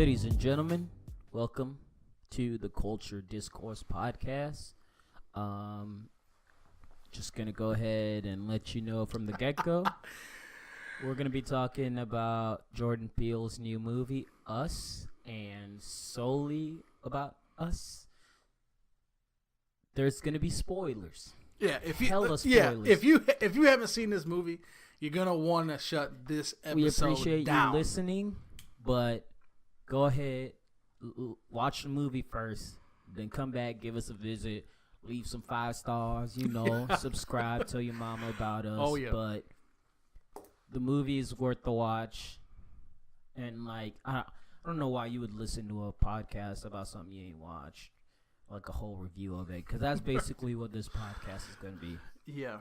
Ladies and gentlemen, welcome to the Culture Discourse Podcast. Just gonna go ahead and let you know from the get-go. We're gonna be talking about Jordan Peele's new movie, Us, and solely about Us. There's gonna be spoilers. Yeah, Spoilers. if you haven't seen this movie, you're gonna want to shut this episode down. We appreciate you listening, but go ahead, watch the movie first, then come back, give us a visit, leave some 5 stars, subscribe, tell your mama about us. Oh, yeah. But the movie is worth the watch, and I don't know why you would listen to a podcast about something you ain't watched, like a whole review of it, because that's basically what this podcast is going to be. Yeah.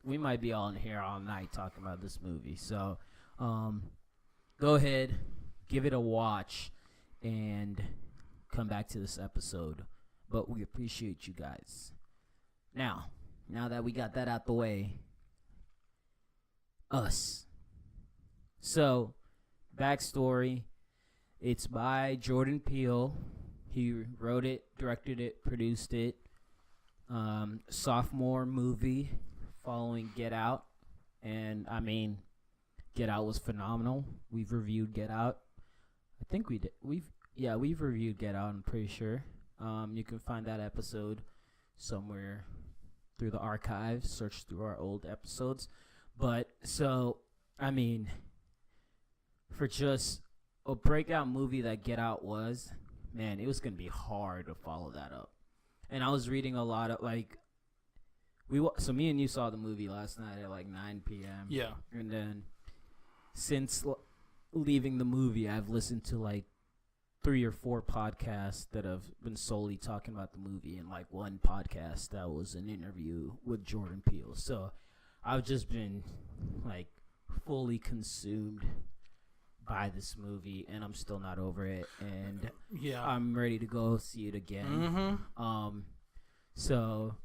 We might be on here all night talking about this movie. So, go ahead, give it a watch, and come back to this episode. But we appreciate you guys. Now that we got that out the way, Us. So, backstory. It's by Jordan Peele. He wrote it, directed it, produced it. Sophomore movie following Get Out. And, Get Out was phenomenal. We've reviewed Get Out. I think we did. We've reviewed Get Out, I'm pretty sure. You can find that episode somewhere through the archives. Search through our old episodes. But, for just a breakout movie that Get Out was, man, it was going to be hard to follow that up. And I was reading a lot of, so me and you saw the movie last night at 9 p.m. Yeah. And then since leaving the movie, I've listened to 3 or 4 podcasts that have been solely talking about the movie, and one podcast that was an interview with Jordan Peele. So I've just been fully consumed by this movie, and I'm still not over it, and yeah, I'm ready to go see it again. Mm-hmm. So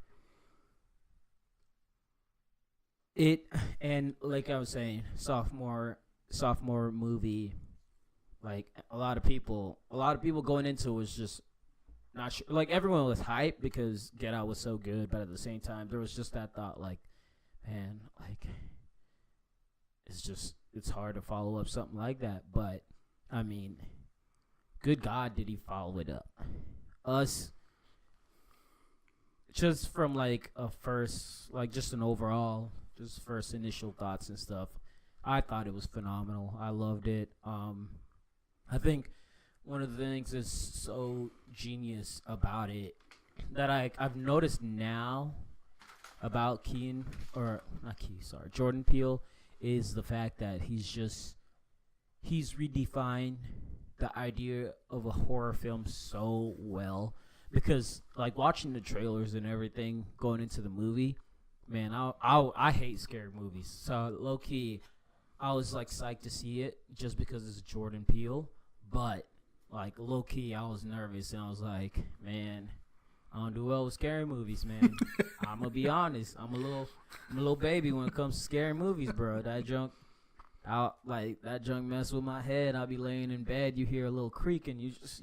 it, and like I was saying, sophomore movie. A lot of people going into it was just not sure. Everyone was hyped because Get Out was so good, but at the same time, there was just that thought, man, it's hard to follow up something like that. But good God, did he follow it up? Us, just from a first, just an overall, just first initial thoughts and stuff. I thought it was phenomenal. I loved it. I think one of the things that's so genius about it that I've noticed now about Jordan Peele is the fact that he's redefined the idea of a horror film so well, because watching the trailers and everything going into the movie, man, I hate scary movies. So low key, I was psyched to see it just because it's Jordan Peele. But low key, I was nervous, and I was man, I don't do well with scary movies, man. I'm gonna be honest. I'm a little baby when it comes to scary movies, bro. That junk mess with my head. I'll be laying in bed, you hear a little creak, and you just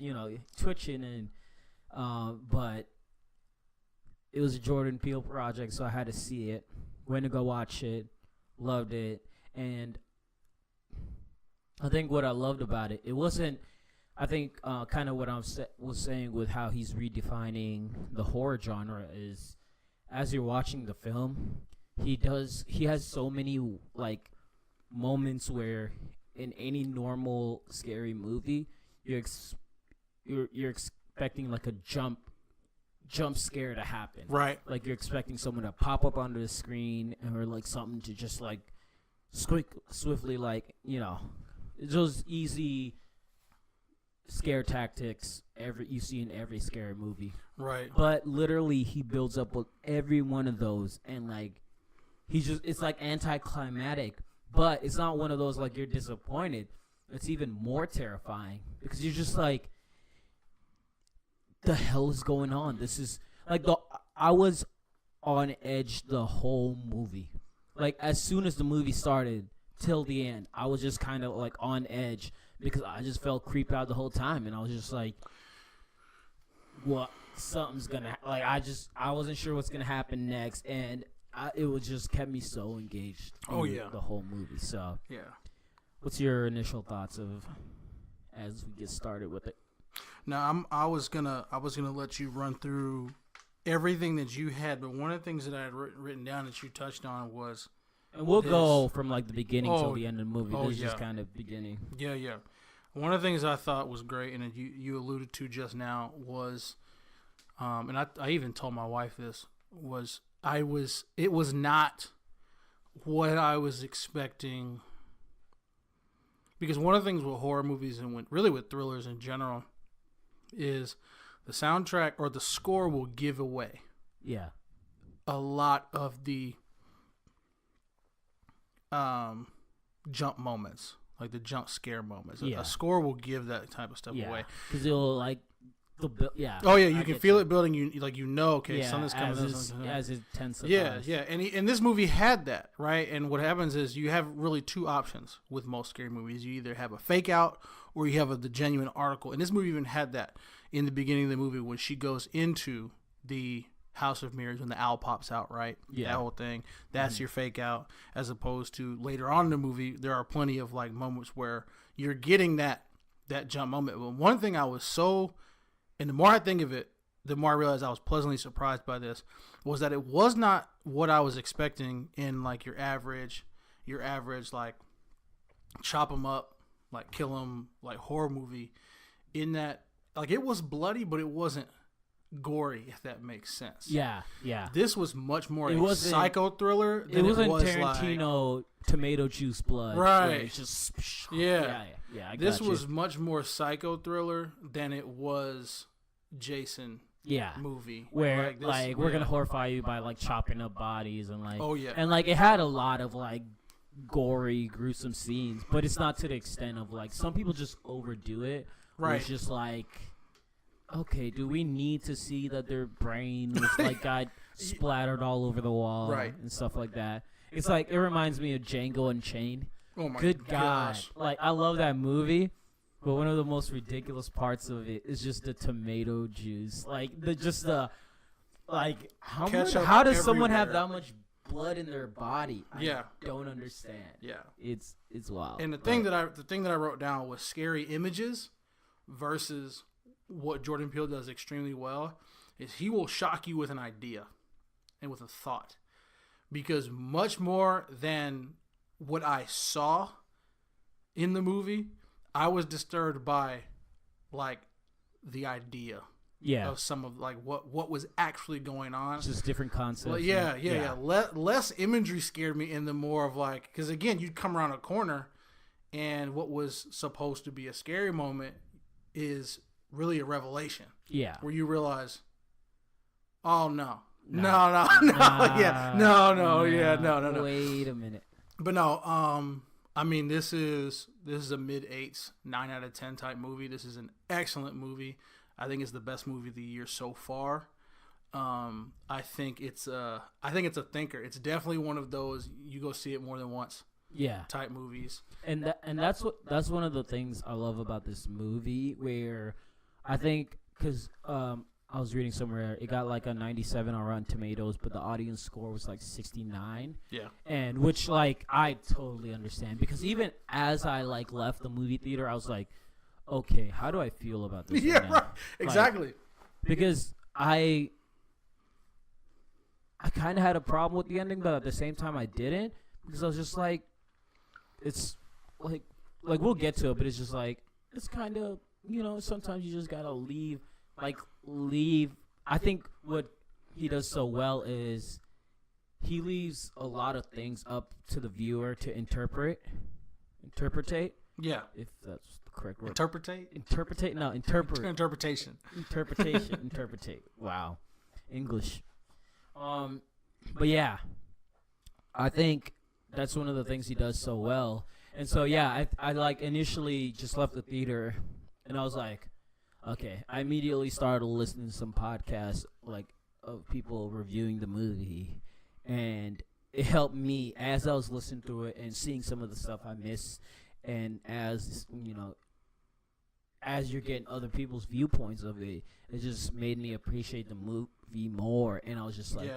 twitching, and but it was a Jordan Peele project, so I had to see it. Went to go watch it, loved it, and I think what I loved about it, wasn't, I think kind of what I was saying with how he's redefining the horror genre is, as you're watching the film, he has so many moments where in any normal scary movie you're expecting a jump scare to happen. Right. You're expecting someone to pop up onto the screen, or something to just swiftly those easy scare tactics you see in every scary movie. Right. But literally, he builds up with every one of those, and it's anticlimactic, but it's not one of those you're disappointed. It's even more terrifying because you're just the hell is going on? This is I was on edge the whole movie. As soon as the movie started till the end, I was just kind of on edge because I just felt creeped out the whole time, and I was just like, "What? Something's gonna like." I wasn't sure what's gonna happen next, and it was just kept me so engaged. The whole movie. So yeah. What's your initial thoughts of as we get started with it? Now I was gonna let you run through everything that you had, but one of the things that I had written down that you touched on was. And we'll go from like the beginning till the end of the movie. This is just kind of beginning. Yeah. One of the things I thought was great, and you alluded to just now, was, and I even told my wife this, it was not what I was expecting. Because one of the things with horror movies and with thrillers in general is the soundtrack or the score will give away a lot of the jump moments, like the jump scare moments. A score will give that type of stuff away because it'll like you can feel it building. Something's coming as it tends to and this movie had that, right? And what happens is you have really two options with most scary movies. You either have a fake out or you have the genuine article, and this movie even had that in the beginning of the movie when she goes into the House of Mirrors when the owl pops out, right? That whole thing. That's your fake out, as opposed to later on in the movie, there are plenty of like moments where you're getting that jump moment. But one thing and the more I think of it, the more I realize I was pleasantly surprised by this, was that it was not what I was expecting in like your average like chop them up, like kill them, like horror movie. In that, like it was bloody, but it wasn't gory, if that makes sense. Yeah. This was much more a psycho thriller than it wasn't Tarantino like, tomato juice blood. Right. It's just Yeah. This was was much more psycho thriller than it was Jason movie. Where we're gonna horrify you by like chopping up bodies and like and like it had a lot of like gory, gruesome scenes, but it's not to the extent of like some people just overdo it. Right. It's just like, okay, do we need to see that their brain was like got splattered all over the wall and stuff like that? It's like it reminds me of Django Unchained. Oh my Good gosh. God. Like I love that movie, but one of the most ridiculous parts of it is just the tomato juice. Like how does someone have that much blood in their body? I don't understand. Yeah. It's wild. And the thing that I wrote down was scary images versus what Jordan Peele does extremely well is he will shock you with an idea and with a thought, because much more than what I saw in the movie, I was disturbed by like the idea of some of like what was actually going on. Just different concepts. Well, less imagery scared me, and the more of like, because again, you'd come around a corner and what was supposed to be a scary moment is really a revelation. Yeah. Where you realize, oh no. No. Wait a minute. But no, I mean this is a mid-8s, 9 out of 10 type movie. This is an excellent movie. I think it's the best movie of the year so far. I think it's a thinker. It's definitely one of those you go see it more than once. Type movies. And that's one of the things I love about this movie, where I think because I was reading somewhere it got like a 97 on Rotten Tomatoes, but the audience score was like 69. Yeah. And which like I totally understand, because even as I like left the movie theater, I was like, okay, how do I feel about this? Right. Exactly. Like, because I kind of had a problem with the ending, but at the same time I didn't, because I was just like, it's like we'll get to it, but it's just like, it's kind of, sometimes you just gotta leave. I think what he does so well is he leaves a lot of things up to the viewer to interpretate. Yeah. If that's the correct word. Interpretate? No, interpret. Interpretation. Interpretate. Wow. English. But yeah, I think that's one of the things he does so well. And so, yeah, I like initially just left the theater and I was like, okay, I immediately started listening to some podcasts like of people reviewing the movie, and it helped me as I was listening to it and seeing some of the stuff I missed, and as as you're getting other people's viewpoints of it, it just made me appreciate the movie more. And I was just like,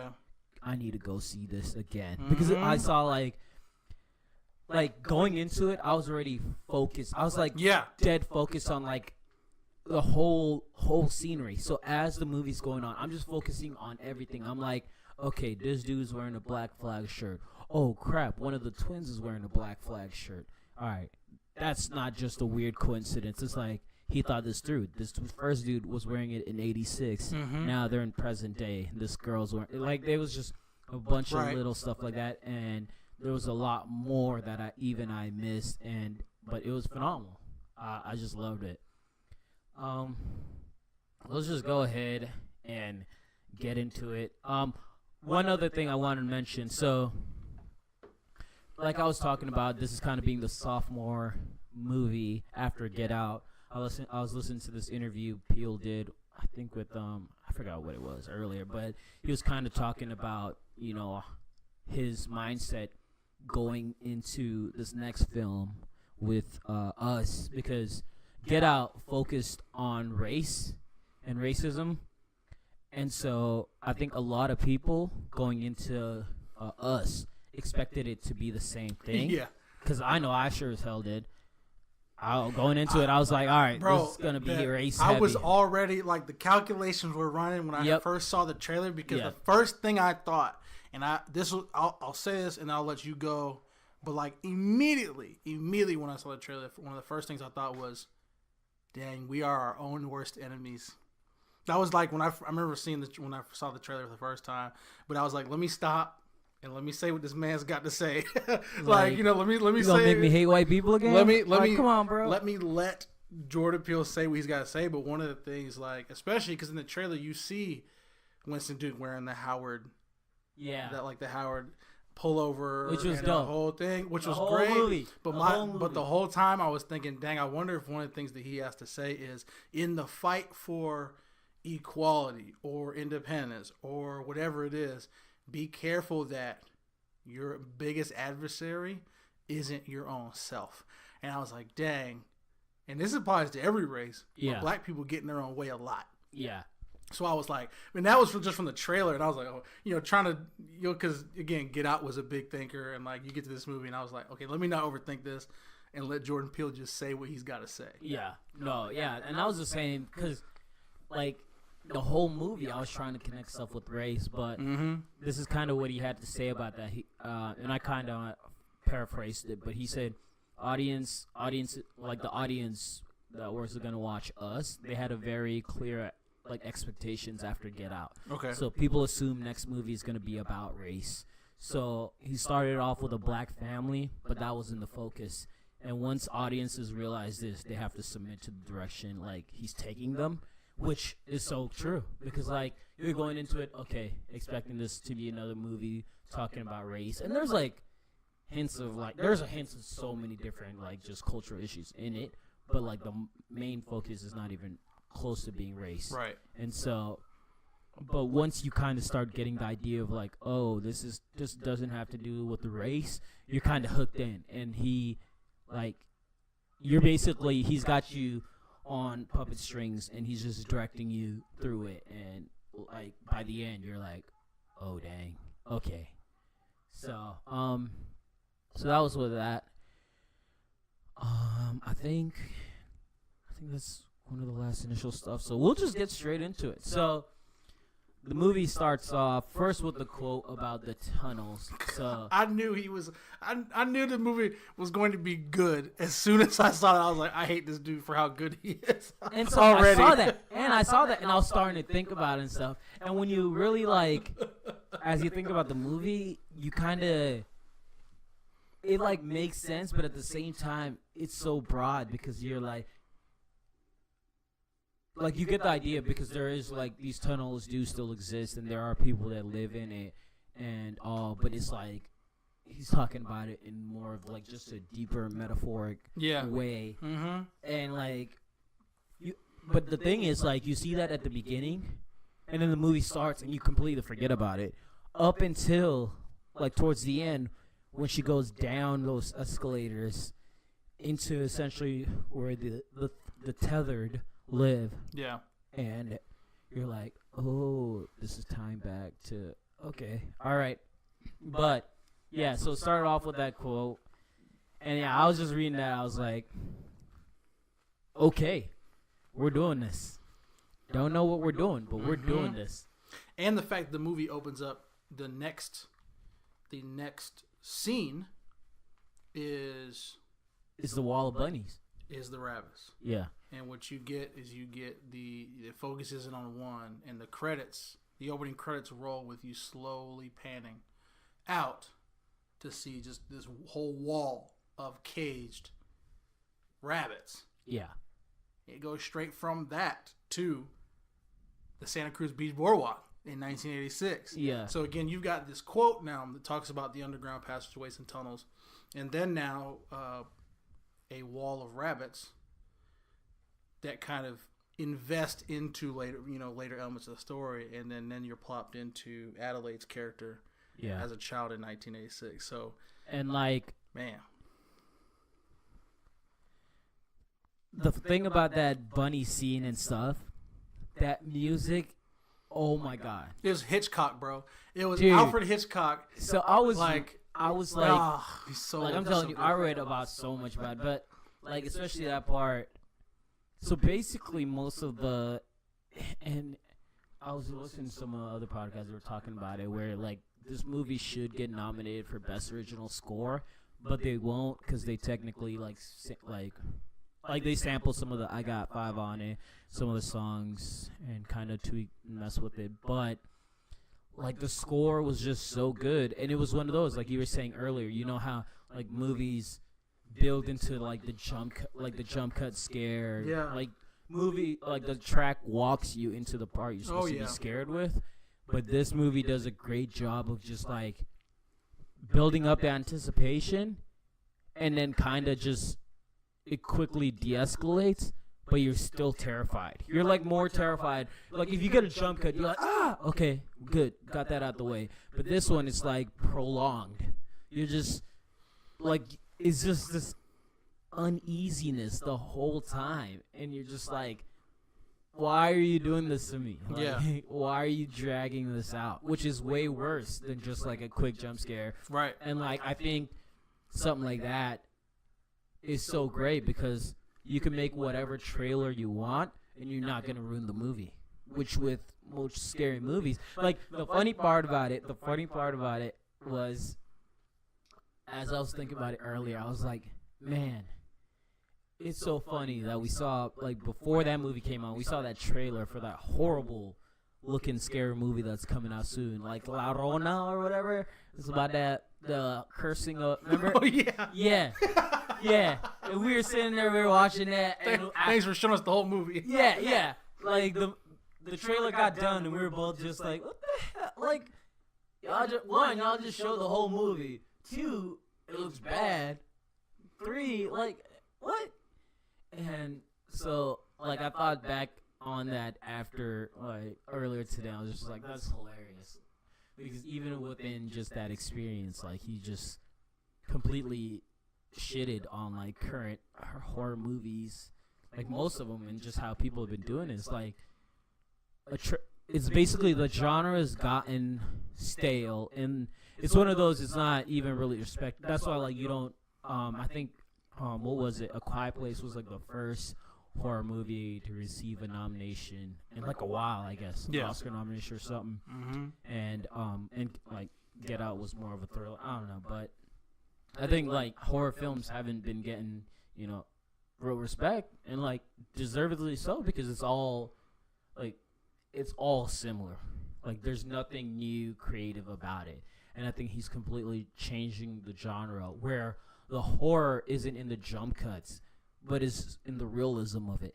I need to go see this again. Because I saw, like going into it, I was already focused. I was, like, dead focused on, like, the whole scenery. So as the movie's going on, I'm just focusing on everything. I'm like, okay, this dude's wearing a Black Flag shirt. Oh, crap, one of the twins is wearing a Black Flag shirt. All right, that's not just a weird coincidence. It's like he thought this through. This first dude was wearing it in 86. Now they're in present day. This girl's wearing, like, there was just a bunch of little stuff like that, and there was a lot more that I missed, but it was phenomenal. I just loved it. Let's just go ahead and get into it. One other thing I wanted to mention. So, like I was talking about, this is kind of being the sophomore movie after Get Out. I was listening to this interview Peele did, I think with I forgot what it was earlier, but he was kind of talking about, you know, his mindset going into this next film with Us, because Get Out focused on race and racism, and so I think a lot of people going into Us expected it to be the same thing. Yeah. Because I know I sure as hell did. Going into it, I was like, all right, bro, this is going to be race heavy. I was already, like, the calculations were running when I first saw the trailer, because the first thing I thought, and I'll say this and I'll let you go, but, like, immediately when I saw the trailer, one of the first things I thought was, dang, we are our own worst enemies. That was like when I remember seeing when I saw the trailer for the first time, but I was like, let me stop and let me say what this man's got to say. Like, you know, let me you say. Gonna make me hate white people again? Let me come on, bro. Let me let Jordan Peele say what he's got to say. But one of the things, like, especially because in the trailer you see Winston Duke wearing the Howard, the Howard pullover, which was and dope. The whole thing, which was great. But the whole time I was thinking, dang, I wonder if one of the things that he has to say is, in the fight for equality or independence or whatever it is, be careful that your biggest adversary isn't your own self. And I was like, dang. And this applies to every race. But black people get in their own way a lot. Yeah. So I was like, I mean, that was just from the trailer. And I was like, oh, you know, trying to, you know, because, again, Get Out was a big thinker. And, like, you get to this movie and I was like, okay, let me not overthink this and let Jordan Peele just say what he's got to say. Yeah. No, yeah. And I was just saying, because, like, the whole movie, I was trying to connect stuff with race, but this is kind of what he had to say about that. And I kind of paraphrased it, but he said, audience, like the audience that was going to watch Us, they had a very clear, like, expectations after Get Out. Okay. So people assume next movie is going to be about race. So he started off with a black family, but that wasn't the focus. And once audiences realize this, they have to submit to the direction, like, he's taking them. Which is so true, because, like, you're going into it, okay, expecting this to be another movie talking about race, and there's, like, hints of so many different, like, just cultural issues in it, but, like, the main focus is not even close to being race. Right. And so, but once you kind of start getting the idea of, like, oh, this doesn't have to do with the race, you're kind of hooked in, and he's got you on puppet strings, and he's just directing you through it, and, like, by the end you're like, oh dang, okay. So that was with that. I think that's one of the last initial stuff, so we'll just get straight into it. So the movie starts off first with the quote about the tunnels. So I knew I knew the movie was going to be good. As soon as I saw it, I was like, I hate this dude for how good he is. And so already. I saw that, and I was starting to think about it and stuff. And when you really, like, as you think about the movie, you kind of, it, like, makes sense, but at the same time, it's so broad, because you're like, you get the idea, because there is, like, these tunnels do still exist, and there are people that live in it, and all, but it's like, he's talking about it in more of, like, just a deeper metaphoric way. Mm-hmm. And, like, but the thing is, like, you see that at the beginning, and then the movie starts, and you completely forget about it, up until, like, towards the end, when she goes down those escalators into essentially where the the tethered live. Yeah. And you're like, oh, this is time back to, okay, all right. But, yeah, so it started off with that quote. And, yeah, I was just reading that. I was like, okay, we're doing this. Don't know what we're doing, but we're doing this. And the fact the movie opens up, the next scene is the wall of bunnies. Is the rabbits. Yeah. And what you get is it focuses in on one, and the opening credits roll with you slowly panning out to see just this whole wall of caged rabbits. Yeah. It goes straight from that to the Santa Cruz Beach Boardwalk in 1986. Yeah. So again, you've got this quote now that talks about the underground passageways and tunnels, and then now a wall of rabbits that kind of invest into later elements of the story, and then you're plopped into Adelaide's character as a child in 1986. So, and like, man, the thing about that bunny scene and stuff, that music, oh my god, it was Hitchcock, bro. It was Dude. Alfred Hitchcock. So I was like, he's so, like I'm telling you, I read about so much about it, but like especially that part. So basically, most of the, and I was listening to some other podcasts that were talking about it, where like this movie should get nominated for Best Original Score, but they won't because they technically like they sample some of the I Got Five on it, some of the songs, and kind of tweak and mess with it, but like the score was just so good, and it was one of those like you were saying earlier. You know how like movies build into like the jump cut scare. Yeah. Like movie, like the track walks you into the part you're supposed to be scared with. But this movie does a great job of just like building up the anticipation, and then kind of just it quickly de-escalates, but you're still terrified. You're like more terrified. Like if you get a jump cut, you're like, okay, good, got that out the way. But this one is like prolonged. You're just like, it's just this uneasiness the whole time, and you're just like, why are you doing this to me? Like, why are you dragging this out? Which is way worse than just like a quick jump scare. Right. And like I think something like that is so great because you can make whatever trailer you want and you're not gonna ruin the movie. Which with most scary movies, like the funny part about it was, as I was thinking about it earlier, I was like, man, it's so funny that we saw, like, before that movie came out, we saw that trailer for that horrible looking scary movie that's coming out soon, like La Rona or whatever. It's about the cursing of, remember? Oh, yeah. Yeah. Yeah. And we were sitting there, we were watching that. And Thanks for showing us the whole movie. Yeah. Like, the trailer got done, and we were both just like, what the hell? Like, y'all just show the whole movie. 2, it looks bad. 3, like, what? And so, like, I thought back on that after, like, earlier today. I was just like, that's hilarious. Because even within just that experience, like, he just completely shitted on, like, current horror movies. Like, most of them, and just how people have been doing it. It's like, it's basically the genre has gotten stale. And it's one of those, it's not even really respect. That's why, like, you don't, I think, what was it? A Quiet Place was like the first horror movie to receive a nomination in like a while, I guess. Yeah. Oscar nomination or something. Mm-hmm. And like Get Out was more of a thriller. I don't know, but I think like horror films haven't been getting, real respect, and like deservedly so, because it's all similar. Like there's nothing new, creative about it. And I think he's completely changing the genre where the horror isn't in the jump cuts, but is in the realism of it.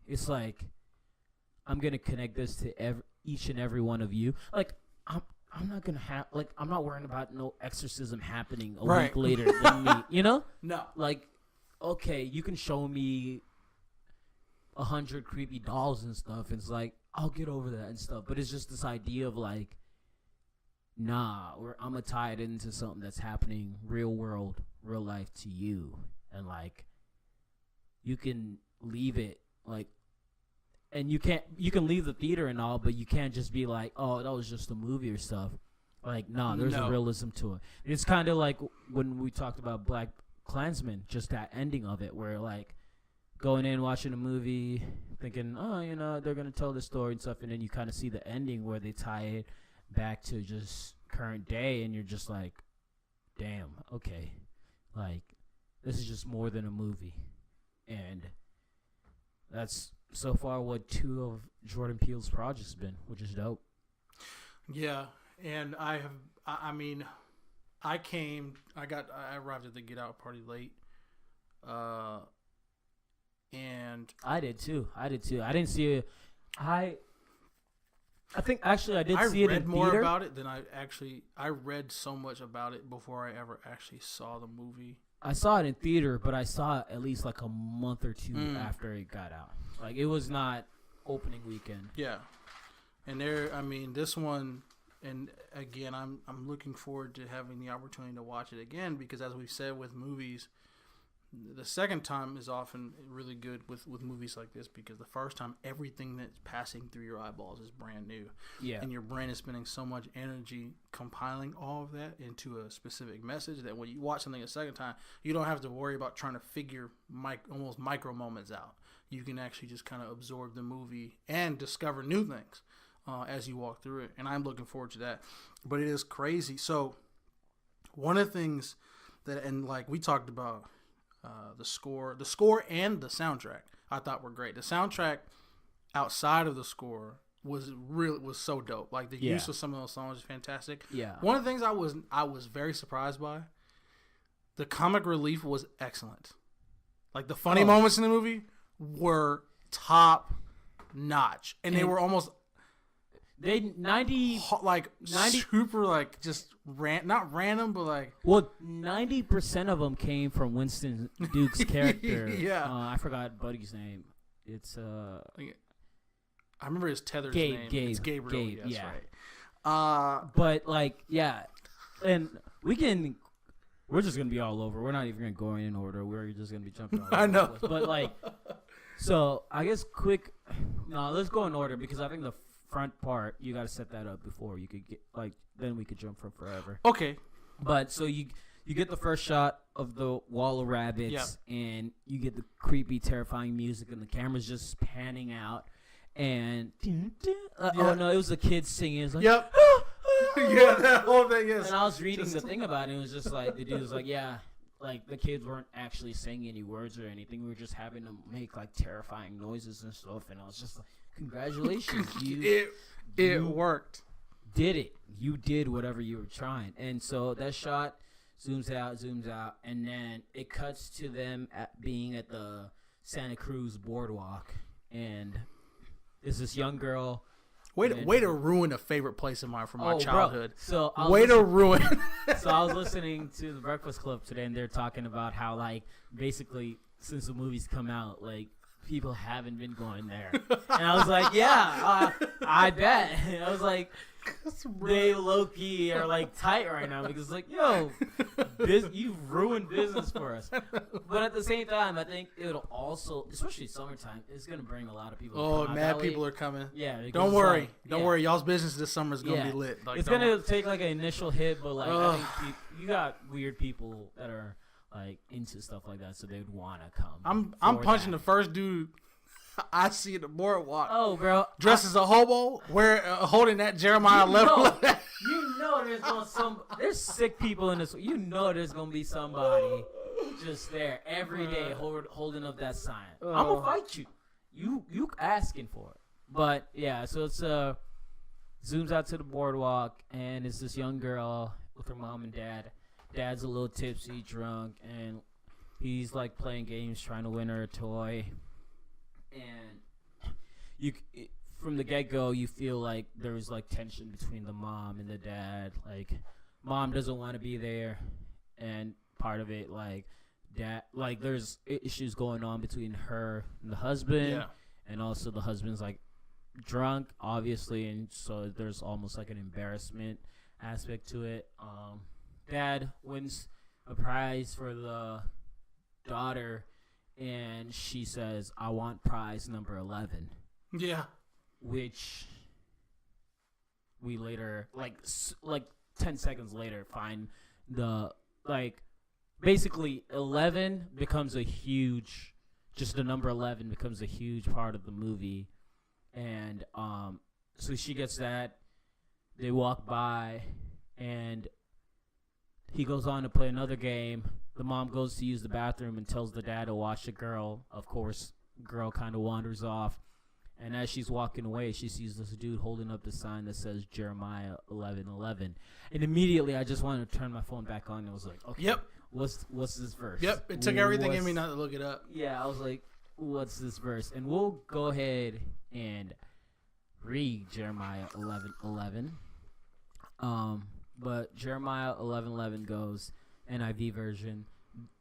It's like, I'm gonna connect this to each and every one of you. Like, I'm not gonna have, like, I'm not worrying about no exorcism happening a week later than me. You know? No. Like, okay, you can show me 100 creepy dolls and stuff. And it's like, I'll get over that and stuff. But it's just this idea of like, nah, I'm gonna tie it into something that's happening real world, real life to you, and like you can leave it like, and you can leave the theater and all, but you can't just be like, oh, that was just a movie or stuff. Like, nah, there's a realism to it. It's kind of like when we talked about Black Klansman, just that ending of it, where like going in watching a movie, thinking, oh, you know, they're gonna tell the story and stuff, and then you kind of see the ending where they tie it back to just current day, and you're just like, damn, okay, like this is just more than a movie, and that's so far what 2 of Jordan Peele's projects been, which is dope. Yeah. And I arrived at the Get Out party late. And I did too. I didn't see it. I think actually I did see it in theater. I read more about it than I read so much about it before I ever actually saw the movie. I saw it in theater, but I saw it at least like a month or 2 after it got out. Like, it was not opening weekend. Yeah. And this one, and again, I'm looking forward to having the opportunity to watch it again, because as we've said with movies, the second time is often really good with movies like this, because the first time everything that's passing through your eyeballs is brand new. Yeah. And your brain is spending so much energy compiling all of that into a specific message that when you watch something a second time, you don't have to worry about trying to figure almost micro moments out. You can actually just kind of absorb the movie and discover new things as you walk through it. And I'm looking forward to that. But it is crazy. So one of the things that, and like we talked about, the score and the soundtrack I thought were great. The soundtrack outside of the score was so dope. Like the use of some of those songs is fantastic. Yeah. One of the things I was very surprised by, the comic relief was excellent. Like the funny moments in the movie were top notch, and they were almost super like just not random, but like 90% of them came from Winston Duke's character. Yeah, I forgot Buddy's name. It's I remember his tether's name. It's Gabriel. Gabe, That's yeah. Right. But like, yeah, and we're just gonna be all over. We're not even gonna go in order. We're just gonna be jumping all over. I know, but like, so I guess let's go in order, because I think the front part you got to set that up before you could get then we could jump from forever. Okay. But so you get the first shot of the wall of rabbits, and you get the creepy, terrifying music, and the camera's just panning out, and oh no, it was the kids singing. It's like, yep. Yeah, that whole thing is. And I was reading the thing about it. It was just like the dude was like, yeah. Like, the kids weren't actually saying any words or anything. We were just having to make, like, terrifying noises and stuff. And I was just like, congratulations. It worked. Did it. You did whatever you were trying. And so that shot zooms out. And then it cuts to them being at the Santa Cruz boardwalk. And there's this young girl. Way to ruin a favorite place of mine from my childhood. Bro. So way to ruin. So I was listening to the Breakfast Club today, and they're talking about how, like, basically since the movie's come out, like, people haven't been going there. And I was like, yeah, I bet. And I was like, they low-key are, like, tight right now, because, like, yo, you've ruined business for us. But at the same time, I think it'll also, especially summertime, it's going to bring a lot of people. Oh, mad people are coming. Yeah. Don't worry. Don't worry. Y'all's business this summer is going to be lit. Like, it's going to take, like, an initial hit, but, like, I think you got weird people that are, like, into stuff like that, so they'd want to come. I'm punching the first dude I see the boardwalk. Oh, bro. Dressed as a hobo, holding that Jeremiah level. You know there's sick people in this. You know there's going to be somebody just there every day holding up that sign. I'm going to fight you. You asking for it. But, yeah, so it's zooms out to the boardwalk, and it's this young girl with her mom and dad. Dad's a little tipsy, drunk, and he's, like, playing games, trying to win her a toy. And from the get-go, you feel like there's, like, tension between the mom and the dad. Like, mom doesn't want to be there, and part of it, like, dad, like, there's issues going on between her and the husband, and also the husband's, like, drunk, obviously, and so there's almost, like, an embarrassment aspect to it. Dad wins a prize for the daughter, and she says, "I want prize number 11," Yeah. which we later, like 10 seconds later, find basically 11 becomes a huge, just the number 11 becomes a huge part of the movie, and so she gets that. They walk by, and he goes on to play another game. The mom goes to use the bathroom and tells the dad to watch the girl. Of course, girl kind of wanders off. And as she's walking away, she sees this dude holding up the sign that says Jeremiah 11:11. And immediately, I just wanted to turn my phone back on. And I was like, okay, Yep. what's this verse? Yep. It took everything in me not to look it up. Yeah, I was like, what's this verse? And we'll go ahead and read Jeremiah 11:11. But Jeremiah 11:11 goes, NIV version,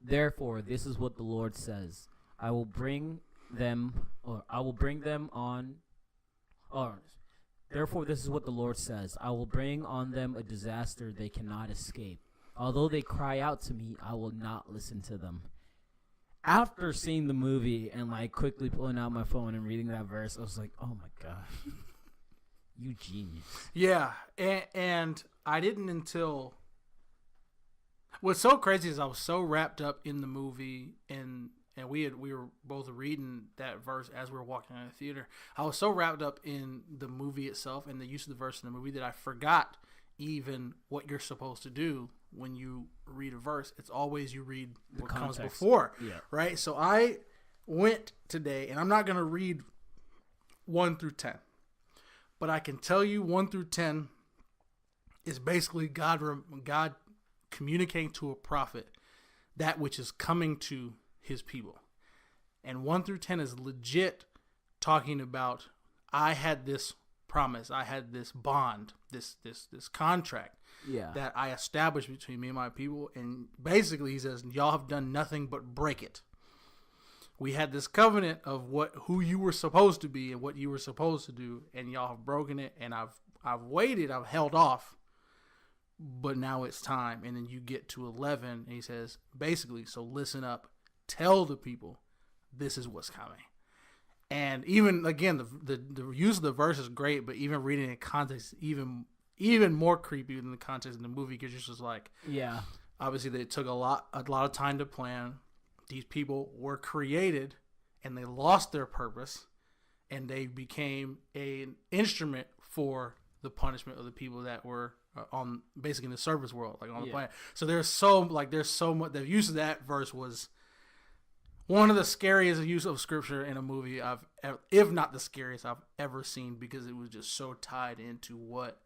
"Therefore, this is what the Lord says: I will bring them on. Therefore, this is what the Lord says: I will bring on them a disaster they cannot escape. Although they cry out to me, I will not listen to them." After seeing the movie and quickly pulling out my phone and reading that verse, I was like, "Oh my gosh, you genius!" Yeah, and I didn't until. What's so crazy is I was so wrapped up in the movie, and we were both reading that verse as we were walking out of the theater. I was so wrapped up in the movie itself and the use of the verse in the movie that I forgot even what you're supposed to do when you read a verse. It's always you read what comes before, right? So I went today, and I'm not going to read 1 through 10, but I can tell you 1 through 10 is basically God communicating to a prophet that which is coming to his people. And 1 through 10 is legit talking about, I had this promise, I had this bond, this contract that I established between me and my people. And basically he says, y'all have done nothing but break it. We had this covenant of who you were supposed to be and what you were supposed to do, and y'all have broken it. And I've waited, I've held off, but now it's time. And then you get to 11, and he says, basically, so listen up, tell the people, this is what's coming. And even, again, the use of the verse is great, but even reading it in context, even more creepy than the context in the movie, because you're just like, yeah, obviously they took a lot of time to plan. These people were created, and they lost their purpose, and they became an instrument for the punishment of the people that were on basically in the service world, on the planet. So there's so much. The use of that verse was one of the scariest use of scripture in a movie I've ever, if not the scariest I've ever seen, because it was just so tied into what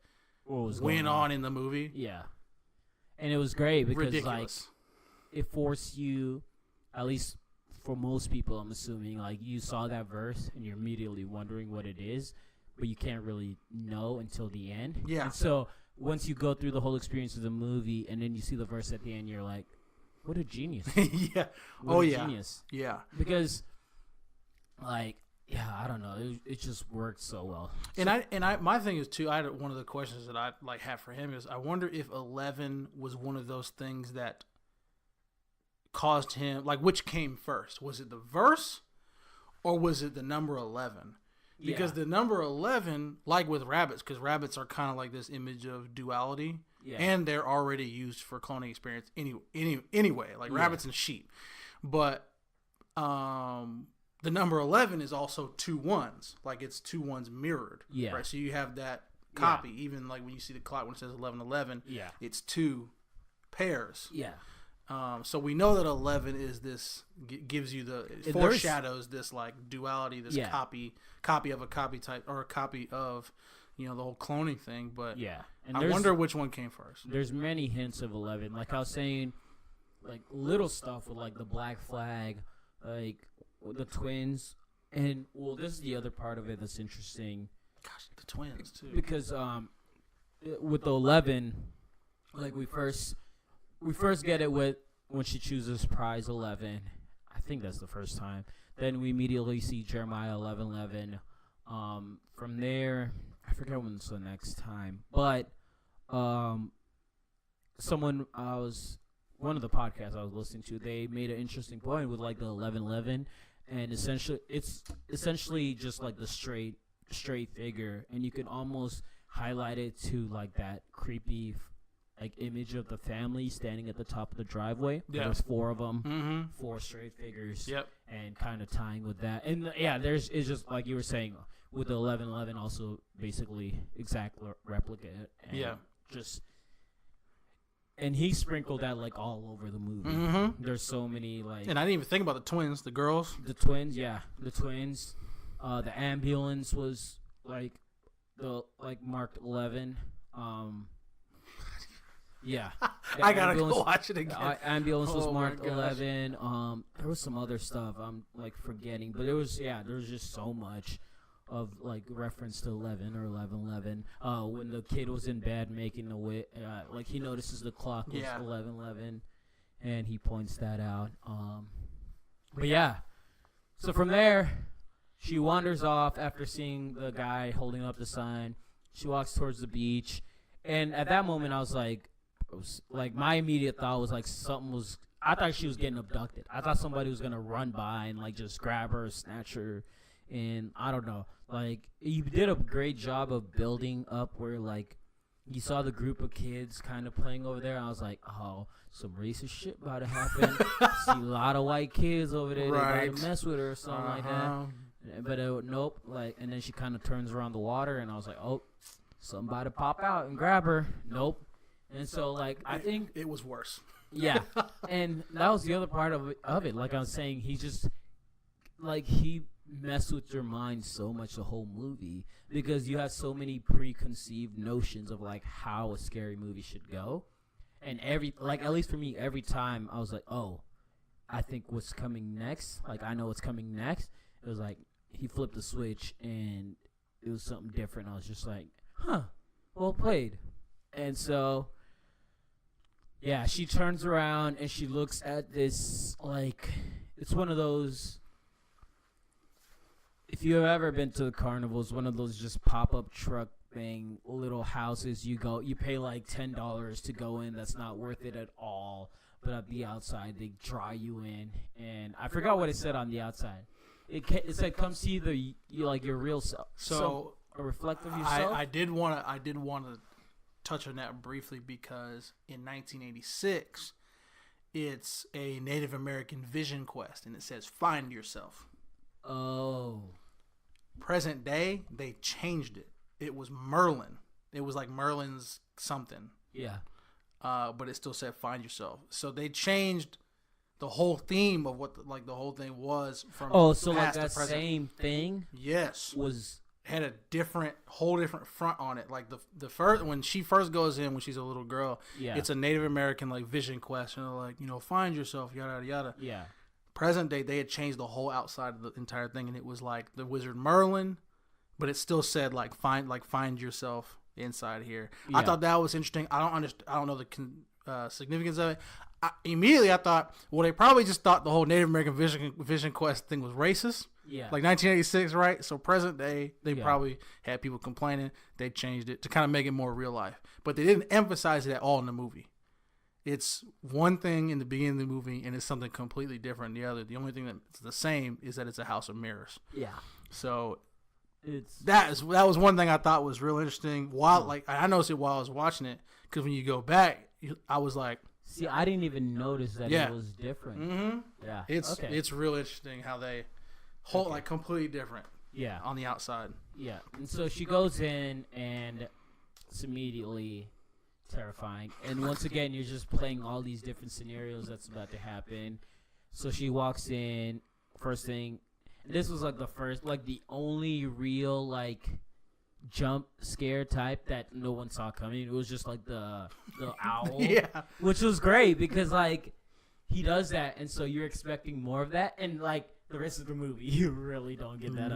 was went on in the movie. Yeah, and it was great because ridiculous. It forced you, at least for most people, I'm assuming, you saw that verse and you're immediately wondering what it is, but you can't really know until the end. Yeah. And so once you go through the whole experience of the movie and then you see the verse at the end, you're like, what a genius. Yeah. Genius. Yeah. Because, I don't know. It just worked so well. And I my thing is, too, I had one of the questions that I have for him is, I wonder if 11 was one of those things that caused him, which came first? Was it the verse or was it the number 11? Because the number 11, like with rabbits, because rabbits are kind of like this image of duality, and they're already used for cloning experience anyway, rabbits and sheep. But the number 11 is also 2 1s, it's 2 1s mirrored. Yeah. Right. So you have that copy, even when you see the clock when it says 11:11, it's 2 pairs. Yeah. So we know that 11 is this, gives you foreshadows this duality, this copy of a copy type, or a copy of, the whole cloning thing. But and I wonder which one came first. There's many hints of 11. Like I was saying, little stuff with the black flag, the twins, and this is the other part of it that's interesting. Gosh, the twins too. Because with the 11, we first get it with when she chooses prize 11. I think that's the first time. Then we immediately see Jeremiah 11:11. From there, I forget when's the next time. But someone one of the podcasts I was listening to, they made an interesting point with like the 1111, and essentially it's essentially just like the straight figure, and you can almost highlight it to like that creepy like image of the family standing at the top of the driveway. Yeah. There's 4 of them, Mm-hmm. 4 straight figures. Yep. And kind of tying with that, and it's just like you were saying with the 1111, also basically exact replica. And Yeah. just. And he sprinkled that like all over the movie. Mm-hmm. There's so many like And I didn't even think about the twins, the girls. the twins. The ambulance was like marked 11. Yeah, I gotta go watch it again. Ambulance was Oh my marked gosh. 11. There was some other stuff I'm like forgetting, but there was just so much of like reference to 11 or 1111. When the kid was in bed making the like he notices the clock was 1111, and he points that out. But yeah, so from there, she wanders off after seeing the guy holding up the sign. She walks towards the beach, and at that moment, I was like, my immediate thought was like I thought she was getting abducted. I thought somebody was gonna run by and like just grab her, snatch her, and I don't know. Like you did a great job of building up where like you saw the group of kids kind of playing over there. And I was like, oh, some racist shit about to happen. See a lot of white kids over there. Right. They about to mess with her or something like that. But nope. Like, and then she kind of turns around the water, and I was like, oh, somebody pop out and grab her. Nope. And so like I think it was worse. Yeah, and that was the other part of it. Like I was saying, he just like he messed with your mind so much the whole movie because you have so many preconceived notions of like how a scary movie should go, and at least for me, every time I was like, oh, I think what's coming next. Like I know what's coming next. It was like he flipped the switch and it was something different. I was just like, huh, well played. And so, yeah, she turns around and she looks at this, like, it's one of those, if you've ever been to the carnivals, one of those just pop-up truck thing, little houses, you pay like $10 to go in, that's not worth it at all, but at the outside, they draw you in, and I forgot what it said on the outside. It said, come see your real self. So a reflective of yourself? I did want to touch on that briefly because in 1986, it's a Native American vision quest, and it says find yourself. Oh. Present day, they changed it. It was Merlin. It was like Merlin's something. Yeah. But it still said find yourself. So they changed the whole theme of what the whole thing was from so like past that to present. same thing Yes. was had a whole different front on it. Like the first, when she first goes in, when she's a little girl, it's a Native American like vision quest, and they're like, find yourself, yada yada yada. Yeah. Present day, they had changed the whole outside of the entire thing, and it was like the wizard Merlin, but it still said find yourself inside here. Yeah. I thought that was interesting. I don't know the significance of it. Immediately I thought, well, they probably just thought the whole Native American vision quest thing was racist. Yeah. Like 1986, right? So present day, they probably had people complaining. They changed it to kind of make it more real life. But they didn't emphasize it at all in the movie. It's one thing in the beginning of the movie, and it's something completely different in the other. The only thing that's the same is that it's a house of mirrors. Yeah. So that was one thing I thought was real interesting. I noticed it while I was watching it, because when you go back, I was like, see, I didn't even notice that it was different. Mm-hmm. Yeah. It's real interesting how they like completely different. Yeah. On the outside. Yeah. And so she goes in, and it's immediately terrifying. And once again, you're just playing all these different scenarios that's about to happen. So she walks in, first thing, this was like the only real like jump scare type that no one saw coming. It was just like the owl. Yeah. Which was great because like he does that, and so you're expecting more of that, and like the rest of the movie you really don't get that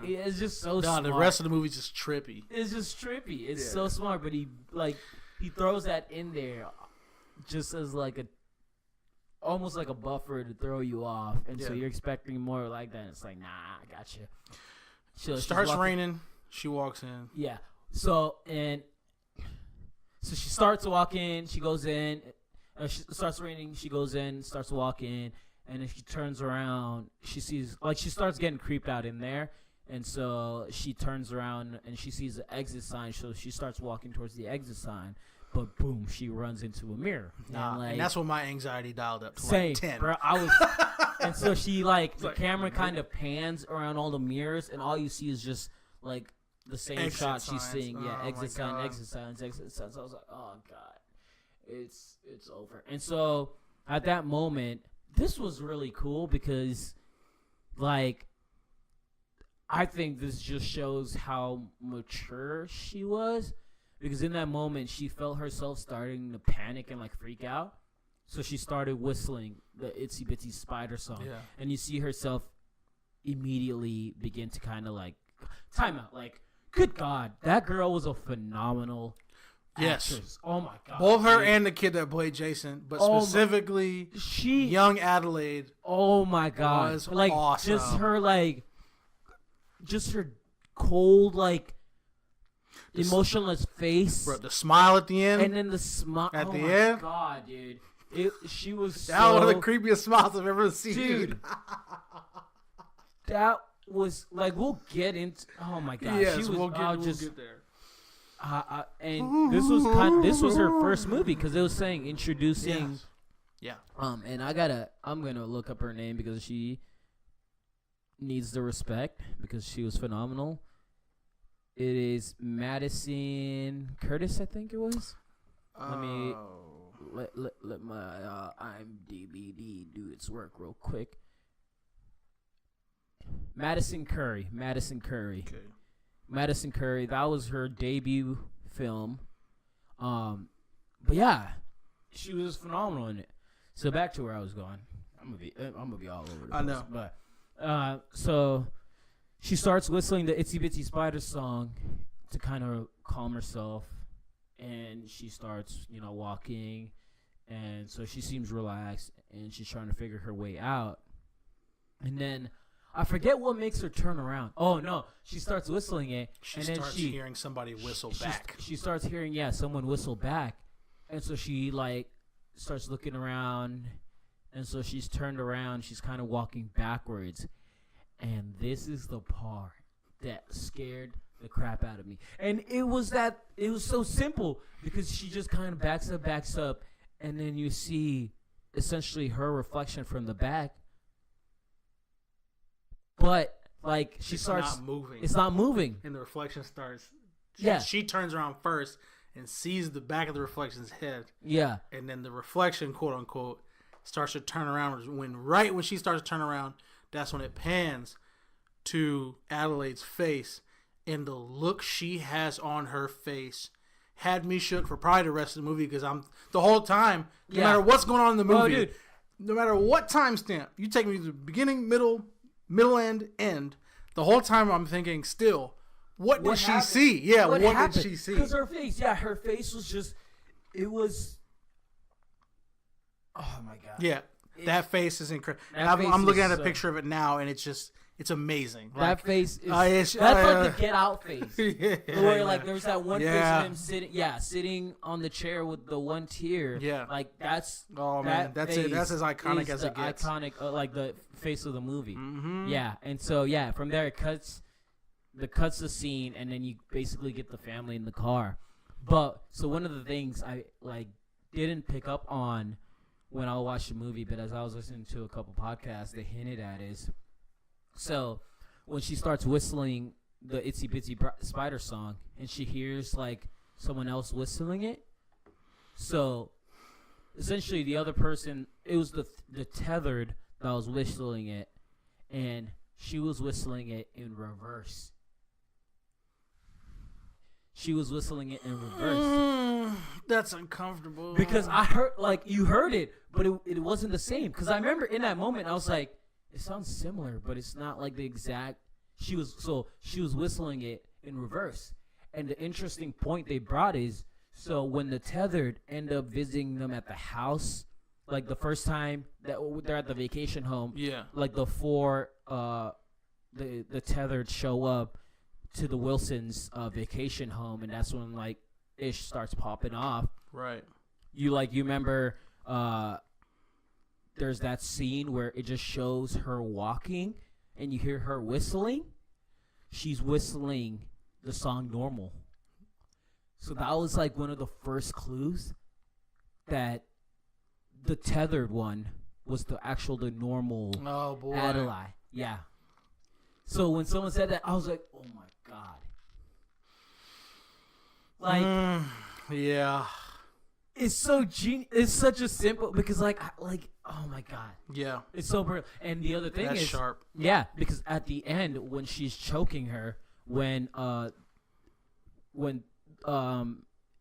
it's just so smart. The rest of the movie's just trippy. It's just trippy. It's so smart, but he throws that in there just as like almost like a buffer to throw you off, and so you're expecting more like that. And it's like, nah, I got you. So starts raining. She walks in. Yeah. So she starts to walk in. She goes in. Starts raining. She goes in, starts walking, and then she turns around. She sees she starts getting creeped out in there, and so she turns around and she sees the exit sign. So she starts walking towards the exit sign, but boom, she runs into a mirror. And that's when my anxiety dialed up to same, 10. bro. I was, and so she the camera kind of pans around all the mirrors, and all you see is just the same exit shot signs. she's seeing. Yeah, exit sign, God. exit signs, exit signs. I was like, oh god, it's over. And so at that moment, this was really cool because, I think this just shows how mature she was, because in that moment she felt herself starting to panic and freak out. So she started whistling the Itsy Bitsy Spider song, and you see herself immediately begin to kind of time out. Good God, that girl was a phenomenal actress. Oh my God, both her and the kid that played Jason, but specifically young Adelaide. Oh my God, was awesome. Just her cold, emotionless face, bro, the smile at the end, and then the smile at the end. God, dude, she was that was one of the creepiest smiles I've ever seen, dude. That was we'll get into. Oh my God, yes, she was. We'll get there. And this was her first movie, because it was saying introducing. Yes. Yeah. And I'm gonna look up her name because she needs the respect, because she was phenomenal. It is Madison Curtis, I think it was. Let me let my IMDb do its work real quick. Madison Curry. Okay. Madison Curry. That was her debut film. But yeah, she was phenomenal in it. So back to where I was going. I'm gonna be all over the place. I know. But so she starts whistling the Itsy Bitsy Spider song to kind of calm herself, and she starts, walking, and so she seems relaxed, and she's trying to figure her way out. And then I forget what makes her turn around. Oh no, she starts whistling it, and then starts hearing somebody whistle back. She starts hearing someone whistle back, and so she starts looking around, and so she's turned around. She's kind of walking backwards, and this is the part that scared the crap out of me. And it was so simple, because she just kind of backs up, and then you see essentially her reflection from the back. But she starts not moving. It's not moving. And the reflection starts. Yeah. She turns around first and sees the back of the reflection's head. Yeah. And then the reflection, quote unquote, starts to turn around. Right when she starts to turn around, that's when it pans to Adelaide's face, and the look she has on her face had me shook for probably the rest of the movie, because I'm the whole time, no matter what's going on in the movie, no matter what timestamp, you take me to the beginning, middle end, the whole time I'm thinking, still, what did she see? Yeah, what did she see? Because her face was just, it was, oh my God. Yeah, that face is incredible. I'm looking at a picture of it now, and it's amazing. That face is, that's the Get Out face. Where there was that one face of him sitting on the chair with the one tear. Yeah. That's, that's it. That's as iconic as it gets. Iconic, the face of the movie. Mm-hmm. Yeah, and so from there it cuts the scene, and then you basically get the family in the car. But so one of the things I didn't pick up on when I watched the movie, but as I was listening to a couple podcasts, they hinted at is, so when she starts whistling the Itsy Bitsy Spider song, and she hears someone else whistling it, so essentially the other person, it was the tethered that was whistling it, and she was whistling it in reverse. She was whistling it in reverse. That's uncomfortable. Because I heard, you heard it, but it wasn't the same. Because I remember in that moment, I was like, it sounds similar, but it's not the exact. She was whistling it in reverse. And the interesting point they brought is, so when the tethered end up visiting them at the house, the first time that they're at the vacation home, the four the tethered show up to the Wilsons' vacation home, and that's when Ish starts popping off. Right. You remember there's that scene where it just shows her walking and you hear her whistling. She's whistling the song Normal. So that was like one of the first clues that the tethered one was the normal Oh boy. Adelaide. Yeah. So when someone said that, I was like, oh my God. Like, yeah. it's so genius. It's such a simple, because like, oh my God. Yeah. It's so brilliant. And the other thing That's is, sharp. yeah, because at the end, when she's choking her, when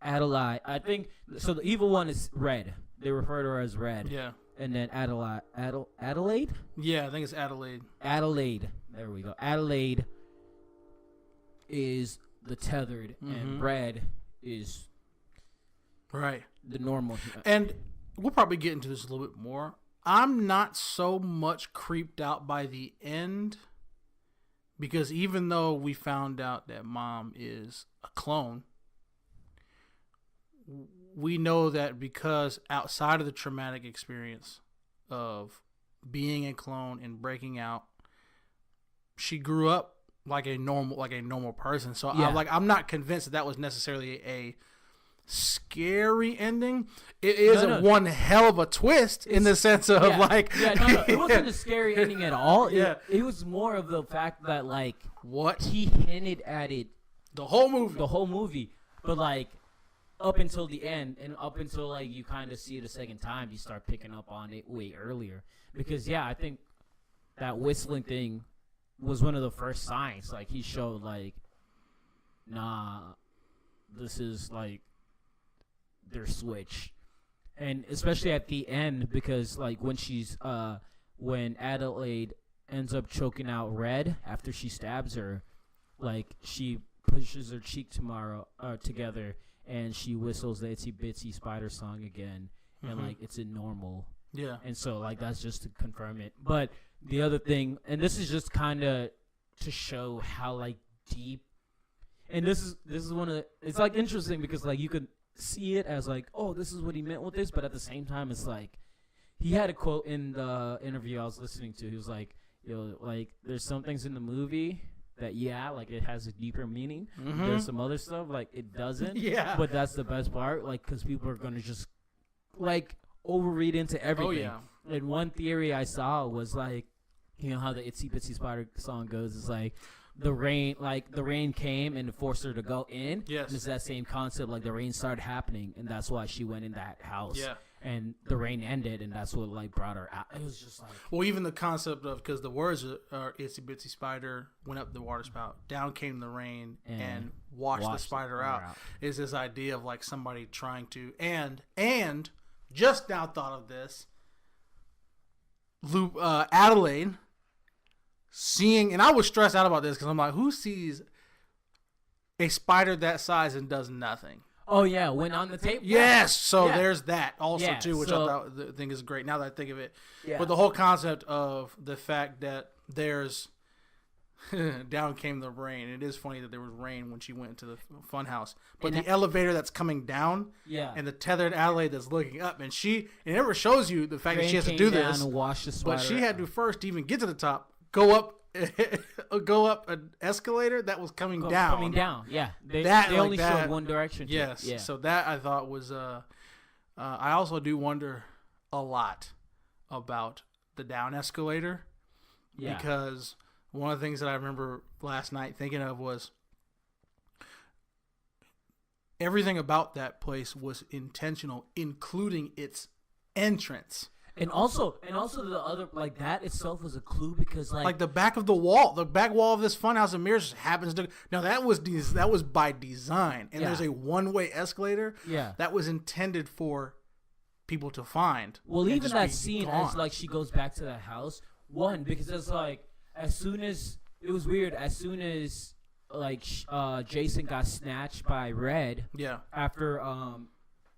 Adelaide, I think, so the evil one is Red. They refer to her as Red. Yeah. And then Adelaide? Yeah, I think it's Adelaide. Adelaide. There we go. Adelaide is the tethered, and Red is right, the normal. And we'll probably get into this a little bit more. I'm not so much creeped out by the end, because even though we found out that Mom is a clone, we know that because outside of the traumatic experience of being a clone and breaking out, she grew up like a normal person. So Yeah. I'm not convinced that was necessarily a scary ending. It is one hell of a twist in the sense of it wasn't a scary ending at all. Yeah. It was more of the fact that like what he hinted at it the whole movie, but like up until the end, and up until like you kind of see it a second time, you start picking up on it way earlier. Because I think that whistling thing was one of the first signs. Like he showed like, nah, this is like their switch. And especially at the end, because like when Adelaide ends up choking out Red after she stabs her, like she pushes her cheek together and she whistles the Itsy Bitsy Spider song again, and like it's in normal. Yeah. And so like that's just to confirm it. But the other thing, and this is just kind of to show how like deep, and this is one of the, it's like interesting because like you could see it as like, oh, this is what he meant with this, but at the same time it's like he had a quote in the interview I was listening to. He was like, yo, like there's some things in the movie that like it has a deeper meaning. There's some other stuff like it doesn't. Yeah. But that's the best part, like because people are gonna just like overread into everything. Oh yeah. And one theory I saw was like, you know how the Itsy Bitsy Spider song goes, is like the rain came and forced her to go in. Yes. And it's that same concept, like the rain started happening and that's why she went in that house. Yeah. And the rain ended and that's what like brought her out. It was just like, well, even the concept of, because the words are Itsy Bitsy Spider went up the water spout, down came the rain and washed the spider out, is this idea of like somebody trying to, and just now thought of this, Adelaide seeing, and I was stressed out about this because I'm like, who sees a spider that size and does nothing? oh yeah, when on the tape. Yes, so Yeah. there's that also Yeah, too, which so- I think is great now that I think of it. Yeah. But the whole concept of the fact that there's down came the rain. It is funny that there was rain when she went into the fun house, but And the elevator that's coming down, Yeah. and the tethered Adelaide that's looking up, and it never shows you the fact that Rain she has to came do down this, and washed the but spider she had out. to first even get to the top, go up an escalator that was coming down. Coming down, yeah. They That, like only that- showed one direction. Yes. Yeah. So that I thought was I also do wonder a lot about the down escalator, Yeah. because one of the things that I remember last night thinking of was everything about that place was intentional, including its entrance. And also the other, like, that itself was a clue because Like the back of the wall of this funhouse of mirrors just happens to. Now that was by design, and Yeah. there's a one-way escalator. Yeah. That was intended for people to find. Well, and even just that be scene gone. as like she goes back to the house, because it's like as soon as it was weird, as soon as like Jason got snatched by Red Yeah, after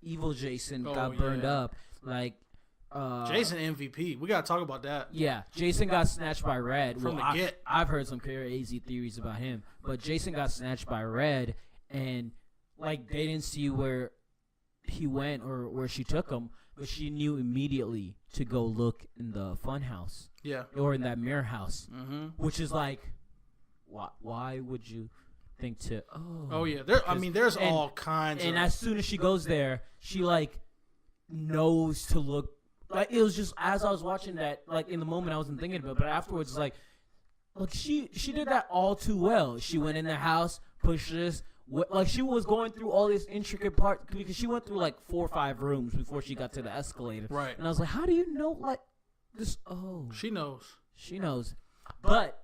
evil Jason Oh, got burned yeah. up, like Jason MVP. We gotta talk about that. Yeah, Jason got snatched by Red. From the get. I've heard some crazy theories about him, but Jason got snatched by Red, and like they didn't see where he went or where she took him, but she knew immediately to go look in the fun house. Yeah. Or in that mirror house. Mm-hmm. Which is like, why would you think to, Oh, yeah. There's all kinds of... And as soon as she goes there, she, like, knows to look. Like, it was just, as I was watching that, like, in the moment I wasn't thinking about it, but afterwards, it's like, look, she did that all too well. She went in the house, pushed this. Like, she was going through all this intricate part, because she went through, like, 4 or 5 rooms before she got to the escalator. Right. And I was like, how do you know, like, this? Oh. She knows. She knows. But,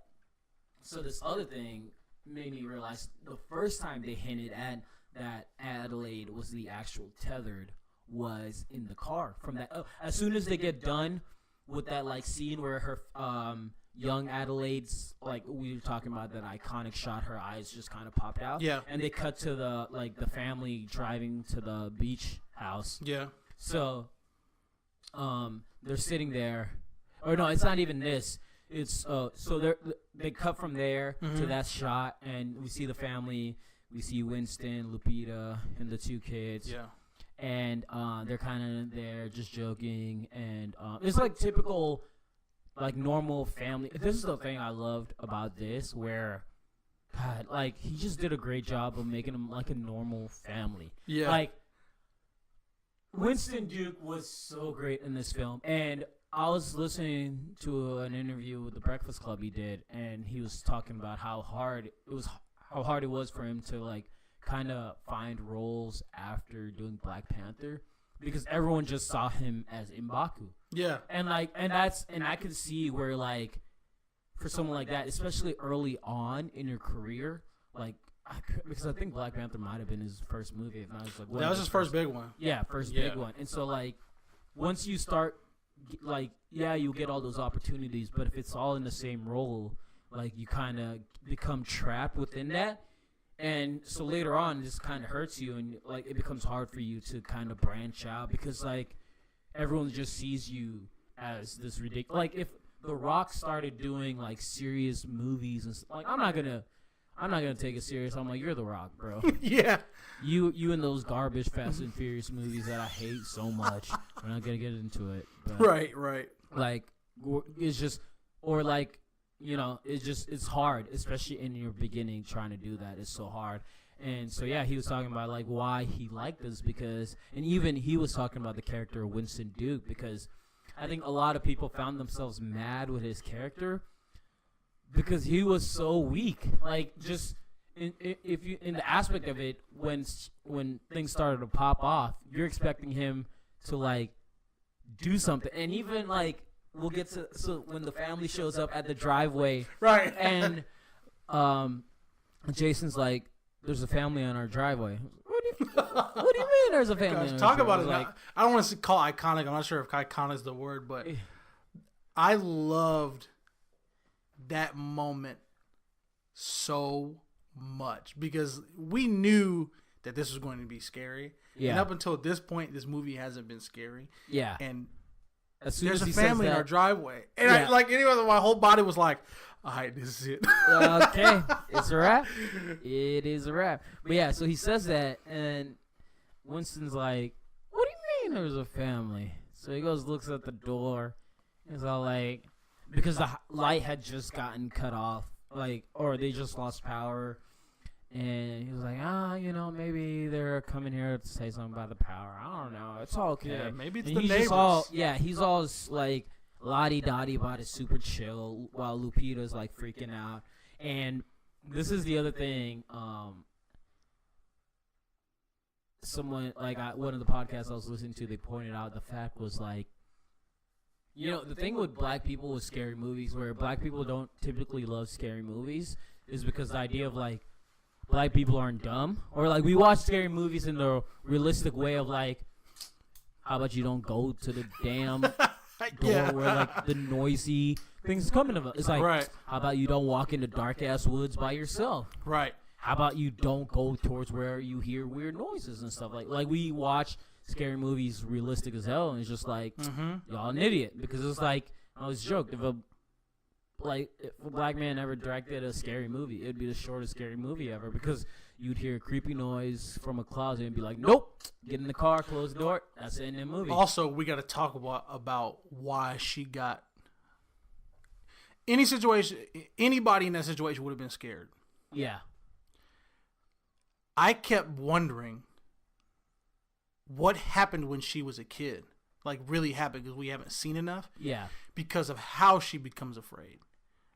so this other thing made me realize the first time they hinted at that Adelaide was the actual tethered was in the car. From that, as soon as they get done with that, like, scene where her, young Adelaide's, like, we were talking about that iconic shot, her eyes just kind of popped out. Yeah. And they cut to the, like, the family driving to the beach house. Yeah. So, they're sitting there. Or no, it's not even this. It's, so they cut from there to that shot, and we see the family. We see Winston, Lupita, and the 2 kids. Yeah. And they're kind of there just joking. And it's like typical, like, normal family. This is the thing I loved about this, where, God, like, he just did a great job of making them like a normal family. Yeah. Like, Winston Duke was so great in this film. And I was listening to an interview with the Breakfast Club he did, and he was talking about how hard it was for him to, like, kind of find roles after doing Black Panther, because everyone just saw him as M'Baku. Yeah. And I could see where, like, for someone like that, especially early on in your career, like, because I think Black Panther might have been his first movie. If not, like, that was his first big one. Yeah, big one. And so, like, once you start, like, yeah, you get all those opportunities, but if it's all in the same role, like, you kind of become trapped within that. And so later on, this kind of hurts you, and, like, it becomes hard for you to kind of branch out, because, like, everyone just sees you as this ridiculous. Like, if The Rock started doing, like, serious movies and like, I'm not gonna take it serious. I'm like, you're The Rock, bro. Yeah. You in those garbage Fast and Furious movies that I hate so much. We're not gonna get into it. But, Right. Like, it's just, or, like, you know, it's hard, especially in your beginning, trying to do that. It's so hard. And so, yeah, he was talking about, like, why he liked this, because, and even he was talking about the character of Winston Duke, because I think a lot of people found themselves mad with his character because he was so weak. Like, just in the aspect of it, when things started to pop off, you're expecting him to, like, do something. And even, like, we'll get to, so when the family shows up at the driveway, right, and Jason's like, there's a family on our driveway. What do you mean there's a family? Guys, talk about it. Like, I don't want to call iconic. I'm not sure if iconic is the word, but I loved that moment so much, because we knew that this was going to be scary. Yeah. And up until this point, this movie hasn't been scary. Yeah. And as soon there's as a family in our driveway. And yeah. My whole body was like, all right, this is it. Okay. It's a wrap. It is a wrap. But yeah, so he says that, and Winston's like, what do you mean there's a family? So he goes, looks at the door. He's all like, because the light had just gotten cut off, like, or they just lost power. And he was like, maybe they're coming here to say something about the power. I don't know. It's all okay. Yeah, maybe it's and the neighbors. He's all like la-di-da-di about it, super chill, while Lupita's like freaking out. And this is the other thing. Someone, like, one of the podcasts I was listening to, they pointed out the fact was, like, the thing with black people with scary movies, where black people don't typically love scary movies, is because the idea of, like, black people aren't dumb, or, like, we watch scary movies in the realistic way of, like, how about you don't go to the damn door where, like, the noisy things coming to us. It's like, right. How about you don't walk into dark ass woods by yourself? Right. How about you don't go towards where you hear weird noises and stuff? Like we watch scary movies realistic as hell, and it's just like, y'all an idiot, because it's like, I always joke, if a like if a black man ever directed a scary movie, it'd be the shortest scary movie ever because you'd hear a creepy noise from a closet and be like, nope, get in the car, close the door. That's the end of the movie. Also, we got to talk about why she got anybody in that situation would have been scared. Yeah. I kept wondering what happened when she was a kid. Like, really happened because we haven't seen enough. Yeah. Because of how she becomes afraid.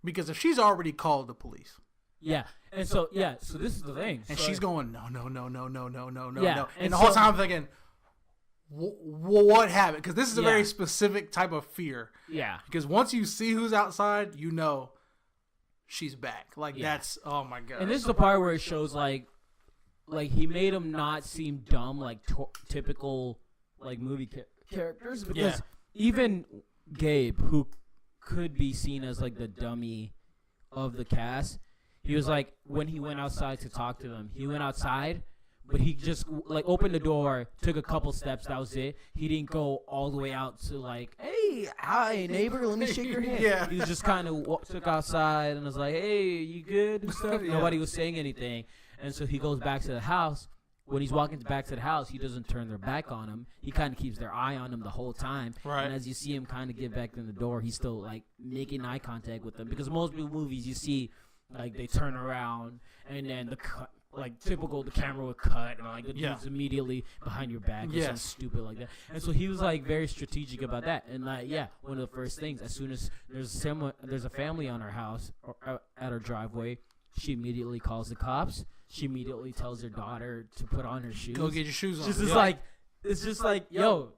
Because if she's already called the police. Yeah. And so this is the thing. And so, she's going, no. Yeah. No. And the whole so- time I'm thinking, what happened? Because this is a Yeah. very specific type of fear. Yeah. Because once you see who's outside, you know she's back. Like, Yeah. that's, oh my God. And this is the part where it shows, like he made him not seem dumb, like typical, like, movie characters. Because even Gabe, who could be seen as, like, the dummy of the cast, he was like, when he went outside to talk to them, he went outside, but he just, like, opened the door, took a couple steps, that was it. He didn't go all the way out to, like, hey, hi, neighbor, let me shake your hand. Yeah. He was just kind of took outside and was like, hey, you good and stuff. Yeah. Nobody was saying anything. And so he goes back to the house. When he's walking back to the house, he doesn't turn their back on him. He kind of keeps their eye on him the whole time. Right. And as you see him kind of get back in the door, he's still, like, making eye contact with them. Because most movies you see, like, they turn around and then like typical, the camera would cut and, like, the dude's immediately behind your back or something stupid like that. And so he was, like, very strategic about that. And, like, one of the first things, as soon as there's a family on her house or at her driveway, she immediately calls the cops. She immediately tells her daughter to put on her shoes. Go get your shoes on. It's just like, yo,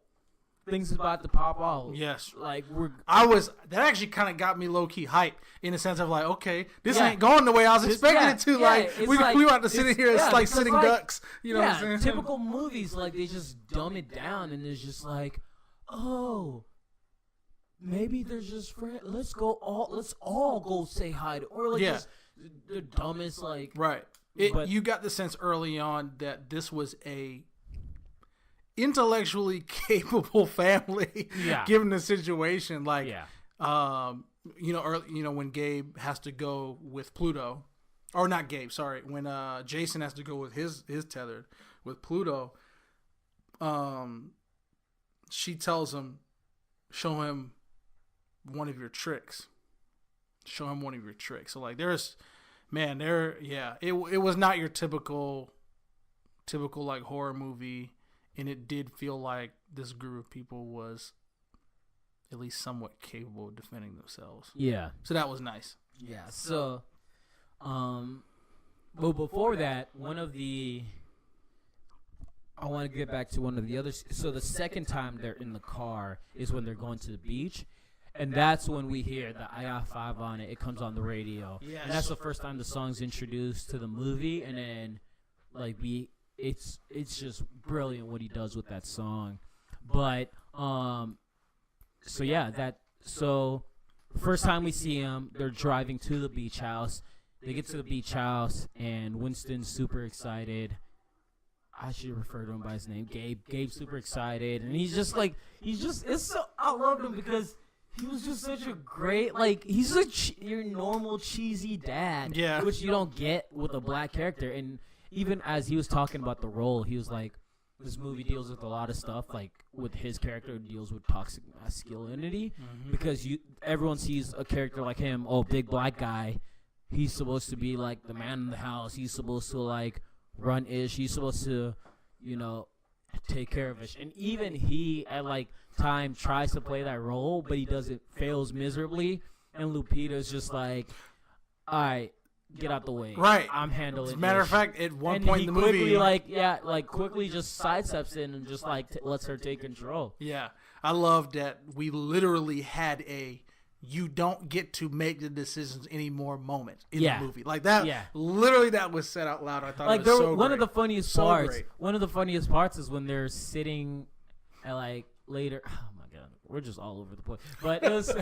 things about to pop off. Yes. Like, that actually kind of got me low key hyped in the sense of, like, okay, this ain't going the way I was expecting it to. We about to sit in here and like sitting ducks. You know what I'm saying? Typical movies, like, they just dumb it down and it's just like, oh, maybe there's just let's all go say hi to, or like just the dumbest, like, right. You got the sense early on that this was a intellectually capable family, given the situation. Like, when Gabe has to go with Pluto, or not Gabe, sorry, when Jason has to go with his tethered with Pluto, she tells him, show him one of your tricks. Show him one of your tricks. So, like, it was not your typical like horror movie, and it did feel like this group of people was at least somewhat capable of defending themselves. Yeah. So that was nice. Yeah. So, but before that, I want to get back to one of the others. So the second time they're in the car is when they're going to the beach. And that's when we hear the I Got 5 on it. It comes on the radio. Yes. And that's the first time the song's introduced to the movie. And then, like, it's just brilliant what he does with that song. But, so first time we see him, they're driving to the beach house. They get to the beach house, and Winston's super excited. I should refer to him by his name, Gabe. Gabe's super excited. And I love him because he was just such a great, like, he's your normal cheesy dad, which you don't get with a black character. And even as he was talking about the role, he was like, this movie deals with a lot of stuff, like, with his character, it deals with toxic masculinity, because everyone sees a character like him, big black guy, he's supposed to be, like, the man in the house, he's supposed to, like, run ish, he's supposed to, take care of it. And even he, at, like, time, tries to play that role, but he doesn't, fails miserably. And Lupita's just like, all right, get out the way. Right. I'm handling it. As a matter of fact, at one point in the movie, quickly just sidesteps in and just, like, lets her take control. Yeah. I love that we literally had you don't get to make the decisions anymore moment in the movie. Like that, literally that was said out loud. I thought, like, it was so one great. of the funniest parts. Great. One of the funniest parts is when they're sitting at, like, later. Oh my god, we're just all over the place. But it was.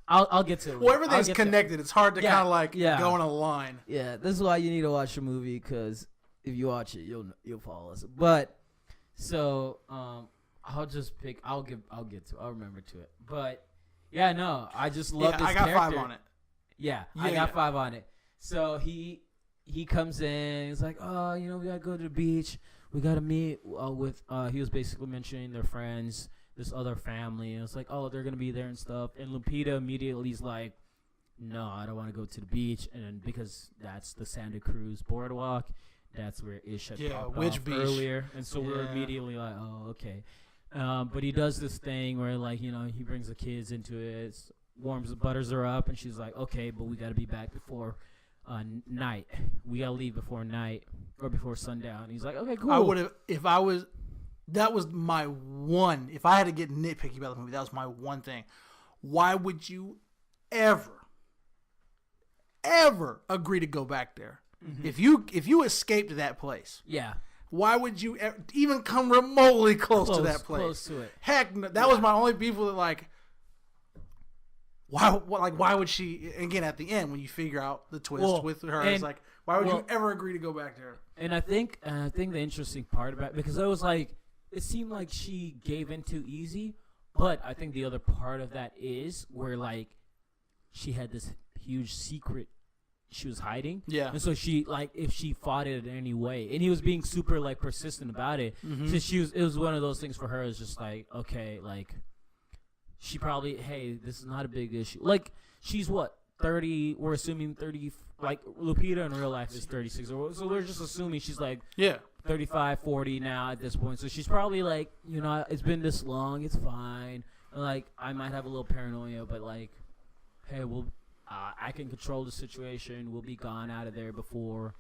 I'll get to it. Well, everything's connected. It's hard to kind of like go in a line. Yeah, this is why you need to watch a movie, because if you watch it, you'll follow us. But so I'll just pick. I'll remember to it. But. Yeah, no, I just love this character. I got 5 on it. Yeah, Yeah, I got yeah. 5 on it. So he comes in. He's like, oh, we gotta go to the beach. We gotta meet with. He was basically mentioning their friends, this other family. And it's like, oh, they're gonna be there and stuff. And Lupita immediately is like, no, I don't want to go to the beach, and because that's the Santa Cruz boardwalk. That's where Ish had popped which off beach? earlier, and so we're Yeah. immediately like, oh, okay. But he does this thing where, like, he brings the kids into it, butters her up, and she's like, okay, but we got to be back before night. We got to leave before night or before sundown. He's like, okay, cool. I would have, if I was, that was my one, if I had to get nitpicky about the movie, that was my one thing. Why would you ever agree to go back there? Mm-hmm. If you escaped that place, Yeah. why would you even come remotely close to that place? Close to it. Heck, no, that was my only people that like. Why would she? Again, at the end, when you figure out the twist with her, it's like, why would you ever agree to go back there? And I think the interesting part about it, because I was like, it seemed like she gave in too easy, but I think the other part of that is where, like, she had this huge secret she was hiding. Yeah. And so she, like, if she fought it in any way, and he was being super, like, persistent about it. Mm-hmm. So it was one of those things for her. It's just like, okay, like, she probably, hey, this is not a big issue. Like, she's what, 30? We're assuming 30. Like, Lupita in real life is 36. So we're just assuming she's like 35, 40 now at this point. So she's probably like, it's been this long, it's fine. And, like, I might have a little paranoia, but, like, hey, I can control the situation. We'll be gone out of there before,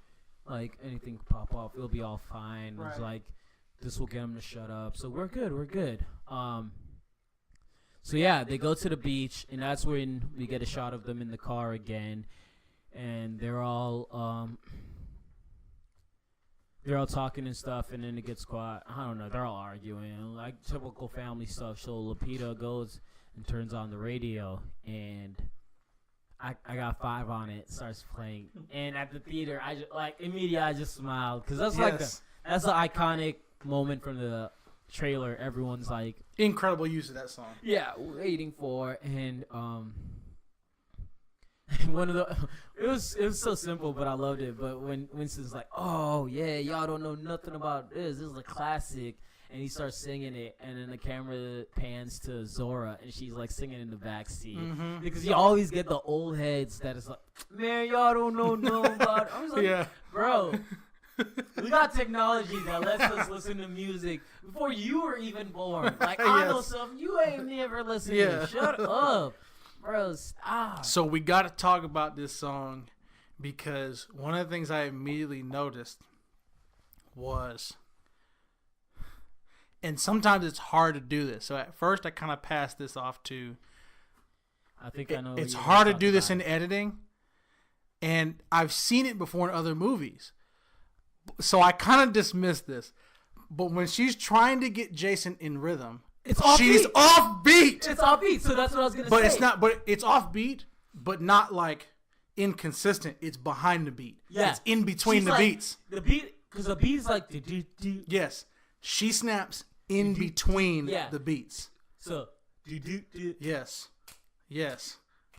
like, anything pop off. It'll be all fine. Right. It's like, this will get them to shut up. So we're good. So yeah, they go to the beach, and that's when we get a shot of them in the car again, and they're all talking and stuff, and then it gets quiet. I don't know, they're all arguing, like typical family stuff. So Lupita goes and turns on the radio, and I got 5 on it. Starts playing, and at the theater, I just immediately I just smiled because that's that's the iconic moment from the trailer. Everyone's like, incredible use of that song. Yeah, waiting for, and one of the it was so simple, but I loved it. But when Winston's like, oh yeah, y'all don't know nothing about this is a classic, and he starts singing it, and then the camera pans to Zora, and she's like singing in the backseat. Mm-hmm. Because you always get the old heads that is like, man, y'all don't know nothing about it. I was like, bro, we got technology that lets us listen to music before you were even born. Like, I know something you ain't never listened to. Shut up, bro. Stop. So we got to talk about this song because one of the things I immediately noticed was, and sometimes it's hard to do this. So at first I kind of passed this off to, I think I know. It's hard to do this in editing, and I've seen it before in other movies. So I kind of dismissed this. But when she's trying to get Jason in rhythm, she's offbeat. It's offbeat, so that's what I was going to say. But it's not, but it's offbeat, but not like inconsistent. It's behind the beat. Yeah. It's in between the beats. The beat, because the beat is like, do. Yes. She snaps in between the beats. So, do. Yes.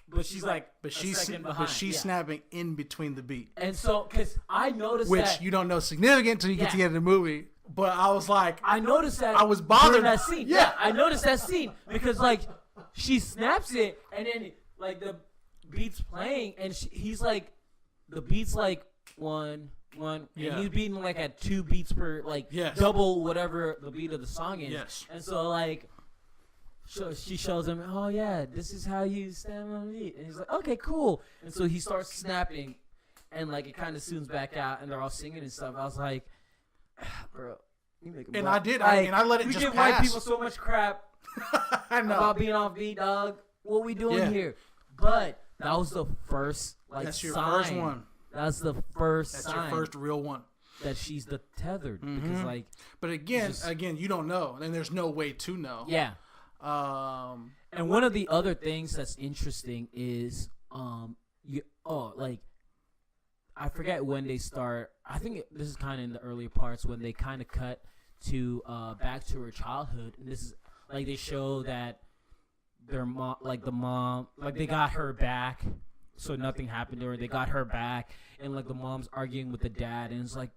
But she's like second behind. But she's snapping in between the beat. And so, because I noticed which you don't know significant until you get to the end of the movie. But I was like, I noticed that. I was bothered. During that scene. Yeah, I noticed that scene because like she snaps it, and then like the beat's playing, and he's like, the beat's like one, and he's beating like at 2 beats per double whatever the beat of the song is. Yes. And so like. So she shows him, oh yeah, this is how you snap on the beat, and he's like, okay, cool. And so he starts snapping, and like it kind of zooms back out, and they're all singing and stuff. I was like, bro, you make and I did, and I let it just pass. We give white people so much crap I know. about being off beat, dog. What we doing here? But that was the first that's your sign. first one. That's the first That's sign. your first real one. That she's the tethered because like. But again, you don't know, and there's no way to know. Yeah. And one of the other things that's interesting is I forget when they start. I think this is kind of in the earlier parts when they kind of cut to back to her childhood, and this is like they show that their mom, like the mom, like they got her back so nothing happened to her. They got her back, and like the mom's arguing with the dad, and it's like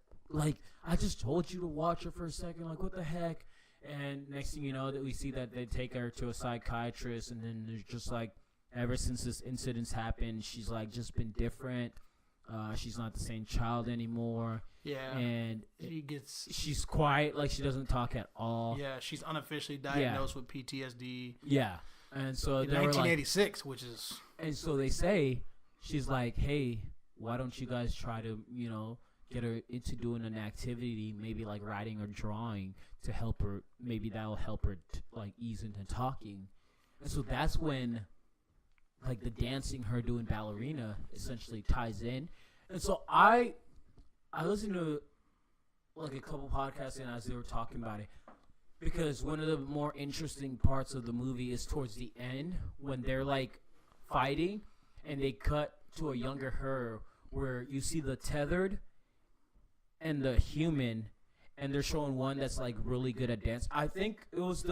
I just told you to watch her for a second. Like, what the heck? And next thing you know, that we see that they take her to a psychiatrist, and then there's just like, ever since this incident's happened, she's like just been different. She's not the same child anymore. Yeah. And she's quiet, like she doesn't talk at all. Yeah, she's unofficially diagnosed with PTSD. Yeah. And so in 1986, which is. And so they say, she's like, hey, why don't you guys try to, get her into doing an activity, maybe like writing or drawing, to help her. Maybe that'll help her like ease into talking. And so that's when like the dancing, her doing ballerina, essentially ties in. And so I listened to like a couple podcasts and as they were talking about it, because one of the more interesting parts of the movie is towards the end when they're like fighting and they cut to a younger her where you see the tethered and the human, and they're showing one that's like really good at dance. I think it was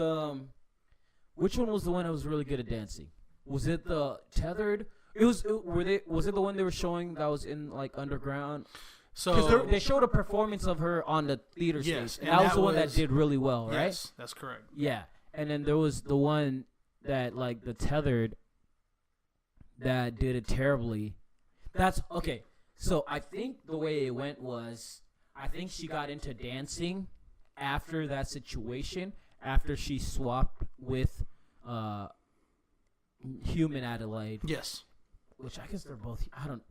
which one was the one that was really good at dancing? Was it the tethered? Was it the one they were showing that was in like underground? So they showed a performance of her on the theater stage, and that was the one that did really well, right? Yes, that's correct. Yeah, and then there was the one that like the tethered that did it terribly. That's okay. So I think the way it went was, I think she got into dancing after that situation, after she swapped with Human Adelaide. Yes. Which I guess they're both. I don't.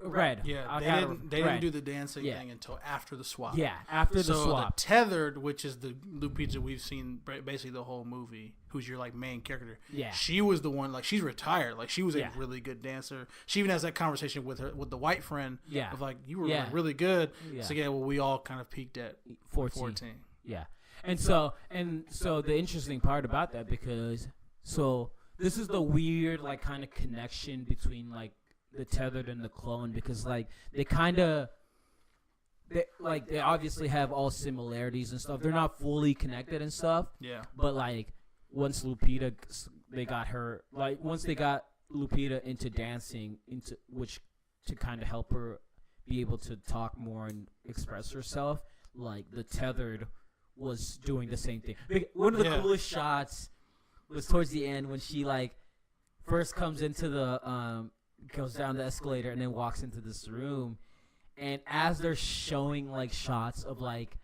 Red. Yeah, they didn't do the dancing thing until after the swap. Yeah, after the swap. The tethered, which is the Lupita we've seen basically the whole movie, who's your like main character. Yeah, she was the one. Like, she's retired. Like, she was a really good dancer. She even has that conversation with the white friend. Yeah, of like, you were like really good. Yeah. So well, we all kind of peaked at 14. Yeah, and so the interesting part about that, because this is the weird, like, kind of connection between, like, the tethered and the clone, because, like, they obviously have all similarities and stuff. They're not fully connected and stuff. Yeah. But, like, once Lupita, once they got Lupita into dancing, to kind of help her be able to talk more and express herself, like, the tethered was doing the same thing. One of the coolest shots was towards the end when she like first comes into the goes down the escalator and then walks into this room, and as they're showing like shots of like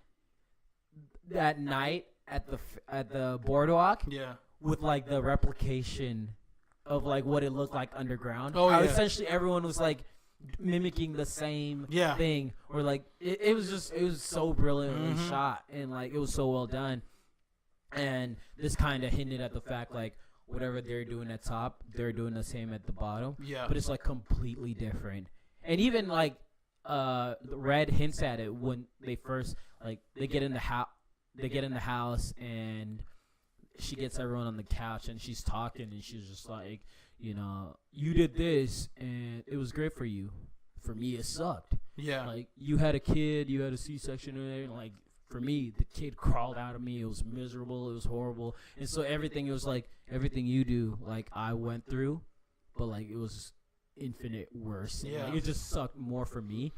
that night at the boardwalk, with like the replication of like what it looked like underground. Essentially everyone was like mimicking the same thing, or like it was so brilliantly shot, and like it was so well done. And this kind of hinted at the fact, like, whatever they're doing at top, they're doing the same at the bottom. Yeah. But it's, like, completely different. And even, like, Red hints at it when they first, like, they get in the house, and she gets everyone on the couch, and she's talking, and she's just like, you did this, and it was great for you. For me, it sucked. Yeah. Like, you had a kid, you had a C-section, and, like, for me, the kid crawled out of me. It was miserable. It was horrible. And so everything you do, like, I went through, but, like, it was infinite worse. Yeah. Like, it just sucked more for me.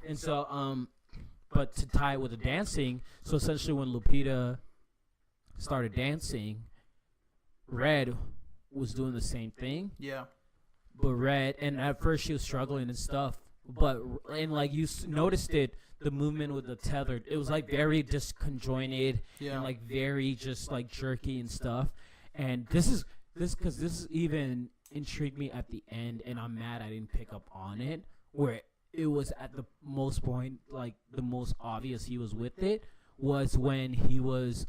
And so, but to tie it with the dancing, so essentially when Lupita started dancing, Red was doing the same thing. Yeah. But Red, and at first she was struggling and stuff, and, like, you noticed it, the movement with the tethered, it was like very disconjointed and like very just like jerky and stuff. And this even intrigued me at the end, and I'm mad I didn't pick up on it, where it was at the most point, like the most obvious he was with it was when he was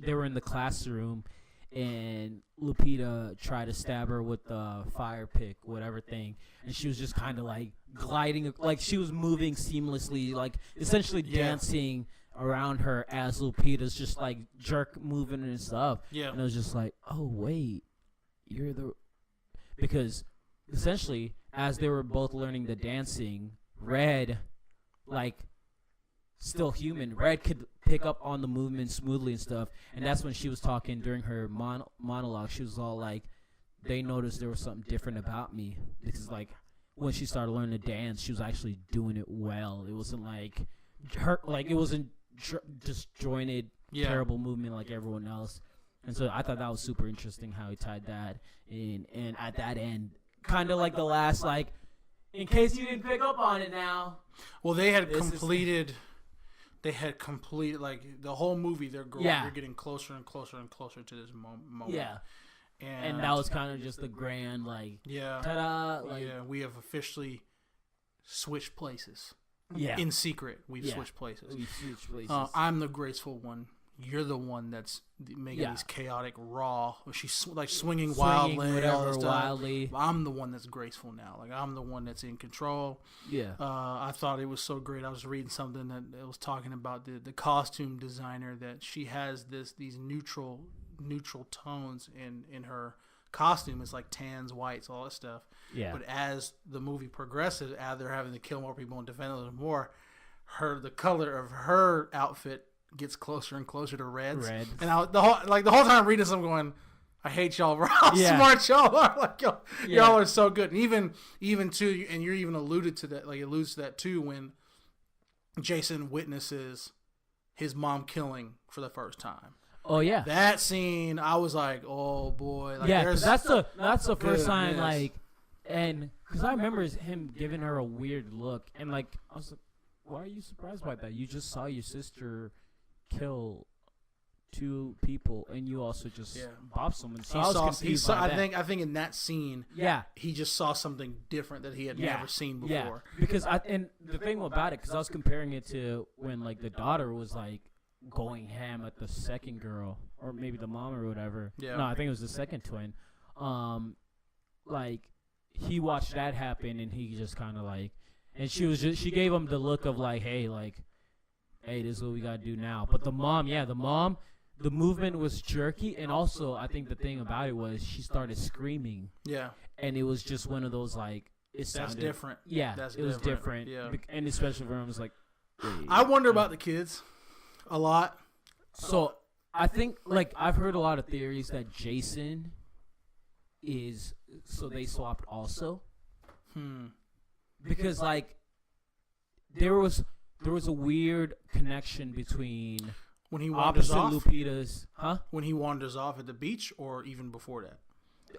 they were in the classroom and Lupita tried to stab her with the fire pick, whatever thing, and she was just kind of like gliding, like she was moving seamlessly, like essentially dancing around her as Lupita's just like jerk moving and stuff. Yeah. And I was just like, oh wait, because essentially as they were both learning the dancing, Red, like, still human, Red could pick up on the movement smoothly and stuff. And that's when she was talking during her monologue. She was all like, they noticed there was something different about me because like when she started learning to dance, she was actually doing it well. It wasn't like her, like it wasn't disjointed, terrible movement like everyone else. And so I thought that was super interesting how he tied that in. And at that end, kind of like the last, like, in case you didn't pick up on it now. Well, they had completed, like, the whole movie, they're getting closer and closer and closer to this moment. Yeah. And that was kind of just the grand, like, ta-da. Like, we have officially switched places. Yeah. In secret, we've switched places. We've switched places. I'm the graceful one. You're the one that's making these chaotic raw. She's like swinging wildly, all this stuff. Wildly. I'm the one that's graceful now. Like I'm the one that's in control. Yeah. I thought it was so great. I was reading something that it was talking about the costume designer, that she has these neutral tones in her costume. It's like tans, whites, all that stuff. Yeah. But as the movie progresses, as they're having to kill more people and defend a little more, the color of her outfit gets closer and closer to reds. And the whole time reading this, I'm going, I hate y'all for how smart y'all are. Like y'all are so good. And even too, and you're even alluded to that, like it alludes to that too, when Jason witnesses his mom killing for the first time. Oh yeah, that scene, I was like, oh boy. Like, yeah, that's the first time, like, and because I remember him giving her a weird look, and like I was like, why are you surprised by that? You just saw your sister kill 2 people, and you also just bopped someone. So I was confused by that. I think in that scene, he just saw something different that he had never seen before. Yeah, because and the thing about it, because I was comparing it to when like the daughter was like going ham at the second girl, or maybe the mom or whatever. Yeah. No, I think it was the second twin. Like he watched that happen, and he just kind of like, and she gave him the look of like, hey, this is what we gotta do now. But the mom, the movement was jerky, and also I think the thing about it was she started screaming. Yeah. And it was just one of those like, that's different. Yeah, it was different. Yeah. And especially for him, it was like, I wonder about the kids a lot. So I think, like, I've heard a lot of theories that Jason so they swapped also. Because like there was a weird connection between when he wanders off. Lupita's, when he wanders off at the beach, or even before that.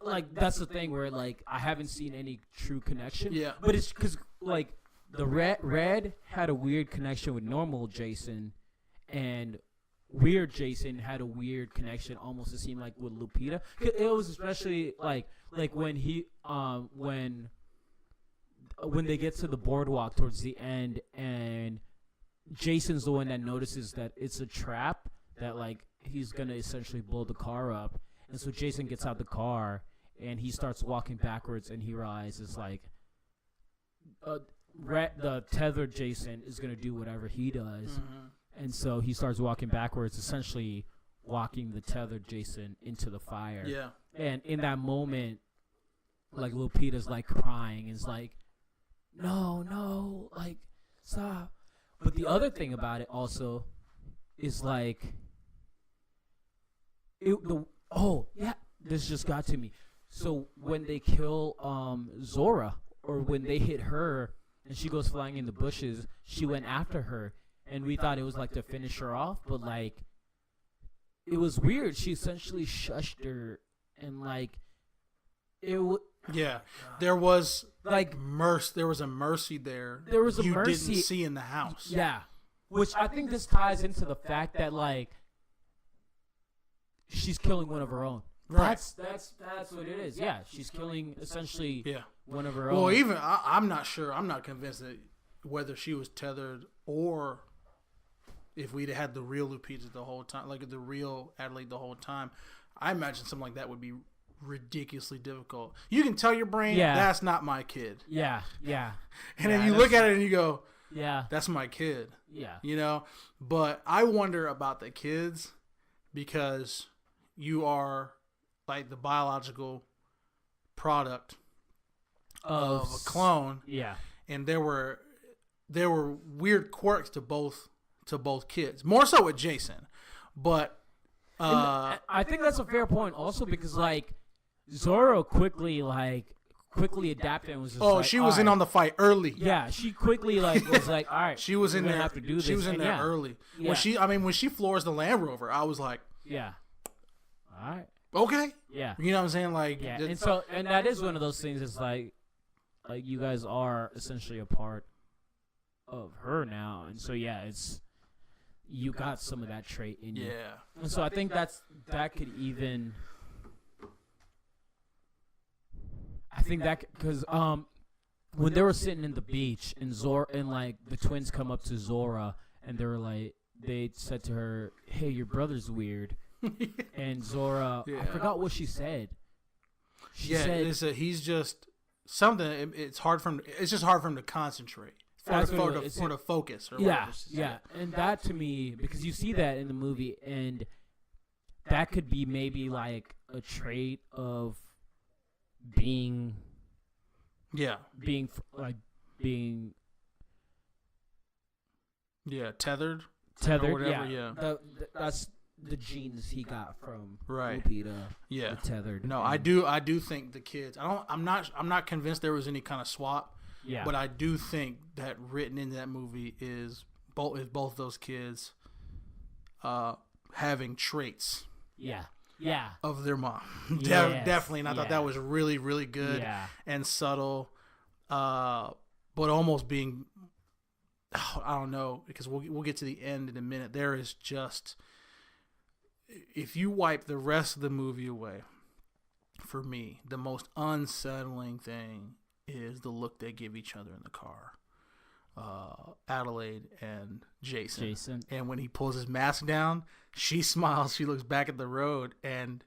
Like that's the thing where like I haven't seen any true connection. Yeah, but it's because like the red had a weird connection with normal Jason, and weird Jason had a weird connection, almost it seemed like with Lupita. It was especially like when he when they get to the boardwalk towards the end, and Jason's the one that notices that it's a trap, that like he's gonna essentially blow the car up, and so Jason gets out the car and he starts walking backwards, and he realizes like the tethered Jason is gonna do whatever he does, and so he starts walking backwards, essentially walking the tethered Jason into the fire. Yeah, and in that moment, like Lupita's like crying, is like, no, like stop. But the other thing about it also is like this just got to me. So when they kill Zora, or when they hit her and she goes flying in the bushes, she went after her, and we thought it was like to finish her off, but like it was weird. She essentially shushed her, and like there was like mercy. There was a mercy there. There was a you mercy didn't see in the house. Yeah, which I think this ties into the fact that like she's killing one of her own. Right. That's what it is. Yeah, she's killing essentially one of her own. Well, even I'm not sure. I'm not convinced that whether she was tethered or if we'd had the real Lupita the whole time, like the real Adelaide the whole time. I imagine something like that would be ridiculously difficult. You can tell your brain, that's not my kid. Yeah. And then you look at it and you go, yeah, that's my kid. Yeah. You know? But I wonder about the kids, because you are like the biological product of a clone. Yeah. And there were weird quirks to both kids. More so with Jason. But I think that's a fair point also, because like Zoro quickly adapted and was just like, she was in on the fight early. Yeah, she quickly was like, all right, she was in there. Have to do this. She was in there early. Yeah. When she floors the Land Rover, I was like, yeah, all right, okay, yeah, you know what I'm saying? Like, yeah, and that is one of those things. It's like you guys are essentially a part of her now, and so yeah, you got some of that trait in you. Yeah, and so I think that could even. I think that because when they were sitting in the beach and like the twins come up to Zora and they said to her, "Hey, your brother's weird," and Zora, I forgot what she said. She said, "He's just something. It's hard for him. It's just hard for him to concentrate for the focus." Or yeah, and that to me, because you see that in the movie, and that could be maybe like a trait of being tethered or whatever, that's the genes he got from right Lupita, tethered. No, I do think the kids, I'm not convinced there was any kind of swap, but I do think that written into that movie is both those kids having traits of their mom. Definitely. And I thought that was really, really good and subtle, but almost being, I don't know, because we'll get to the end in a minute. There is just, if you wipe the rest of the movie away, for me, the most unsettling thing is the look they give each other in the car. Adelaide and Jason. And when he pulls his mask down, she smiles. She looks back at the road, and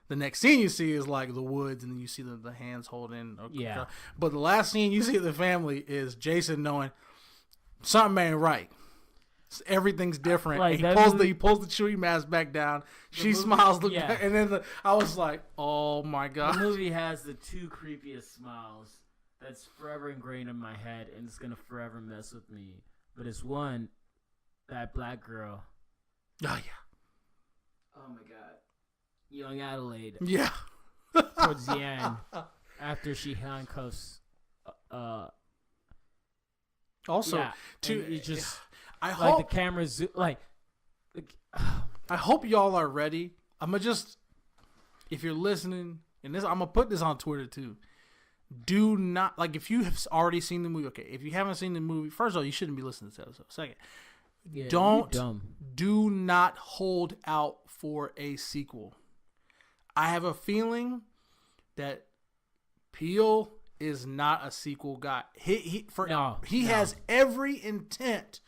the next scene you see is like the woods, and then you see the hands holding. But the last scene you see of the family is Jason knowing something ain't right. Everything's different. Like, he pulls the Chewie mask back down. She smiles, back, and then I was like, "Oh my god!" The movie has the two creepiest smiles. That's forever ingrained in my head, and it's gonna forever mess with me. But it's one, that black girl. Oh yeah. Oh my god, young Adelaide. Yeah. Towards the end, after she handcuffs. Also, I hope the cameras I hope y'all are ready. I'm gonna if you're listening, and I'm gonna put this on Twitter too. Do not, if you have already seen the movie, okay. If you haven't seen the movie, first of all, you shouldn't be listening to this episode. Second, do not hold out for a sequel. I have a feeling that Peele is not a sequel guy. He has every intent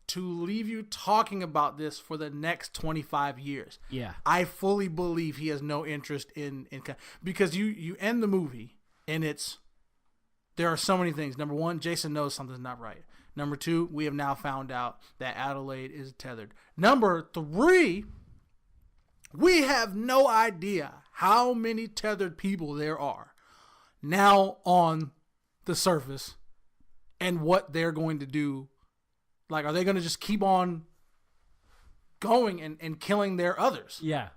to leave you talking about this for the next 25 years. Yeah. I fully believe he has no interest in because you end the movie. And there are so many things. Number one, Jason knows something's not right. Number two, we have now found out that Adelaide is tethered. Number three, we have no idea how many tethered people there are now on the surface and what they're going to do. Like, are they going to just keep on going and killing their others? Yeah.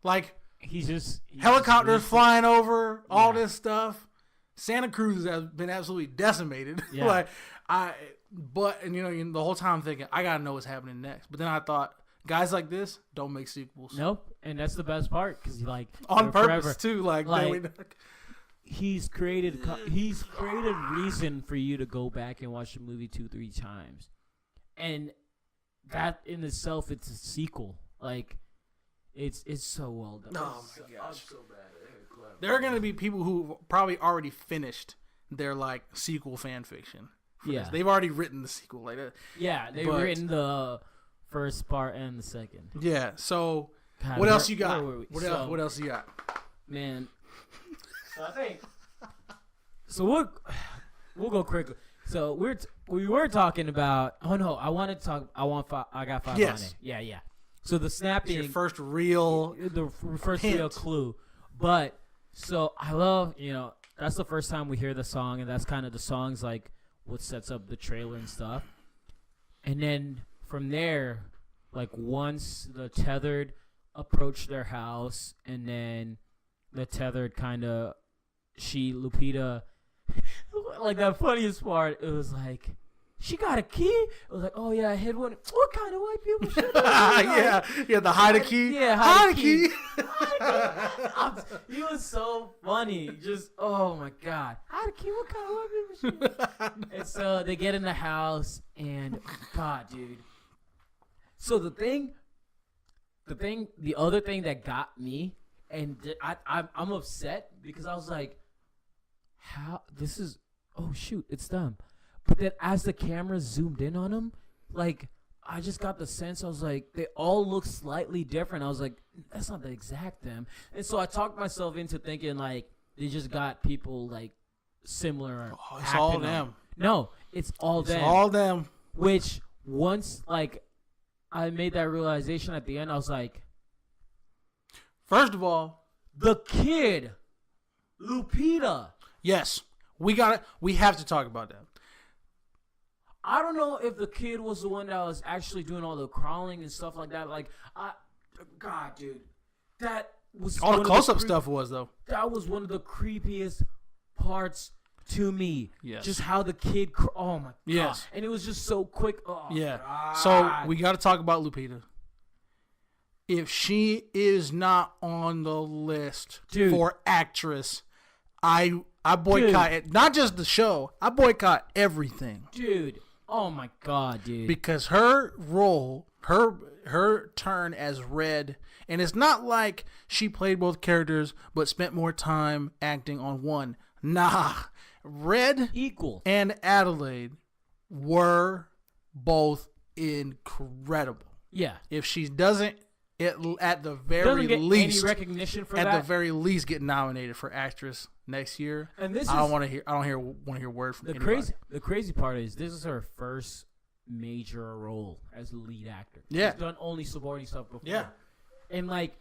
Like, he's helicopters flying over, all this stuff. Santa Cruz has been absolutely decimated. Yeah. The whole time I'm thinking, I gotta know what's happening next. But then I thought, guys like this don't make sequels. Nope, and that's the best part because on purpose too. He's created reason for you to go back and watch the movie 2-3 times, and that in itself, it's a sequel. It's so well done. Oh my gosh, I'm so bad. There are gonna be people who probably already finished their sequel fan fiction. Yeah, they've already written the sequel. Yeah, they've written the first part and the second. Yeah. So what else you got? What else you got? Man. So I think. So we'll go quickly. So we were talking about. Oh no, I got 5 on it. Yeah. So the snapping, your first real clue. But so I love, that's the first time we hear the song, and that's kind of the song's what sets up the trailer and stuff. And then from there, once the tethered approach their house, and then the tethered kind of Lupita, like that funniest part. It was like, she got a key. It was like, oh yeah, I hid one. What kind of white people should yeah, the hide a key. Yeah, hide a key. He was so funny. Just, oh my god, hide a key. What kind of white people should? And so they get in the house, and God, dude. So the other thing that got me, and I'm upset because I was like, how this is? Oh shoot, it's them. But then as the camera zoomed in on them, like, I just got the sense, I was like, they all look slightly different. I was like, that's not the exact them. And so I talked myself into thinking, like, they just got people, like, similar. Oh, it's all them. No, it's all them. It's all them. Which, once, like, I made that realization at the end, I was like, first of all, the kid, Lupita. Yes, we have to talk about that. I don't know if the kid was the one that was actually doing all the crawling and stuff like that. Like, God, dude, that was all the close-up stuff was though. That was one of the creepiest parts to me. Yes. Just how the kid. Oh my god. Yes. And it was just so quick. Oh yeah. God. So we got to talk about Lupita. If she is not on the list for actress, I boycott it. Not just the show. I boycott everything. Dude. Oh my god, dude. Because her role, her turn as Red, and it's not like she played both characters but spent more time acting on one. Nah. Red equal and Adelaide were both incredible. Yeah. If she doesn't at the very least any recognition for at that, the very least get nominated for actress next year. And this I don't want to hear word from anybody. The crazy part is this is her first major role as a lead actor. Yeah. She's done only supporting stuff before. Yeah. And like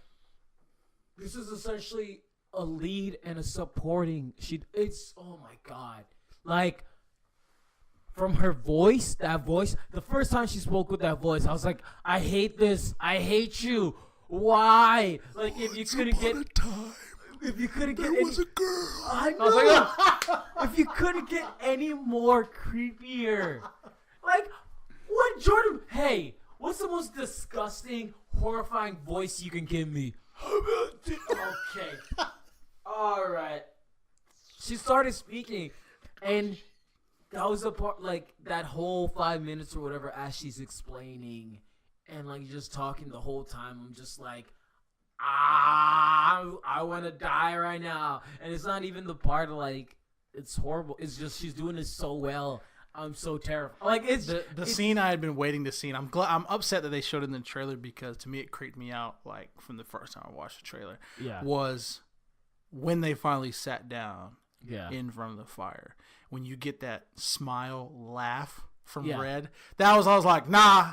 this is essentially a lead and a supporting. It's oh my god. Like from her voice, the first time she spoke with that voice, I was like, I hate this. I hate you. Why? Like, if you couldn't get there was a girl. I know. If you couldn't get any more creepier. Like, what Jordan? Hey, what's the most disgusting, horrifying voice you can give me? Okay. All right. She started speaking, and that was the part, like, that whole 5 minutes or whatever as she's explaining and, like, just talking the whole time. I'm just like, I want to die right now. And it's not even the part of, like, it's horrible. It's just she's doing this so well. I'm so terrified. Like, it's the scene I had been waiting to see. I'm upset that they showed it in the trailer because, to me, it creeped me out, like, from the first time I watched the trailer. Yeah. Was when they finally sat down in front of the fire. When you get that smile laugh from Red, I was like, nah.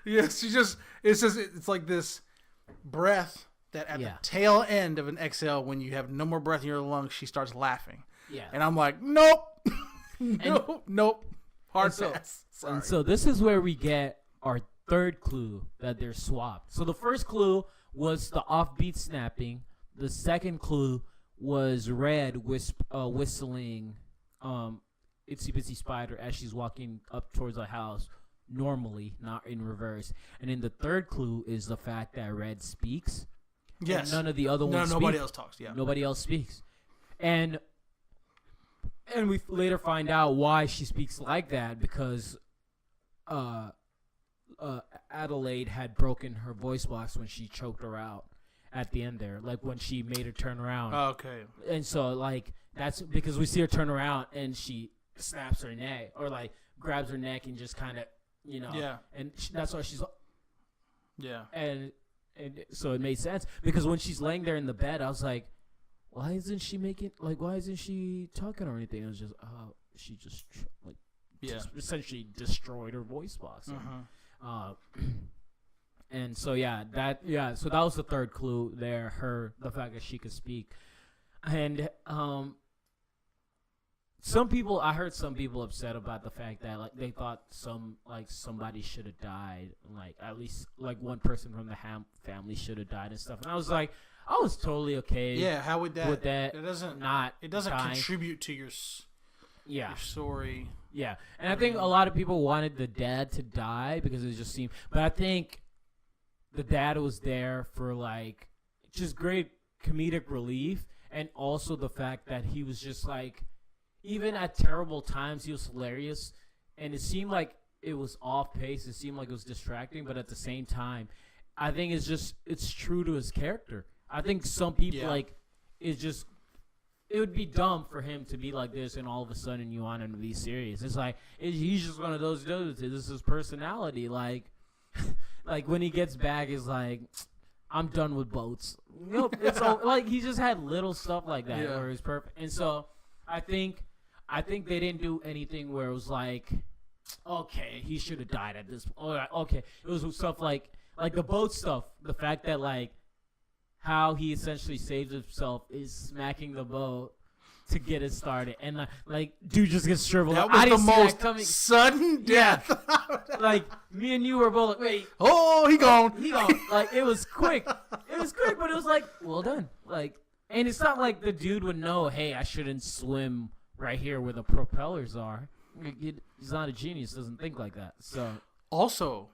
Yes, it's like this breath that at the tail end of an exhale, when you have no more breath in your lungs, she starts laughing. Yeah. And I'm like, nope. Nope. Hard pass. And so this is where we get our third clue that they're swapped. So the first clue was the offbeat snapping. The second clue was Red whistling Itsy Bitsy Spider as she's walking up towards the house normally, not in reverse. And then the third clue is the fact that Red speaks. Yes. None of the other ones speak. Nobody else talks. Yeah. Nobody else speaks. And we later find out why she speaks like that, because Adelaide had broken her voice box when she choked her out at the end there, like when she made her turn around. Okay. And so, like, that's because we see her turn around and she snaps her neck or, like, grabs her neck and just kind of, you know. Yeah. And that's why she's. Yeah. And so it made sense because when she's laying there in the bed, I was like, why isn't she talking or anything? It was just, she just, like, just essentially destroyed her voice box. And so, so that was the third clue there, the fact that she could speak. And I heard some people upset about the fact that, like, they thought somebody should have died, like, at least, like, one person from the family should have died and stuff. And I was like, I was totally okay. Yeah, how would that? With that, it doesn't not It doesn't dying. contribute to your story. Yeah, and I think a lot of people wanted the dad to die because it just seemed. But I think the dad was there for like just great comedic relief, and also the fact that he was just like, even at terrible times, he was hilarious, and it seemed like it was off pace. It seemed like it was distracting, but at the same time, I think it's true to his character. I think some people it would be dumb for him to be like this and all of a sudden you want him to be serious. It's like he's just one of those dudes. This is his personality. Like when he gets back, he's like, I'm done with boats. It's all, like he just had little stuff like that where he's perfect. And so I think they didn't do anything where it was like, okay, he should have died at this point. Okay, it was stuff like the boat stuff. The fact that like how he essentially saves himself is smacking the boat to get it started, and like dude just gets shriveled up. That was the most sudden death. Yeah. Like me and you were both like, wait, he gone. Like it was quick. It was quick, but it was like, well done. Like, and it's not like the dude would know, hey, I shouldn't swim right here where the propellers are. He's not a genius. Doesn't think like that. So also,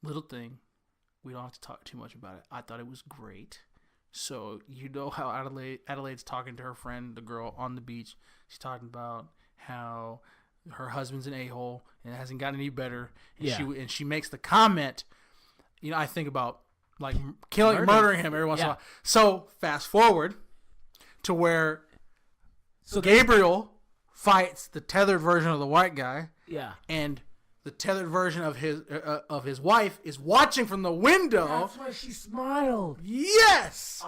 little thing. We don't have to talk too much about it. I thought it was great. So you know how Adelaide's talking to her friend, the girl on the beach. She's talking about how her husband's an a-hole and it hasn't gotten any better. And she makes the comment, I think about like murdering him every once in a while. So fast forward to where Gabriel fights the tethered version of the white guy. Yeah. And the tethered version of his wife is watching from the window. That's why she smiled. Yes.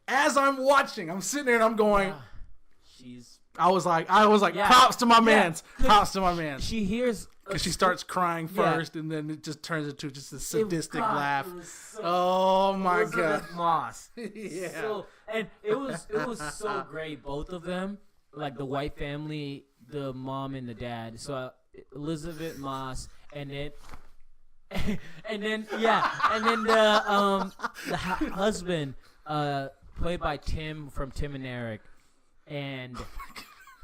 As I'm watching, I'm sitting there and I'm going. I was like, props to my man's. Props to my man. She hears because she starts crying first, and then it just turns into just a sadistic laugh. Oh my god, Moss. Yeah. So, and it was so great. Both of them, like the white family, the mom and the dad. So. Elizabeth Moss, and then the husband, played by Tim from Tim and Eric, and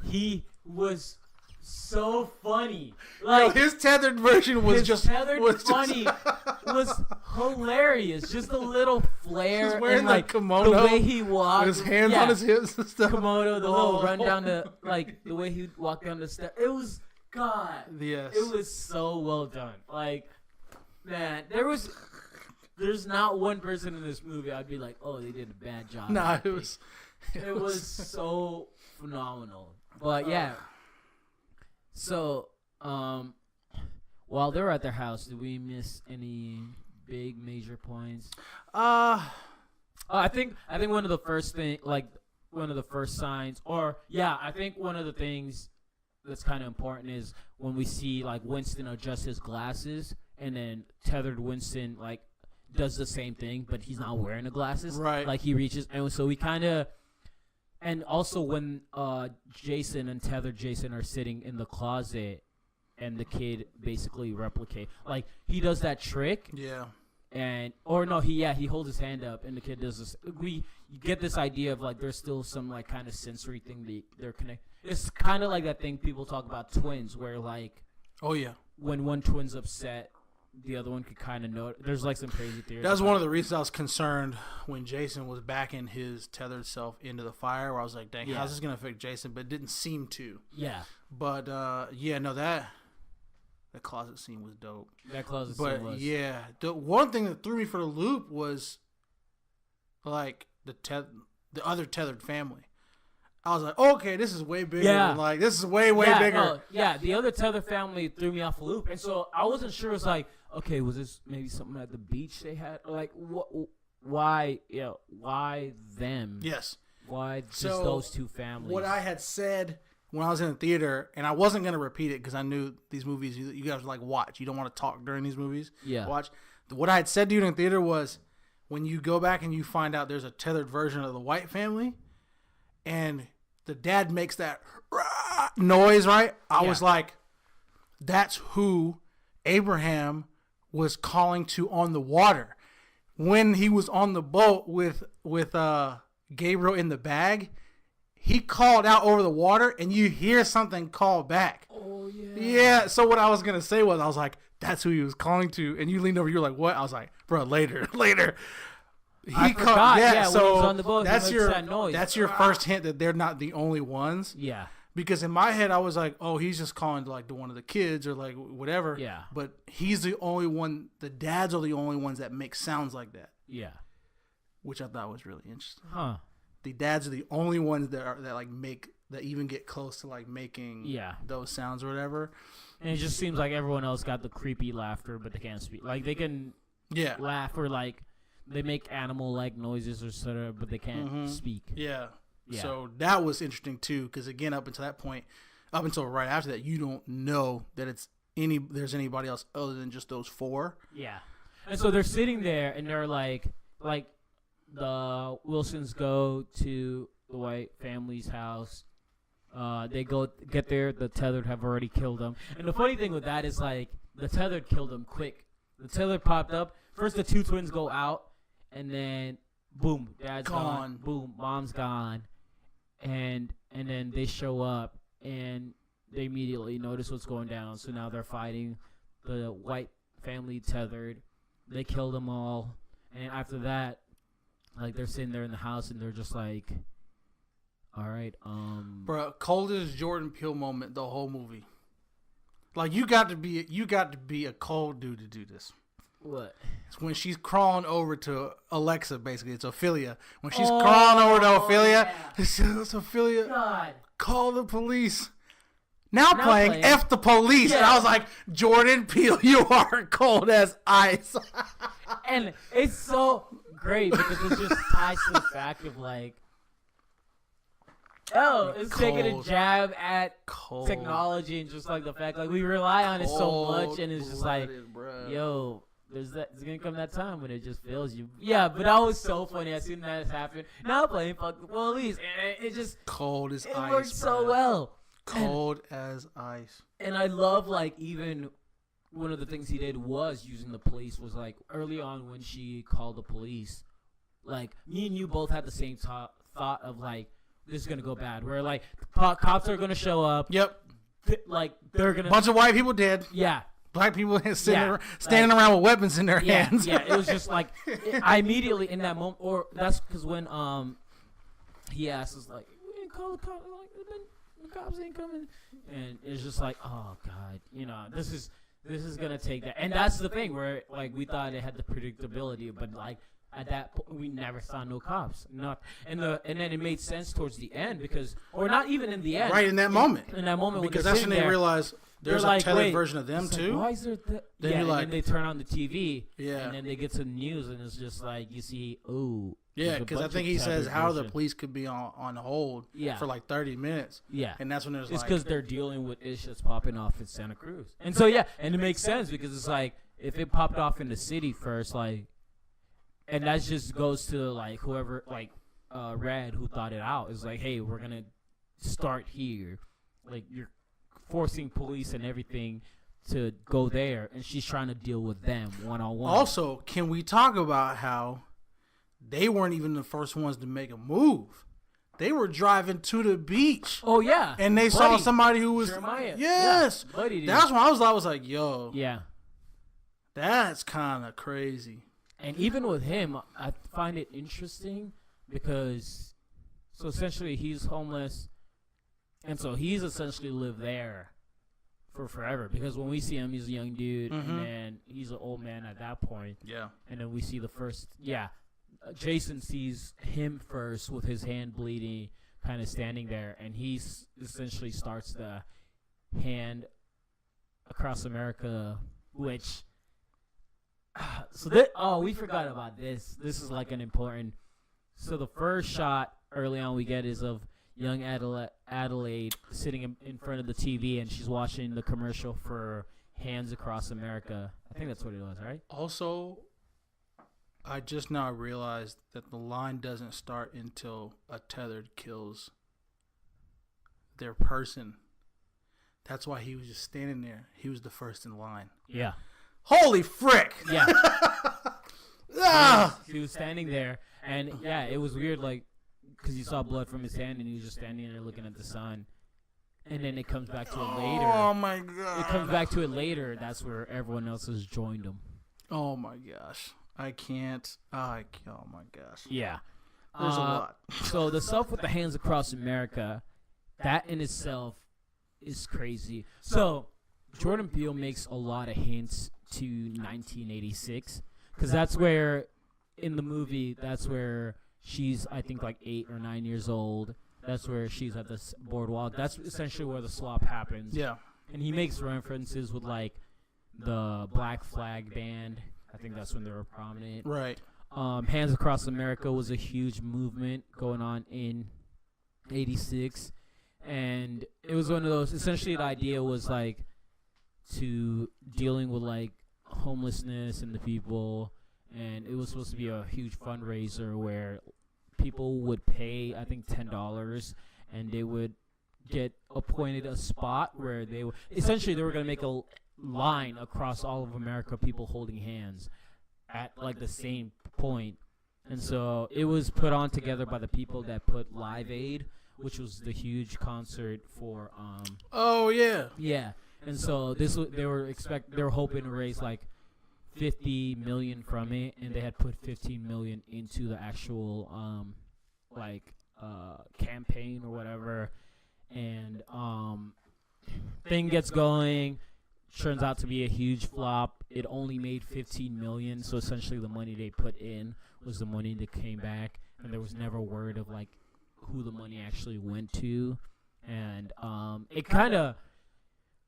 he was so funny. Like his tethered version was funny, was hilarious. Just a little flair. He's wearing and like kimono, the way he walked, with his hands on his hips and stuff. Kimono, the little run down the the way he walked down the steps. It was. God, yes, it was so well done. Like, man, there's not one person in this movie I'd be like, oh, they did a bad job. Nah, it was so phenomenal. But yeah, so while they were at their house, did we miss any big major points? I think one of the first signs, I think one of the things that's kind of important is when we see like Winston adjust his glasses, and then tethered Winston like does the same thing, but he's not wearing the glasses. Right. Like he reaches, and so we kind of, and also when Jason and tethered Jason are sitting in the closet, and the kid basically replicate, like he does that trick. Yeah. And he holds his hand up, and the kid does this. You get this idea of like there's still some like kind of sensory thing they're connected. It's kind of like that thing people talk about twins, where like, oh yeah, when one twin's upset, the other one could kind of know. There's like some crazy theories. That was one of the reasons I was concerned when Jason was backing his tethered self into the fire, where I was like, dang, how's this gonna affect Jason? But it didn't seem to. Yeah. But that closet scene was dope. That closet scene was. Yeah, the one thing that threw me for the loop was like the other tethered family. I was like, okay, this is way bigger. Yeah. Like this is way bigger. The other tether family threw me off a loop, and so I wasn't sure. It's like, okay, was this maybe something at the beach they had? Like, why them? Yes. Why just those two families? What I had said when I was in the theater, and I wasn't going to repeat it because I knew these movies, you guys like watch. You don't want to talk during these movies. Yeah. Watch. What I had said to you in the theater was, when you go back and you find out there's a tethered version of the white family, and the dad makes that noise, right? I was like, that's who Abraham was calling to on the water. when he was on the boat with Gabriel in the bag, he called out over the water, and you hear something call back. Oh yeah. Yeah. So what I was gonna say was, I was like, "That's who he was calling to," and you leaned over. You're like, "What?" I was like, "Bro, later." I forgot. Yeah. So when he was on the boat, that's he makes your that noise. that's your first hint that they're not the only ones. Yeah. Because in my head, I was like, "Oh, he's just calling to like to one of the kids or like whatever." Yeah. But he's the only one. The dads are the only ones that make sounds like that. Yeah. Which I thought was really interesting. Huh. The dads are the only ones that even get close to like making those sounds or whatever. And it just seems like everyone else got the creepy laughter, but they can't speak. Like they can laugh or like they make animal like noises or sort of, but they can't speak. Yeah. So that was interesting too, because again, up until that point, up until right after that, you don't know that there's anybody else other than just those four. Yeah. And so they're sitting there and they're like the Wilsons go to the White family's house. They get there. The tethered have already killed them. And the funny thing with that is like the tethered killed them quick. The tethered popped up. First the two twins go out, and then boom, dad's gone. Boom, mom's gone. And then they show up and they immediately notice what's going down. So now they're fighting the White family tethered. They kill them all. And after that, like they're sitting there in the house and they're just like, all right, bro, coldest Jordan Peele moment the whole movie. Like you got to be a cold dude to do this. What? It's when she's crawling over to Alexa, basically. It's Ophelia. When she's crawling over to Ophelia, it's Ophelia. God. Call the police. Now playing F the police. Yeah. And I was like, Jordan Peele, you are cold as ice. And it's so great because it just ties to the fact of like, it's taking a jab at technology and just like the fact like we rely on it so much, and it's just like, yo, there's gonna come that time when it just fails you. Yeah, but that was so funny. As soon as that happened, now playing fuck the police, and it just cold as ice. It worked so well. Cold as ice. And I love like even one of the things he did was using the police was like early on when she called the police, like me and you both had the same thought of like this is gonna go bad. Where like cops are gonna show up. Yep. Like they're gonna bunch of white people dead. Yeah. Black people standing around with weapons in their hands. Yeah, it was just like I immediately in that moment, or that's because when he asked us like, we didn't call the cops, like the cops ain't coming, and it's just like, oh god, this is gonna take that, and that's the thing where like we thought it had the predictability, but like at that point we never saw no cops, and then it made sense towards the end because, or not even in the end, right in that moment, because that's when they realize. There's a tethered version of them too. Like, why is there? Then you're like, and then they turn on the TV. Yeah. And then they get to the news, and it's just like you see, yeah, because I think he says how the police could be on hold. For like 30 minutes. Yeah. And that's when there's it's because they're dealing with issues popping off in Santa Cruz, and so and it makes sense because it's like if it popped off in the city first, like, and that just goes to like whoever like Red who thought it out is like, hey, we're gonna start here, like you're forcing police and everything to go there, and she's trying to deal with them one-on-one. Also, can we talk about how they weren't even the first ones to make a move? They were driving to the beach. Oh yeah, and they saw somebody who was Jeremiah. Yes, yeah. Buddy, that's when I was like, yo, yeah, that's kind of crazy. And even with him, I find it interesting because so essentially he's homeless. And so he's essentially lived there for forever because when we see him, he's a young dude, and then he's an old man at that point. Yeah. And then we see the first, Jason sees him first with his hand bleeding, kind of standing there, and he essentially starts the hand across America, which, we forgot about this. This is like an important, so the first shot early on we get is of young Adelaide sitting in front of the TV, and she's watching the commercial for Hands Across America. I think that's what it was, right? Also, I just now realized that the line doesn't start until a tethered kills their person. That's why he was just standing there. He was the first in line. Yeah. Holy frick! Yeah. He was standing there, and yeah, it was weird, like, because you saw blood from his hand, and he was just standing there looking at the sun. And then it comes back to it later. Oh my god! It comes back to it later. That's where everyone else has joined him. Oh my gosh! I can't. Oh my gosh! Yeah, there's a lot. So the stuff with the hands across America, that in itself is crazy. So Jordan Peele makes a lot of hints to 1986, because that's where, in the movie, that's where she's, I think, like 8 or 9 years old. That's where she's at this boardwalk. That's essentially where the swap happens. Yeah. And he makes references with, like, the Black Flag Band. I think that's when they were prominent. Right. Hands Across America was a huge movement going on in 86. And it was one of those, essentially the idea was, like, to dealing with, like, homelessness and the people. And it was supposed to be a huge fundraiser where people would pay, I think, $10, and they would get appointed a spot where they were essentially they were going to make a line across all of America, people holding hands at like the same point. And so it was put on together by the people that put Live Aid, which was the huge concert for Oh yeah. Yeah. And so they were hoping to raise like 50 million from it, and they had put 15 million into the actual campaign or whatever. And thing gets going, turns out to be a huge flop. It only made 15 million, so essentially the money they put in was the money that came back, and there was never word of like who the money actually went to. And it kind of,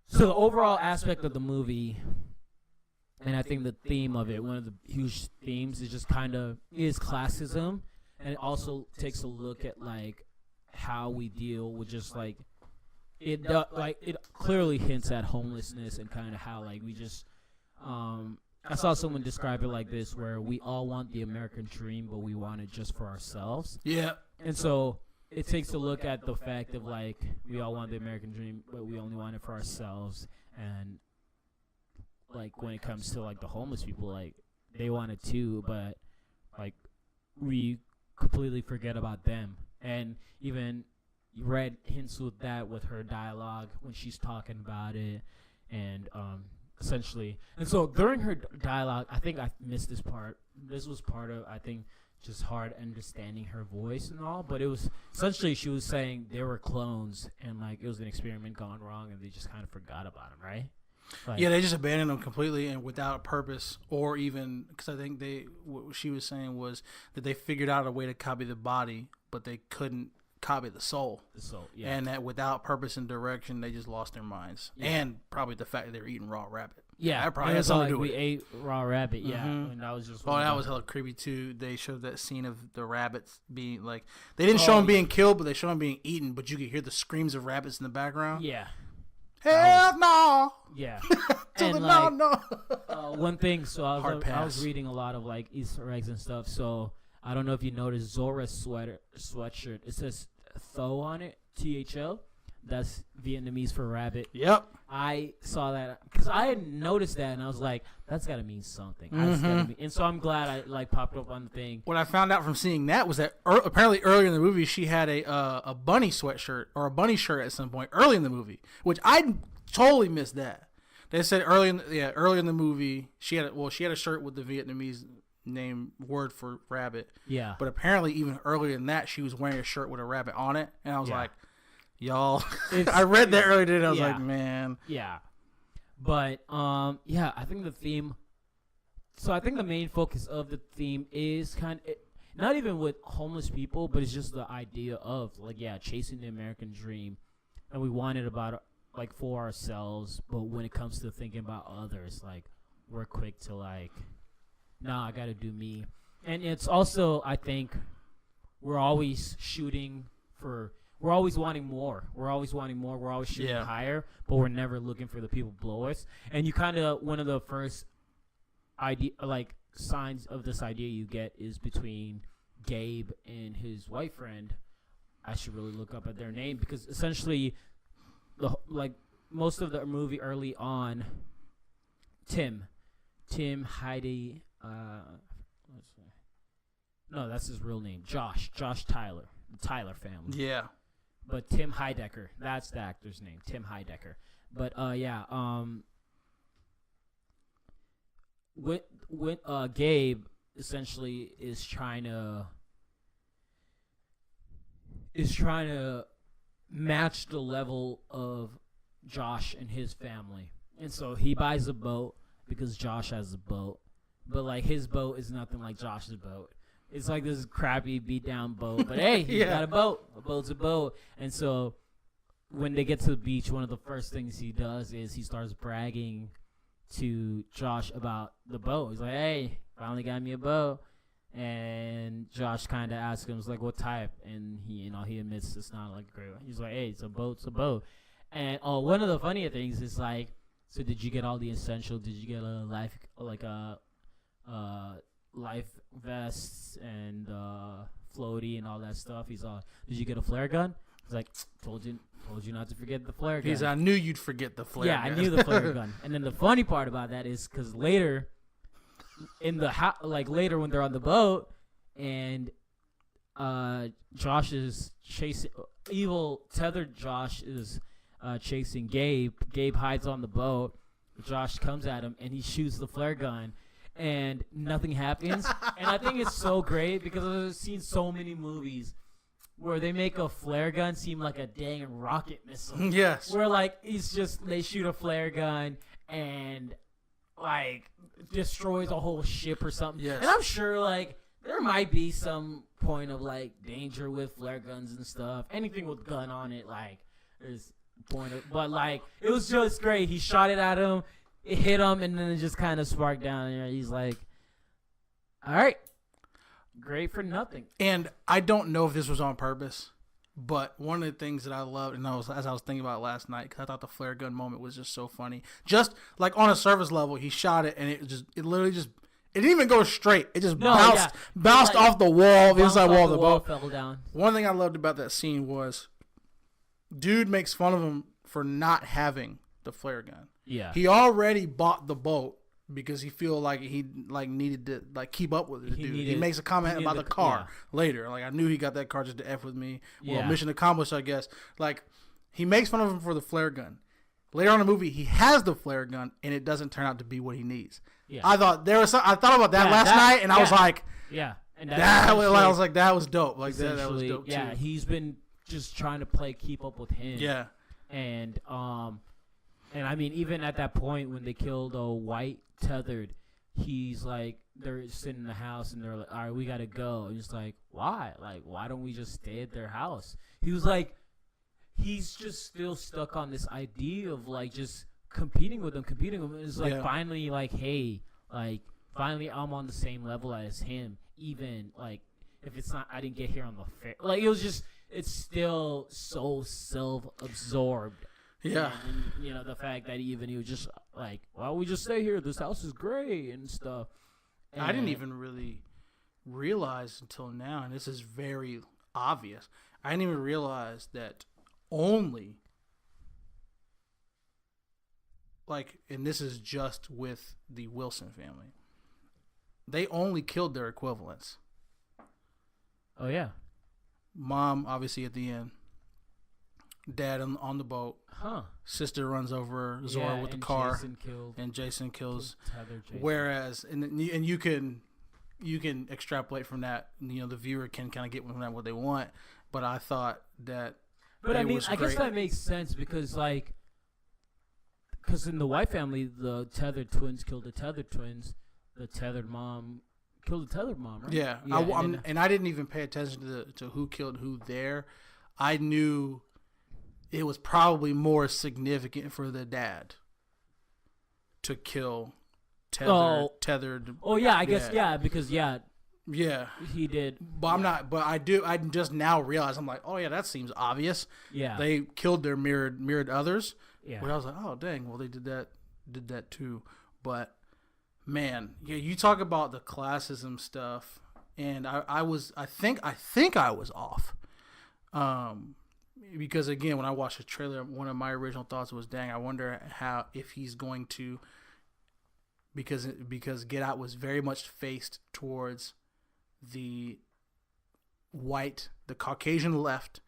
so the overall aspect of the movie, and I think the theme of it, one of the huge themes, is just kind of is classism, and it also takes a look at like how we deal with just like it clearly hints at homelessness and kind of how like we just I saw someone describe it like this, where we all want the American dream, but we want it just for ourselves. Yeah. And so it takes a look at the fact of like we all want the American dream, but we only want it for ourselves. And like when it comes to like the homeless people, like they want it too, but like we completely forget about them. And even you read hints with that with her dialogue when she's talking about it, and essentially, and so during her dialogue, I think I missed this part. This was part of, I think, just hard understanding her voice and all, but it was essentially she was saying they were clones, and like it was an experiment gone wrong, and they just kind of forgot about them, right? Like, yeah, they just abandoned them completely and without a purpose, or even because I think what she was saying was that they figured out a way to copy the body, but they couldn't copy the soul. The soul, yeah. And that without purpose and direction, they just lost their minds, and probably the fact that they were eating raw rabbit. Yeah, that probably has something to do with it. We ate raw rabbit, yeah, and that was just. Oh, that was hella creepy too. They showed that scene of the rabbits being like, they didn't show them being killed, but they showed them being eaten. But you could hear the screams of rabbits in the background. Yeah. Hell no! Yeah. And no. One thing, so I was reading a lot of like Easter eggs and stuff. So I don't know if you noticed Zora's sweatshirt. It says Tho on it, THO. That's Vietnamese for rabbit. Yep. I saw that because I had noticed that, and I was like, "That's got to mean something." And so I'm glad I like popped up on the thing. What I found out from seeing that was that apparently earlier in the movie she had a bunny sweatshirt or a bunny shirt at some point early in the movie, which I totally missed that. They said early in the movie she had a shirt with the Vietnamese word for rabbit. Yeah. But apparently even earlier than that she was wearing a shirt with a rabbit on it, and I was like, y'all, I read that earlier today. I was like, man. Yeah. But, I think the theme. So I think the main focus of the theme is kind of, not even with homeless people, but it's just the idea of, like, chasing the American dream. And we want it about, like, for ourselves. But when it comes to thinking about others, like, we're quick to, like, nah, I got to do me. And it's also, I think, we're always shooting for. We're always wanting more. We're always shooting higher, but we're never looking for the people below us. And you kind of, one of the first signs of this idea you get is between Gabe and his white friend. I should really look up at their name, because essentially, most of the movie early on, Tim, Heidi, let's see. No, that's his real name. Josh Tyler. The Tyler family. Yeah. But Tim Heidecker, that's the actor's name. Tim Heidecker. But Gabe essentially is trying to match the level of Josh and his family. And so he buys a boat because Josh has a boat. But like his boat is nothing like Josh's boat. It's like this crappy beat down boat. But hey, he's got a boat. A boat's a boat. And so when they get to the beach, one of the first things he does is he starts bragging to Josh about the boat. He's like, hey, finally got me a boat. And Josh kind of asks him, like, what type? And he admits it's not like a great one. He's like, hey, it's a boat. And one of the funnier things is like, so did you get all the essential? Did you get a life vests and floaty and all that stuff? He's all, did you get a flare gun? He's like, told you not to forget the flare gun. I knew you'd forget the flare gun. Yeah, I knew the flare gun. And then the funny part about that is because later in the later when they're on the boat and Josh is chasing evil tethered Josh is chasing Gabe. Gabe hides on the boat. Josh comes at him and he shoots the flare gun and nothing happens. And I think it's so great because I've seen so many movies where they make a flare gun seem like a dang rocket missile. Yes. Where like they shoot a flare gun and like destroys a whole ship or something. Yes. And I'm sure like there might be some point of like danger with flare guns and stuff. Anything with gun on it, like there's point of, but like it was just great. He shot it at him, it hit him, and then it just kind of sparked down. And he's like, "All right, great for nothing." And I don't know if this was on purpose, but one of the things that I loved, and as I was thinking about it last night, because I thought the flare gun moment was just so funny. Just like on a surface level, he shot it, and it didn't even go straight. It just bounced off the wall, the inside wall of the boat. Fell down. One thing I loved about that scene was, dude makes fun of him for not having the flare gun. Yeah, he already bought the boat because he feel like he needed to keep up with it. He makes a comment about the car later. Like, I knew he got that car just to F with me. Well, mission accomplished, I guess. Like, he makes fun of him for the flare gun. Later on in the movie, he has the flare gun, and it doesn't turn out to be what he needs. Yeah. I thought about that last night, and I was like, and I was like, that was dope. Like that was dope too. Yeah, he's been just trying to keep up with him. Yeah, and I mean, even at that point when they killed White tethered, he's like, they're sitting in the house and they're like, all right, we gotta go. And he's like, why? Like, why don't we just stay at their house? He was like, he's just still stuck on this idea of like just competing with them. It's like finally like, hey, like finally I'm on the same level as him. Even like if it's not, I didn't get here on the fair. Like it was just, it's still so self-absorbed. Yeah. And the fact that he was just like, why don't we just stay here? This house is great and stuff. And I didn't even really realize until now, and this is very obvious, I didn't even realize that only, like, and this is just with the Wilson family, they only killed their equivalents. Oh, yeah. Mom, obviously, at the end. Dad on the boat. Huh. Sister runs over Zora with the car. Jason kills. Whereas, and you can extrapolate from that. The viewer can kind of get from that what they want. But I thought that. But I mean, I guess that makes sense because in the White family, the tethered twins killed the tethered twins. The tethered mom killed the tethered mom, right? Yeah. And I didn't even pay attention to who killed who there. I knew it was probably more significant for the dad to kill tethered. Oh yeah, I guess because yeah, he did. But I'm not. But I do. I just now realize I'm like, oh yeah, that seems obvious. Yeah, they killed their mirrored others. Yeah, but I was like, oh dang, well they did that too. But man, yeah, you talk about the classism stuff, and I think I was off. Because again, when I watched the trailer, one of my original thoughts was, dang, I wonder if he's going to because Get Out was very much faced towards the Caucasian left.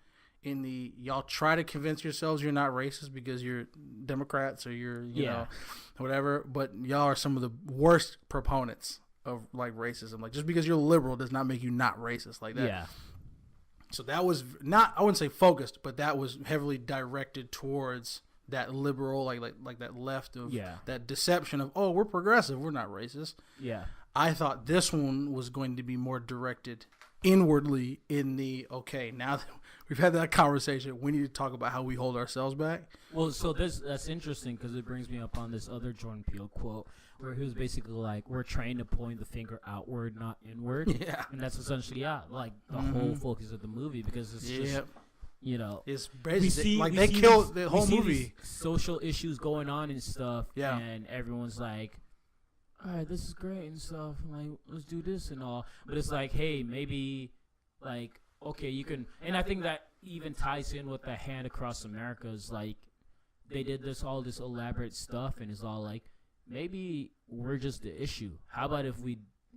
In the y'all try to convince yourselves you're not racist because you're Democrats or you're you know whatever, but y'all are some of the worst proponents of like racism. Like just because you're liberal does not make you not racist like that. Yeah. So that was not, I wouldn't say focused, but that was heavily directed towards that liberal, like that left of that deception of, oh, we're progressive, we're not racist. Yeah. I thought this one was going to be more directed inwardly in the, okay, now that we've had that conversation, we need to talk about how we hold ourselves back. Well, so that's interesting because it brings me up on this other Jordan Peele quote where he was basically like, we're trained to point the finger outward, not inward. Yeah. And that's essentially, like the whole focus of the movie because it's just, you know, it's basically they killed the whole movie. Social issues going on and stuff. Yeah. And everyone's like, all right, this is great and stuff. Like, let's do this and all. But it's like, hey, maybe, like, okay, you can. And I think that even ties in with the Hand Across America. Is like, they did all this elaborate stuff, and it's all like, maybe we're just the issue. How about if we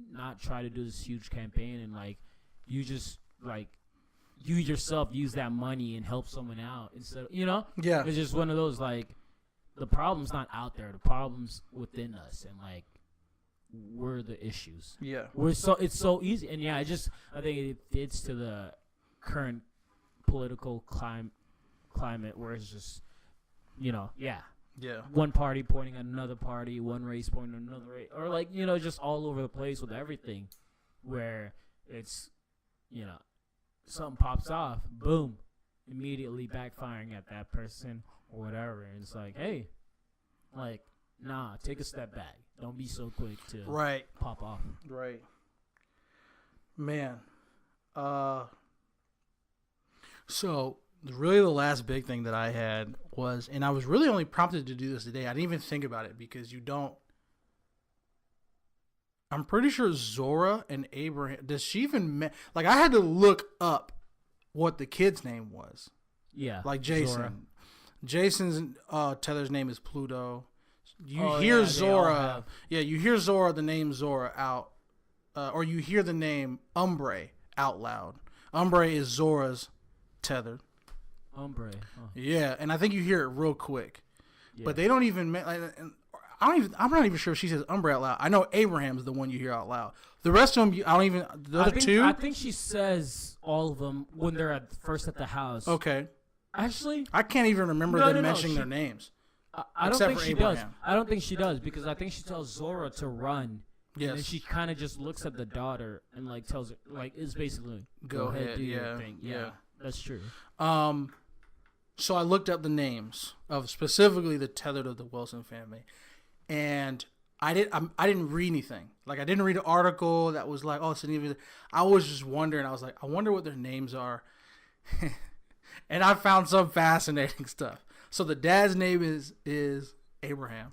not try to do this huge campaign and, like, you just, like, you yourself use that money and help someone out instead of, you know? Yeah. It's just one of those, like, the problem's not out there. The problem's within us, and, like, we're the issues. Yeah. It's so easy. And I think it fits to the current political climate where it's just, you know, one party pointing at another party, one race pointing at another race, or like, you know, just all over the place with everything where it's, you know, something pops off, boom, immediately backfiring at that person or whatever. And it's like, hey, like, nah, take a step back. Don't be so quick to pop off. Right. Man. So really the last big thing that I had was, and I was really only prompted to do this today. I didn't even think about it because I'm pretty sure Zora and Abraham, does she even, like I had to look up what the kid's name was. Yeah. Like Jason. Zora. Jason's Tether's name is Pluto. You hear Zora. Yeah, you hear Zora, the name Zora out. Or you hear the name Umbre out loud. Umbre is Zora's Tether. Umbre. Oh. Yeah, and I think you hear it real quick. Yeah. But they don't even I'm not even sure if she says Umbre out loud. I know Abraham's the one you hear out loud. The rest of them, I don't even, the other two? I think she says all of them when they're first at the house. Okay. Actually, I can't even remember them mentioning their names. I don't think she does. I don't think she does because I think she tells Zora to run. Yes. And then she kind of just looks at the daughter and like tells her, like, it's basically go ahead, do your thing. Yeah, that's true. So I looked up the names of specifically the tethered of the Wilson family, and I didn't read anything. Like I didn't read an article that was like, oh, it's an. I was just wondering. I was like, I wonder what their names are, and I found some fascinating stuff. So the dad's name is Abraham.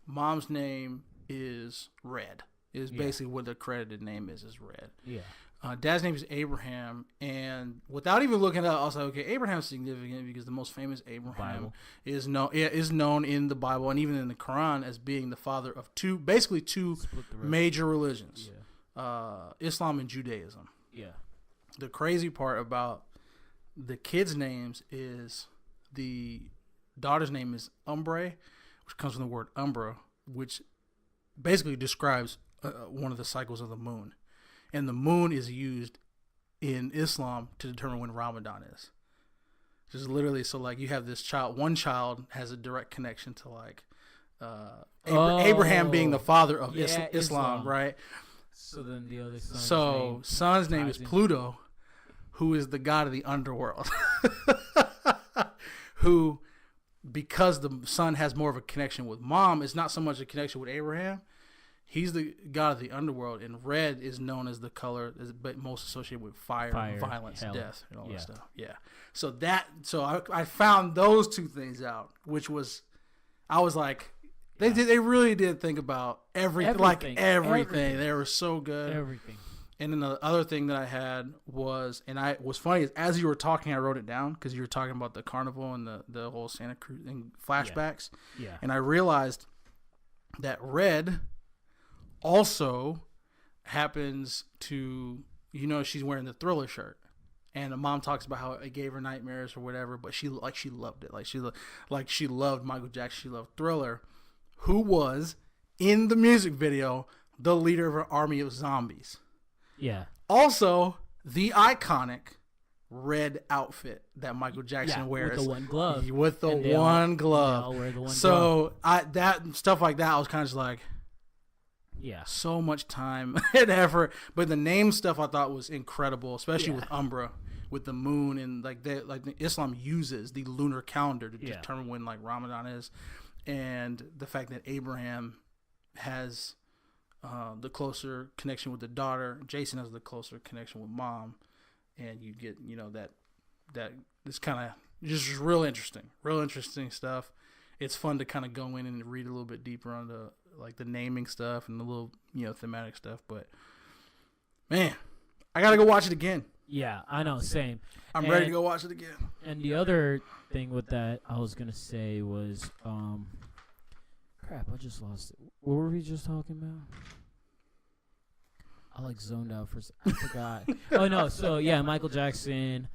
Mom's name is Red. Is basically what the credited name is Red. Yeah. Dad's name is Abraham, and without even looking it up, I was like, okay, Abraham's significant because the most famous Abraham is known in the Bible and even in the Quran as being the father of two major religions, Islam and Judaism. Yeah. The crazy part about the kids' names is the daughter's name is Umbre, which comes from the word umbra, which basically describes one of the cycles of the moon. And the moon is used in Islam to determine when Ramadan is. Just literally, so like you have this child, one child has a direct connection to like Abraham being the father of Islam, right? So then the other son's name is Pluto, who is the god of the underworld. Who, because the son has more of a connection with mom, it's not so much a connection with Abraham. He's the god of the underworld, and red is known as the color, but most associated with fire violence, hell, death, and all that stuff. Yeah. So I found those two things out, which was, I was like, they really did think about everything. They were so good. Everything. And then the other thing that I had was, what's funny is as you were talking, I wrote it down because you were talking about the carnival and the whole Santa Cruz and flashbacks. Yeah. And I realized that Red also happens to, she's wearing the Thriller shirt. And the mom talks about how it gave her nightmares or whatever, but she loved it. She loved Michael Jackson. She loved Thriller, who was in the music video the leader of an army of zombies. Yeah. Also, the iconic red outfit that Michael Jackson wears with the one glove. With the one glove. They all wear the one so glove. that stuff like that, I was kind of just like, yeah, so much time and effort. But the name stuff I thought was incredible, especially with Umbra, with the moon, and like Islam uses the lunar calendar to determine when like Ramadan is, and the fact that Abraham has the closer connection with the daughter, Jason has the closer connection with mom, and you get that it's kind of just real interesting stuff. It's fun to kind of go in and read a little bit deeper on the like the naming stuff and the little thematic stuff. But man, I gotta go watch it again. Yeah, I know, same. I'm ready to go watch it again. And the other thing with that I was gonna say was crap, I just lost it. What were we just talking about? I like zoned out for I forgot. Oh no, so yeah, Michael Jackson,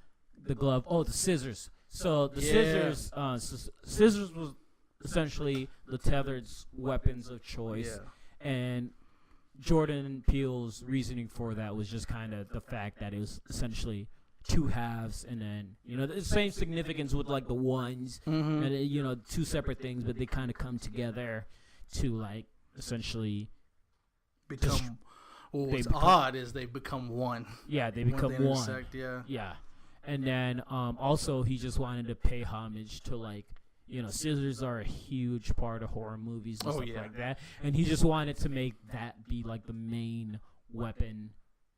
the glove. Oh, the scissors. So the scissors was essentially the tethered's weapons of choice, and Jordan Peele's reasoning for that was just kind of the fact that it was essentially two halves, and then the same significance with like the ones, and two separate things, but they kind of come together to like essentially become. What's odd is they become one. Yeah, they become one. Intersect, yeah. And then also he just wanted to pay homage to like scissors are a huge part of horror movies and stuff like that, and he just wanted to make that be like the main weapon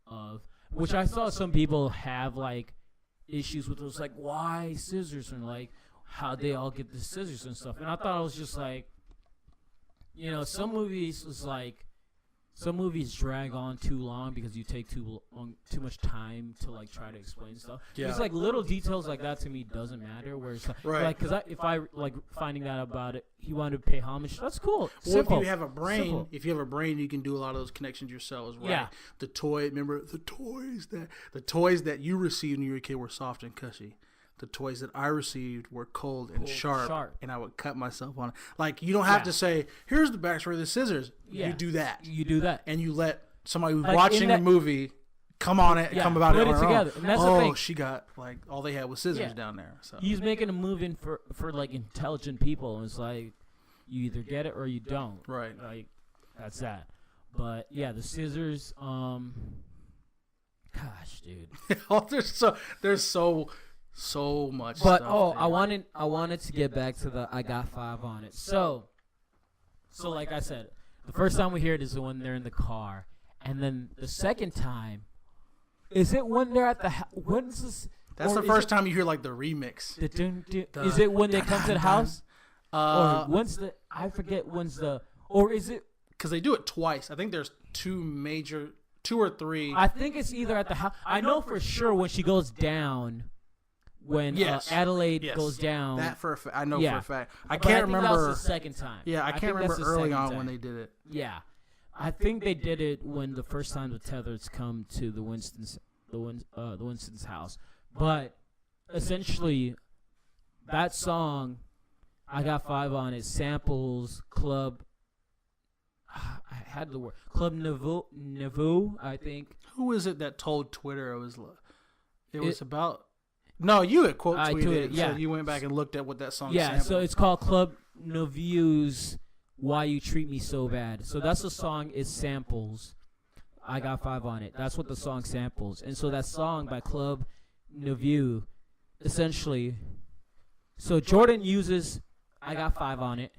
of which I saw some people have like issues with. It was like, why scissors, and like how they all get the scissors and stuff, and I thought it was just like some movies drag on too long because you take too much time to like try to explain stuff. Yeah. It's like little details like that to me doesn't matter. Where it's like because if I like finding out about it, he wanted to pay homage. That's cool. Simple. Well, if you have a brain, you can do a lot of those connections yourselves. Right? Yeah. The toys that you received when you were a kid were soft and cushy. The toys that I received were cold and sharp, and I would cut myself on it. Like, you don't have to say, here's the backstory of the scissors. Yeah. You do that. And you let somebody who's watching the movie come on it, come about it on their own. And that's the thing. She got, like, all they had was scissors down there. So he's making a movie for like, intelligent people. And it's like, you either get it or you don't. Right. Like, that's that. But, yeah, the scissors, gosh, dude. there's so much but stuff I wanted to get back to the I got 5 on it. So like I said, the first time we hear it is when they're in the car, and then the second time is it when they're at the when's this? That's the first time you hear like the remix. Is it when they come to the house? Or when's the? I forget when's the. Or is it? Because they do it twice. I think there's two or three. I think it's either at the house. I know for sure when she goes down. When Adelaide goes down, that for a fact. I know for a fact. I can't remember. That was the second time. Yeah, I can't remember early on when they did it. Yeah, I think they did it when the first time the Tethers come to the Winston's house. But essentially, that song, I got 5 on it. Samples Club. I had the word Club Nouveau. I think. Who is it that told Twitter it was about? No, you had quote tweeted it, so you went back and looked at what that song sampled. So it's called Club Nouveau's Why You Treat Me So Bad. So that's the song it samples. I got 5 on it. That's what the song samples. And so that song by Club Nouveau, essentially, so Jordan uses I got 5 on it.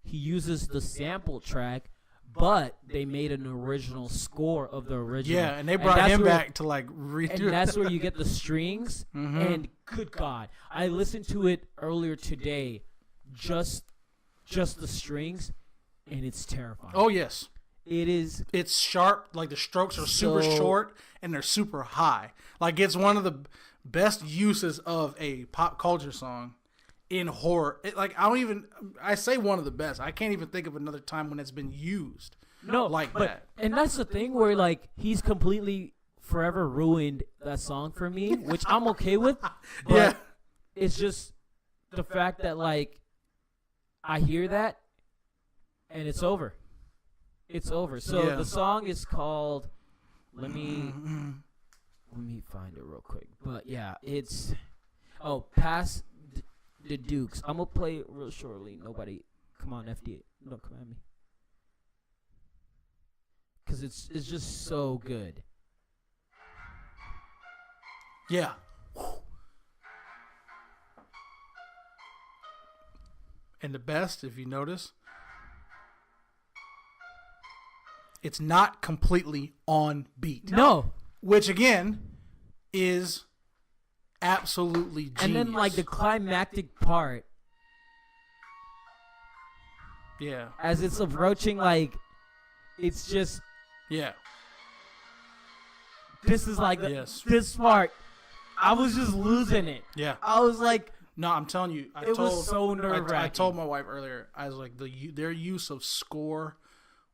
He uses the sample track, but they made an original score of the original. Yeah, and they brought him back to like redo it. And that's where you get the strings. Mm-hmm. And good God, I listened to it earlier today, just the strings, and it's terrifying. Oh yes, it is. It's sharp. Like the strokes are super short and they're super high. Like it's one of the best uses of a pop culture song in horror. I say one of the best. I can't even think of another time when it's been used. No, like but, that. And that's the thing where like he's completely forever ruined that song for me, which I'm okay with. But Yeah. it's just the fact that like I hear that and it's over. It's over. So Yeah. the song is called. Let me find it real quick. But yeah, it's Pass the Dukes. I'm gonna play it real shortly. Nobody, come on, FDA, don't come at me. Cause it's just so good. Yeah. And the best, if you notice, it's not completely on beat. No. Which again is absolutely genius. And then like the climactic part, yeah, as it's approaching, like it's just yeah, this is like yes, this part. I was just losing it. yeah. I was like, No, I'm telling you, was so nerve-wracking. I told my wife earlier, I was like, their use of score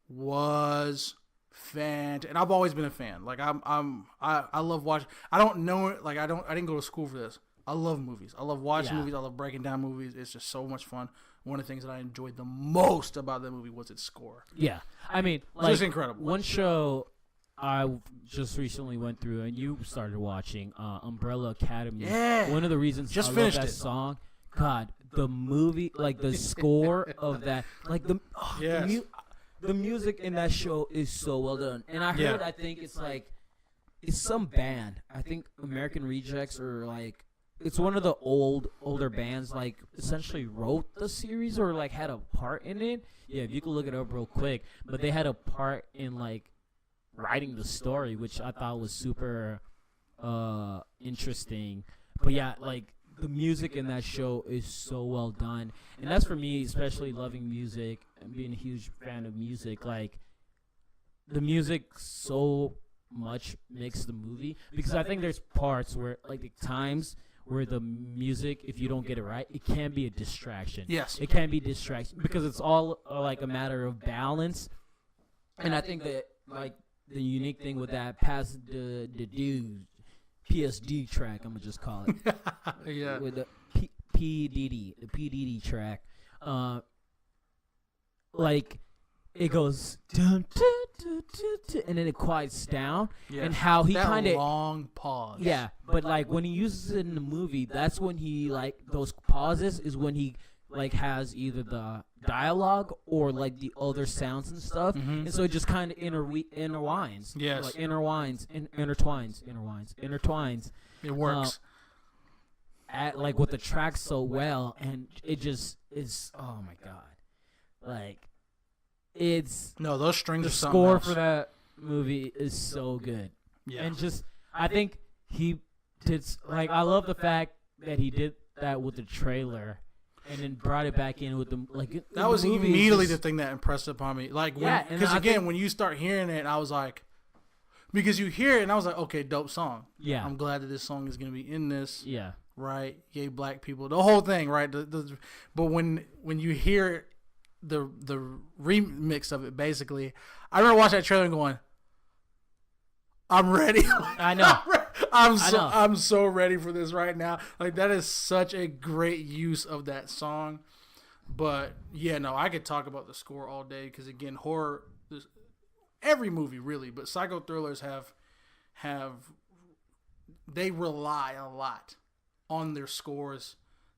was fantastic, and I've always been a fan. Like I love watching. I don't know it. Like I didn't go to school for this. I love movies. I love watching movies. I love breaking down movies. It's just so much fun. One of the things that I enjoyed the most about that movie was its score. yeah. I mean, like Just incredible. One show I just recently went through, and you started watching Umbrella Academy. Yeah. One of the reasons Just I finished love that it. song, God, the movie, like the score of that, like Yes. the music in that show is so well done. And I heard, I think it's like, it's some band. I think American Rejects or like, it's one of the older bands, like essentially wrote the series or like had a part in it. Yeah, if you could look it up real quick. But they had a part in like writing the story, which I thought was super interesting. But yeah, like the music in that show is so well done. And that's for me, especially loving music and being a huge fan of music. Like the music so much makes the movie, because I think there's parts where like the times where the music, if you don't get it right, it can be a distraction. Yes. It can be distraction because it's all like a matter of balance. And I think that like the unique thing with that Pass the Dude PSD track, I'm gonna just call it. Yeah. With the P Diddy track, like it goes dun, dun, dun, dun, dun, and then it quiets down, Yes. and how he That kind of long pause. yeah, but like when he uses it in the movie, that's when he like those pauses is when he like has either the dialogue or like the other sounds and stuff, and so it just kind of intertwines. Yes. Like intertwines. It works. At like with the track so well, and it just is. Oh my god, like it's No, those strings the are something score else. for that movie is so good. Yeah. And just I think he did like I love the fact that he did that with the trailer, and then brought it back in with the like. That was immediately the thing that impressed upon me. Like, Yeah, because and I again, think- when you start hearing it, I was like, because you hear it, and I was like, okay, dope song. Yeah. I'm glad that this song is gonna be in this. Yeah. Right. Yay, black people. The whole thing. Right. But when you hear the remix of it, basically, I remember watching that trailer and going, I'm ready. I know. I'm so ready for this right now. Like, that is such a great use of that song. But yeah, no, I could talk about the score all day because again, horror, every movie really, but psycho thrillers they rely a lot on their scores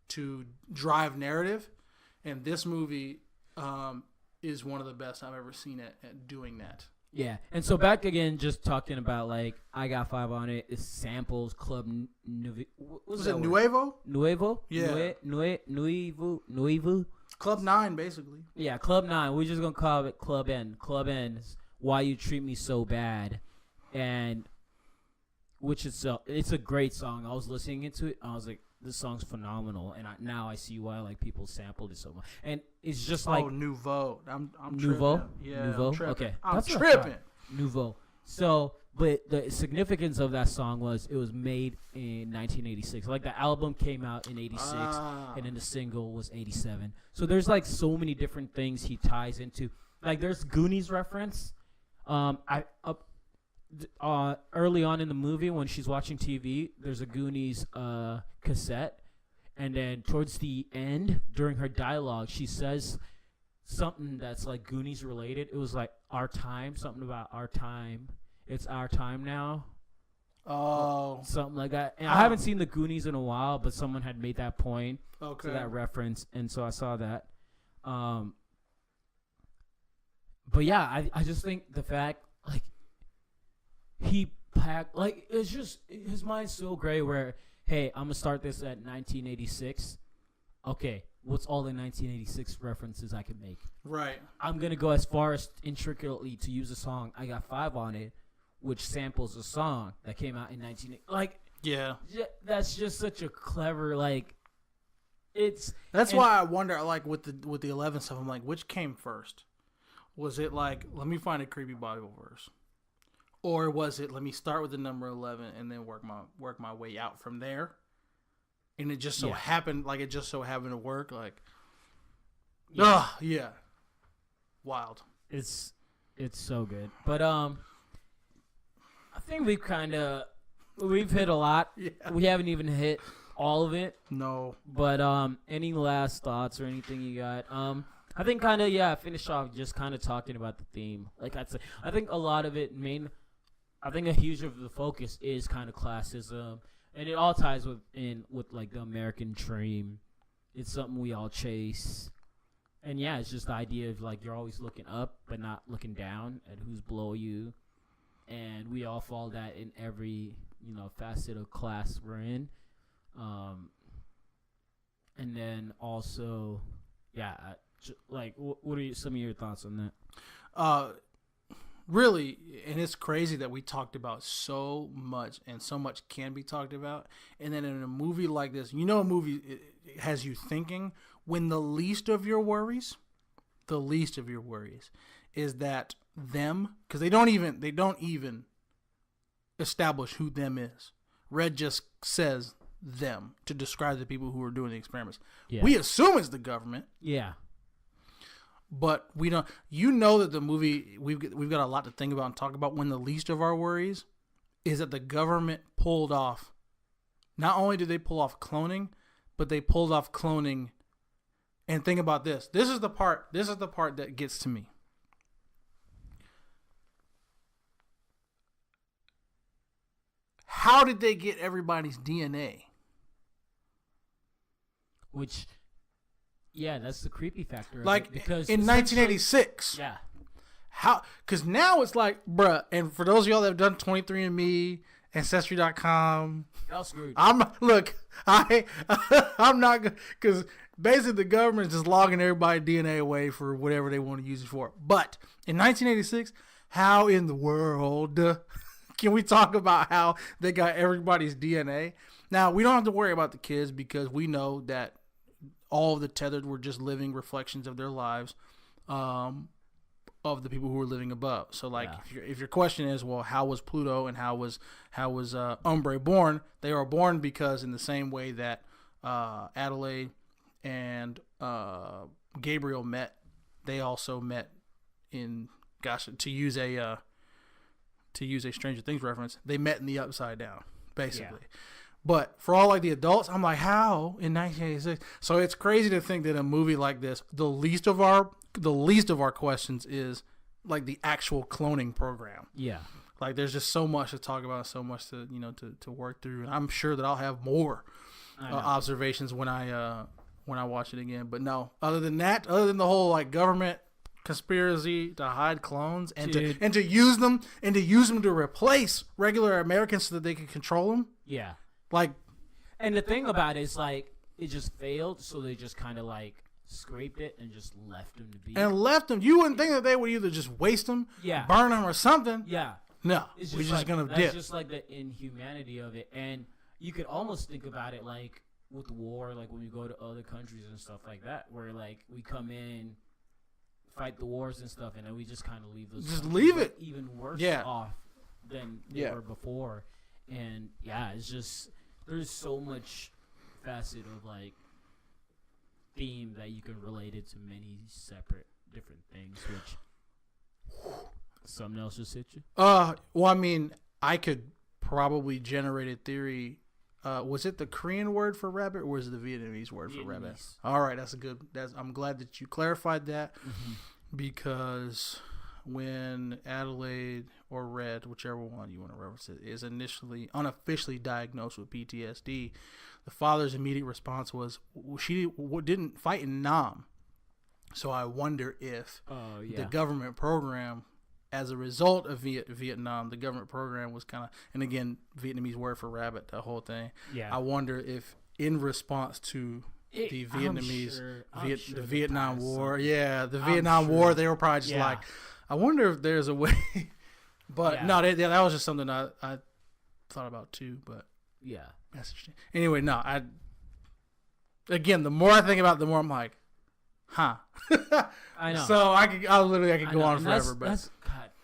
to drive narrative, and this movie is one of the best I've ever seen at doing that. Yeah, and so back again, just talking about like I got 5 on it. It's samples, Club Was it Nuevo? Nuevo? Yeah. Nuevo. Club 9, basically. Yeah, Club 9. We're just gonna call it Club N. Club N is Why You Treat Me So Bad, and which is it's a great song. I was listening to it. I was like, this song's phenomenal, and now I see why like people sampled it so much. And it's just like Nouveau. I'm Nouveau. tripping. Yeah, Nouveau. I'm tripping. Okay, I'm that's what I tripping. thought. Nouveau. So, but the significance of that song was it was made in 1986. Like the album came out in 86, and then the single was 87. So there's like so many different things he ties into. Like there's Goonies reference. Early on in the movie when she's watching TV, there's a Goonies cassette, and then towards the end during her dialogue, she says something that's like Goonies related. It was like our time, something about our time. It's our time now. Oh, something like that. And I haven't seen the Goonies in a while, but someone had made that point to that reference, and so I saw that. But yeah, I just think the fact like he packed like it's just his mind's so great. Where hey, I'm gonna start this at 1986. Okay, what's all the 1986 references I can make? Right. I'm gonna go as far as intricately to use a song. I got 5 on it, which samples a song that came out in 1980. Like, yeah, that's just such a clever like. That's why I wonder like with the 11 stuff. I'm like, which came first? Was it like let me find a creepy Bible verse, or was it let me start with the number 11 and then work my way out from there? And it just so happened, like it just so happened to work, like, yeah, wild. It's so good, but I think we've hit a lot. Yeah. We haven't even hit all of it. No, but any last thoughts or anything you got? I think finish off just kind of talking about the theme. Like I'd say, I think a lot of it I think a huge of the focus is kind of classism. And it all ties with like the American dream. It's something we all chase. And yeah, it's just the idea of like you're always looking up but not looking down at who's below you. And we all fall that in every, facet of class we're in. And then also, what are some of your thoughts on that? Really, and it's crazy that we talked about so much, and so much can be talked about. And then in a movie like this, a movie it has you thinking when the least of your worries is that them, because they don't even establish who them is. Red just says them to describe the people who are doing the experiments. Yeah. We assume it's the government. Yeah. But we don't. That the movie we've got a lot to think about and talk about. When the least of our worries is that the government pulled off. Not only did they pull off cloning, but they pulled off cloning. And think about this. This is the part that gets to me. How did they get everybody's DNA? Which. Yeah, that's the creepy factor. Like because in 1986. Yeah. How? Because now it's like, bruh. And for those of y'all that have done 23andMe, Ancestry.com, y'all screwed. I'm not because basically the government is just logging everybody's DNA away for whatever they want to use it for. But in 1986, how in the world can we talk about how they got everybody's DNA? Now we don't have to worry about the kids because we know that. All of the tethered were just living reflections of their lives, of the people who were living above. So, like, if your question is, well, how was Pluto and how was Umbre born? They were born because in the same way that Adelaide and Gabriel met, they also met in to use a Stranger Things reference. They met in the Upside Down, basically. Yeah. But for all like the adults, I'm like, how in 1986? So it's crazy to think that a movie like this, the least of our questions is like the actual cloning program. Yeah. Like there's just so much to talk about, so much to to work through, and I'm sure that I'll have more observations when I watch it again. But no, other than the whole like government conspiracy to hide clones and to use them to replace regular Americans so that they can control them. Yeah. Like, and the thing about it is, like, it just failed, so they just kind of, like, scraped it and just left them to be. And left them. You wouldn't think that they would either just waste them, burn them, or something. Yeah. No, we're just going to dip. That's just, like, the inhumanity of it. And you could almost think about it, like, with war, like, when we go to other countries and stuff like that, where, like, we come in, fight the wars and stuff, and then we just kind of leave those. Just leave it. Even worse off than they were before. And yeah, it's just there's so much facet of like theme that you can relate it to many separate different things. Which something else just hit you? Well, I mean, I could probably generate a theory. Was it the Korean word for rabbit, or was it the Vietnamese word for rabbit? All right, that's a good. I'm glad that you clarified that, because when Adelaide or Red, whichever one you want to reference it, is initially unofficially diagnosed with PTSD, the father's immediate response was she didn't fight in Nam. So I wonder if the government program, as a result of Vietnam, the government program was kind of, and again, Vietnamese word for rabbit, the whole thing. Yeah. I wonder if in response to the Vietnamese, the Vietnam War, the Vietnam War, they were probably just like, I wonder if there's a way. But no, that was just something I thought about too. But yeah, that's interesting. Anyway, no, again, the more I think about it, the more I'm like, huh. I know. So I could go on forever. But that's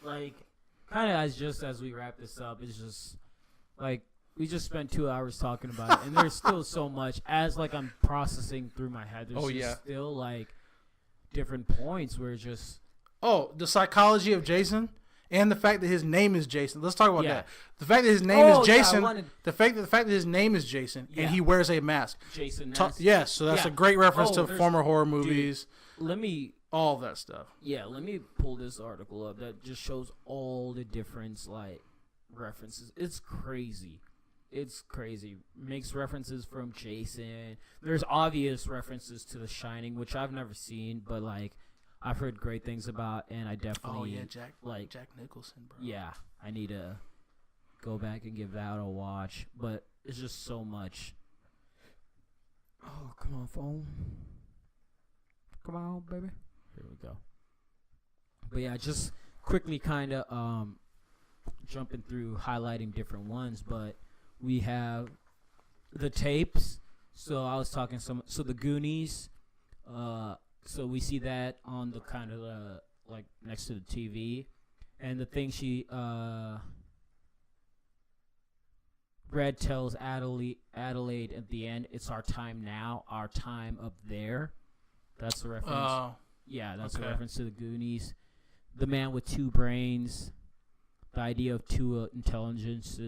like kind of as we wrap this up, it's just like we just spent 2 hours talking about it, and there's still so much as like I'm processing through my head. There's still like different points where it's just the psychology of Jason. And the fact that his name is Jason. Let's talk about that. The fact that his name is Jason. The fact that his name is Jason and he wears a mask. Jason. Yes, so that's a great reference to former horror movies. Dude, all that stuff. Yeah, let me pull this article up that just shows all the different like references. It's crazy. Makes references from Jason. There's obvious references to The Shining, which I've never seen, but like I've heard great things about, and I definitely Jack Nicholson, bro. Yeah, I need to go back and give that a watch. But it's just so much. Oh, come on, phone. Come on, baby. Here we go. But yeah, just quickly kind of jumping through, highlighting different ones. But we have the tapes. So I was talking so the Goonies. So we see that on the kind of like next to the TV, and the thing Red tells Adelaide at the end, "It's our time now, our time up there." That's the reference. That's a reference to the Goonies. The Man with Two Brains, the idea of two intelligence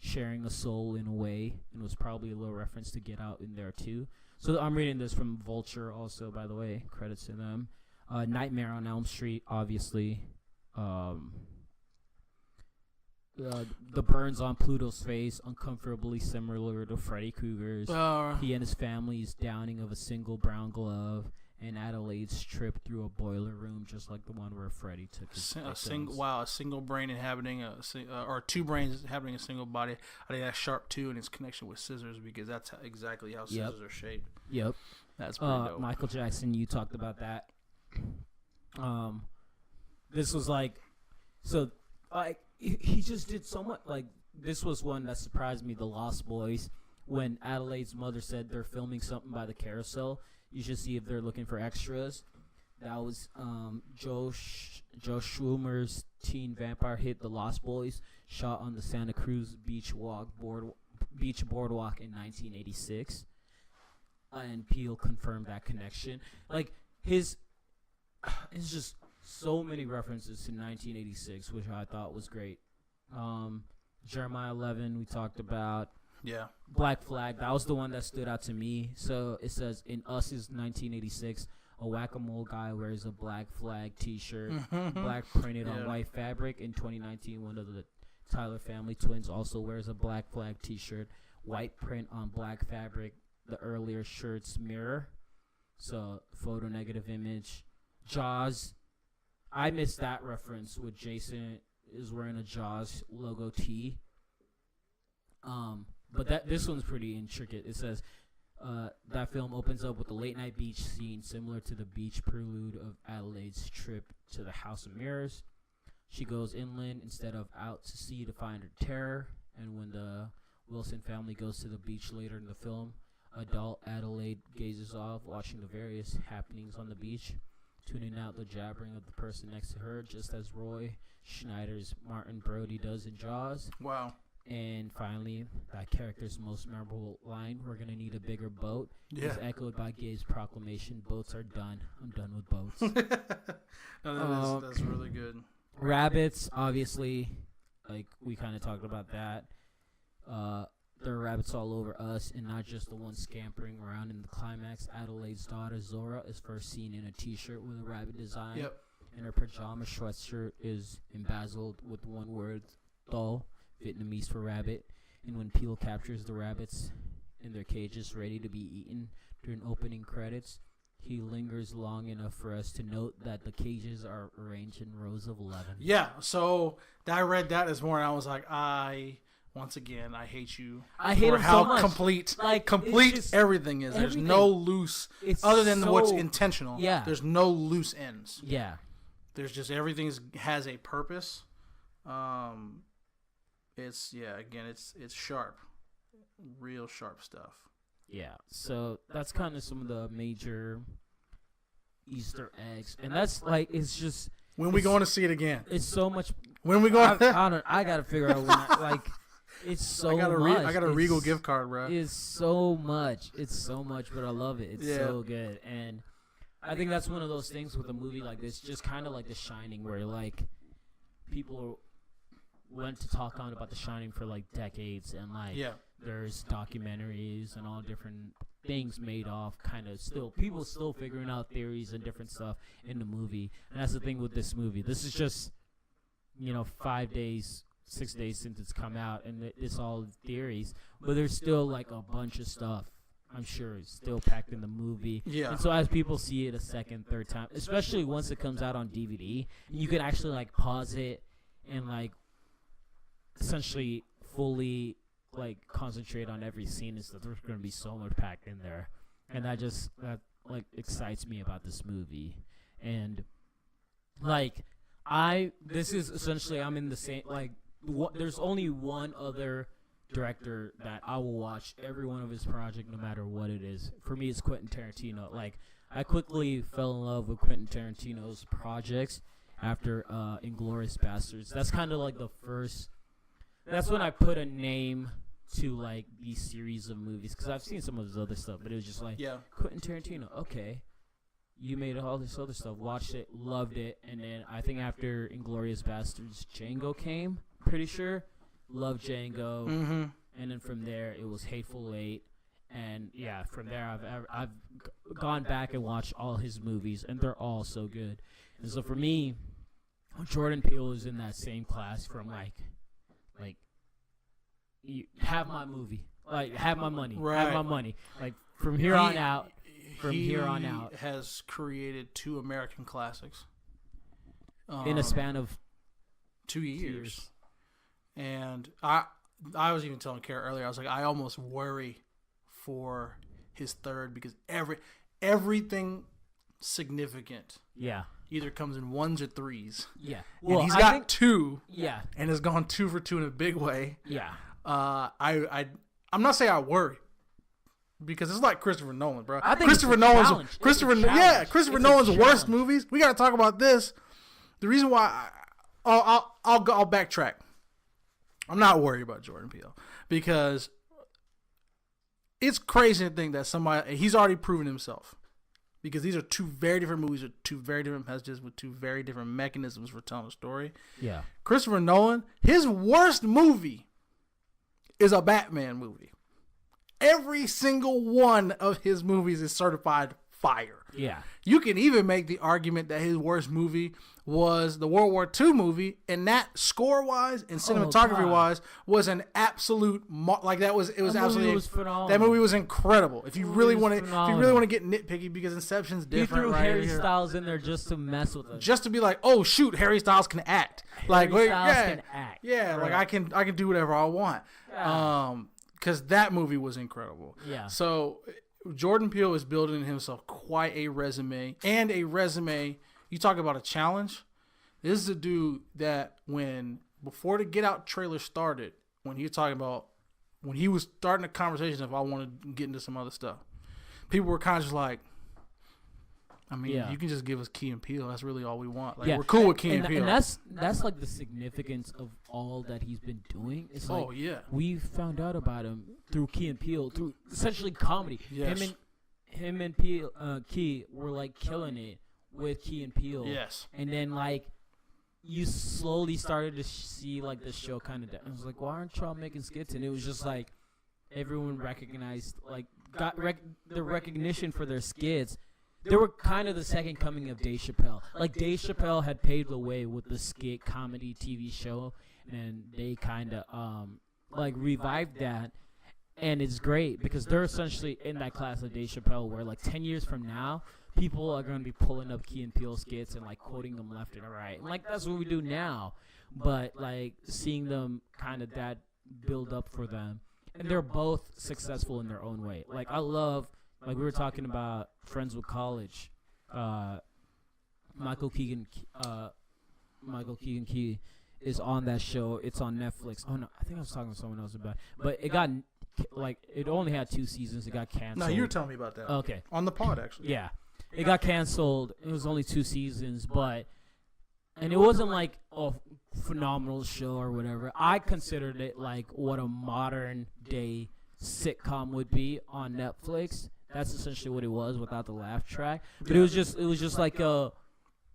sharing a soul in a way, and was probably a little reference to Get Out in there too. So I'm reading this from Vulture also, by the way. Credits to them. Nightmare on Elm Street, obviously. The burns on Pluto's face, uncomfortably similar to Freddy Krueger's. He and his family's downing of a single brown glove, and Adelaide's trip through a boiler room, just like the one where Freddy took his a single brain inhabiting or two brains inhabiting a single body. I think that's sharp too, and its connection with scissors, because that's exactly how scissors are shaped. Yep, that's pretty dope. Michael Jackson, you talked about that. This was like, so like he just did so much. Like this was one that surprised me. The Lost Boys, when Adelaide's mother said they're filming something by the carousel. You should see if they're looking for extras. That was Joe Schumer's teen vampire hit, The Lost Boys, shot on the Santa Cruz Beach Boardwalk in 1986. And Peele confirmed that connection. Like it's just so many references to 1986, which I thought was great. Jeremiah 11, we talked about. Yeah. Black Flag, that was the one that stood out to me. So it says, in Us is 1986, a whack-a-mole guy wears a Black Flag t-shirt, black printed on white fabric. In 2019, one of the Tyler family twins also wears a Black Flag t-shirt, white print on black fabric, the earlier shirt's mirror. So, photo negative image. Jaws, I missed that reference with Jason is wearing a Jaws logo tee. But this one's pretty intricate. It says that film opens up with a late night beach scene similar to the beach prelude of Adelaide's trip to the House of Mirrors. She goes inland instead of out to sea to find her terror. And when the Wilson family goes to the beach later in the film, adult Adelaide gazes off, watching the various happenings on the beach. tuning out the jabbering of the person next to her, just as Roy Schneider's Martin Brody does in Jaws. Wow. And finally, that character's most memorable line, "We're going to need a bigger boat," is echoed by Gabe's proclamation, "Boats are done. I'm done with boats." No, that's really good. Rabbits, obviously, like we kind of talked about that. There are rabbits all over us, and not just the one scampering around in the climax. Adelaide's daughter, Zora, is first seen in a T-shirt with a rabbit design. Yep. And her pajama sweatshirt is embezzled with one word, "Thol," Vietnamese for rabbit. And when Peele captures the rabbits in their cages ready to be eaten during opening credits, he lingers long enough for us to note that the cages are arranged in rows of 11. Yeah, so I read that this morning. I was like, once again, I hate you. I hate for him how so much. complete Just everything is. There's everything. no loose, It's other than so, what's intentional. Yeah. There's no loose ends. Yeah. There's just everything has a purpose. It's sharp, real sharp stuff. Yeah. So that's kind of some of the major Easter eggs, and that's like it's just When we going to see it again? it's so much. When we going? I gotta figure out when it's so I got a much. I got a It's- Regal gift card, bro. It's so much. It's so much, but I love it. It's Yeah. so good, and I think that's one of those things with a movie like this, just kind of like The Shining, where like people went to talk on about The Shining for like decades, and like Yeah. there's documentaries and all different things made off kind of people still figuring out theories and different stuff in the movie. And that's the thing with this movie. This is just 5 days, 6 days since it's come out, and it's all theories, but there's still like a bunch of stuff I'm sure is still packed in the movie. Yeah. And so as people see it a second, third time, especially once it comes out on DVD, you can actually like pause it and like essentially fully like concentrate on every scene and stuff. There's going to be so much packed in there, and that like excites me about this movie. And like this is essentially I'm in the same like there's only one other director that I will watch every one of his project no matter what it is. For me, it's Quentin Tarantino. Like I quickly fell in love with Quentin Tarantino's projects after Inglourious Basterds. That's kind of like the first. That's when I put a name to like these series of movies, because I've seen some of his other stuff, but it was just like Quentin Tarantino. Okay, you made all this other stuff. Watched it, loved it, and then I think after Inglourious Basterds, Django came. Pretty sure, loved Django, and then from there it was Hateful Eight, and yeah, from there I've gone back and watched all his movies, and they're all so good. And so for me, Jordan Peele is in that same class from like you have my movie, like have my money, have my money. Like from here on out, has created 2 American classics in a span of 2 years. And I was even telling Kara earlier, I was like, I almost worry for his third, because everything significant either comes in 1s or 3s. Yeah. Well, and he's got 2. Yeah. And has gone 2 for 2 in a big way. Yeah. I'm not saying I worry, because it's like Christopher Nolan, bro. I think Christopher Nolan's worst movies. We got to talk about this. The reason why I'll backtrack. I'm not worried about Jordan Peele, because it's crazy to think that he's already proven himself, because these are 2 very different movies with 2 very different messages with 2 very different mechanisms for telling a story. Yeah. Christopher Nolan, his worst movie is a Batman movie. Every single one of his movies is certified fire. Yeah. You can even make the argument that his worst movie was the World War II movie, and that score-wise and cinematography-wise was an absolute it was absolutely phenomenal. That movie was incredible. If you really want to get nitpicky, because Inception's different, he threw right? Harry Styles in there just to mess with us. Just to be like, oh shoot, Harry Styles can act. Styles can act. Yeah, right. like I can do whatever I want. Yeah. Because that movie was incredible. Yeah. So Jordan Peele is building himself quite a resume, and a resume. You talk about a challenge. This is a dude that before the Get Out trailer started, when he was starting the conversation of I want to get into some other stuff, people were kind of just like, I mean, Yeah. you can just give us Key and Peele. That's really all we want. Like Yeah. we're cool with Key and and, Peele. and that's like the significance of all that he's been doing. It's like yeah. we found out about him through Key and Peele, through essentially comedy. Yes. Him and Peele, Key were like killing it with Key and Peele. Yes. And then like you slowly started to see like the show kind of. I was like, why aren't y'all making skits? And it was just like everyone recognized, like got the recognition for their skits. They were kind of the second coming of Dave Chappelle. Like Dave Chappelle had paved the way with the skit comedy TV show, and they kind of like revived that. And it's great because they're essentially in that class of Dave Chappelle where like 10 years from now, people are going to be pulling up Key and Peele skits and like quoting them left and right. And like that's what we do now. But like seeing them kind of that build up for them. And they're both successful in their own way. Like I love, like we were talking about Friends with College. Michael Keegan Key is on that show. It's on Netflix. Oh no, I think I was talking to someone else about it. But it got like it only had 2 seasons. It got canceled. No, you were telling me about that. Okay. On the pod, actually. Yeah. It got canceled. It was only 2 seasons, and it wasn't like a phenomenal show or whatever. I considered it like what a modern day sitcom would be on Netflix. That's essentially what it was without the laugh track. But it was just like a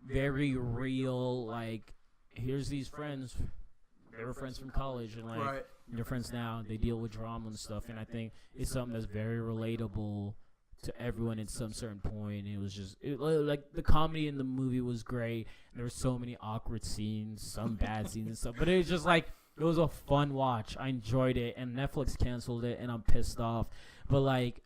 very real, like, here's these friends. They were friends from college, and like they're friends now. They deal with drama and stuff, and I think it's something that's very relatable to everyone at some certain point. It was just like the comedy in the movie was great. There were so many awkward scenes, some bad scenes and stuff, but it was just like it was a fun watch. I enjoyed it, and Netflix canceled it, and I'm pissed off. But like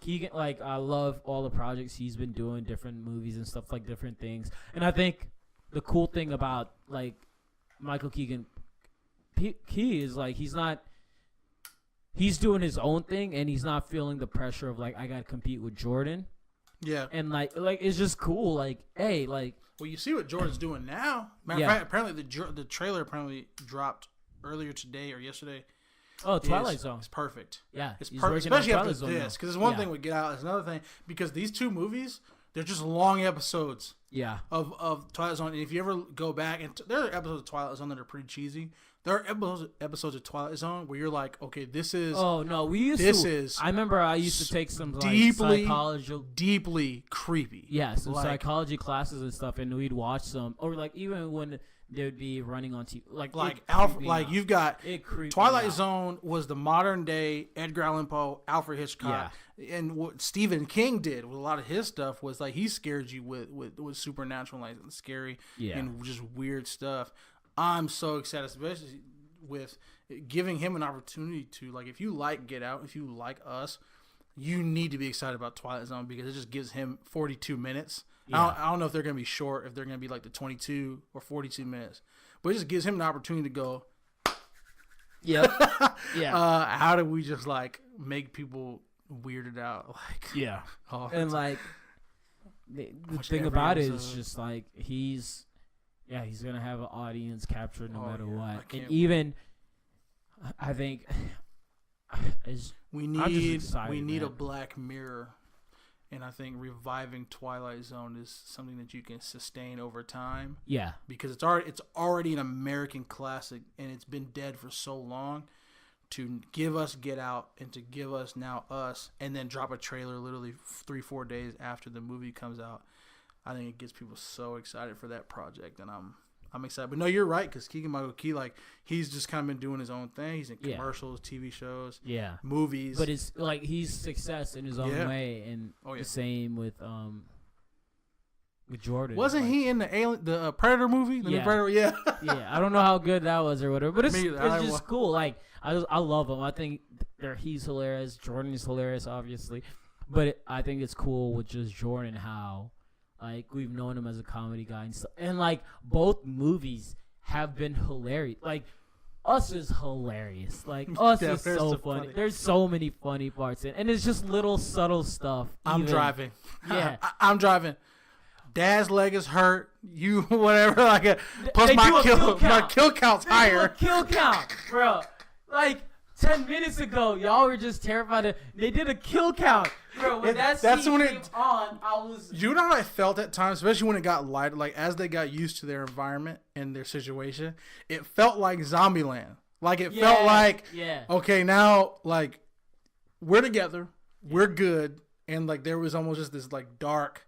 Keegan, like I love all the projects he's been doing, different movies and stuff, like different things. And I think the cool thing about like Michael Keegan Key is like he's doing his own thing, and he's not feeling the pressure of like I gotta compete with Jordan. Yeah. And like it's just cool. Like, hey, like. Well, you see what Jordan's doing now. Matter of fact, apparently the trailer apparently dropped earlier today or yesterday. Oh, Twilight Zone. It's perfect. Yeah, it's perfect, especially after Zone this, because it's one thing we get out. It's another thing because these 2 movies, they're just long episodes. Yeah. Of Twilight Zone, and if you ever go back, and there are episodes of Twilight Zone that are pretty cheesy. There are episodes of Twilight Zone where you're like, okay, this is. Oh no, we used this to. is. I remember I used to take some like deeply creepy. Yeah, some psychology classes and stuff, and we'd watch some, or like even when they would be running on TV, like Alfred. Like you've got Twilight out. Zone was the modern day Edgar Allan Poe, Alfred Hitchcock, and what Stephen King did with a lot of his stuff was like he scared you with supernatural, like scary and just weird stuff. I'm so excited, especially with giving him an opportunity to, like, if you like Get Out, if you like Us, you need to be excited about Twilight Zone because it just gives him 42 minutes. Yeah. I don't know if they're going to be short, if they're going to be like the 22 or 42 minutes, but it just gives him an opportunity to go, yeah. How do we just like make people weirded out? Like, yeah. And like, the thing about it is just like he's going to have an audience captured no matter what. And even, I think, we need a Black Mirror, and I think reviving Twilight Zone is something that you can sustain over time. Yeah, because it's already an American classic, and it's been dead for so long. To give us Get Out and to give us now Us, and then drop a trailer literally 3-4 days after the movie comes out. I think it gets people so excited for that project, and I'm excited. But no, you're right, because Keegan-Michael Key, like, he's just kind of been doing his own thing. He's in commercials, TV shows, movies. But it's like he's success in his own way, and the same with Jordan. Wasn't he in the Predator movie? The new Predator? Yeah. I don't know how good that was or whatever, but it's just cool. Like I love him. I think he's hilarious. Jordan is hilarious, obviously, but I think it's cool with just Jordan how. Like, we've known him as a comedy guy and stuff. And, like, both movies have been hilarious. Like, Us is hilarious. Like, Us is so funny. There's so many funny parts in it. And it's just little subtle stuff. I'm driving. Yeah. I'm driving. Dad's leg is hurt. You, whatever. Like, plus my kill count's higher. Kill count, bro. Like, 10 minutes ago, y'all were just terrified. They did a kill count. Bro, when that scene came on, I was... You know how I felt at times, especially when it got lighter, like as they got used to their environment and their situation, it felt like Zombieland. Like it felt like, okay, now, like, we're together, we're good, and like there was almost just this like dark,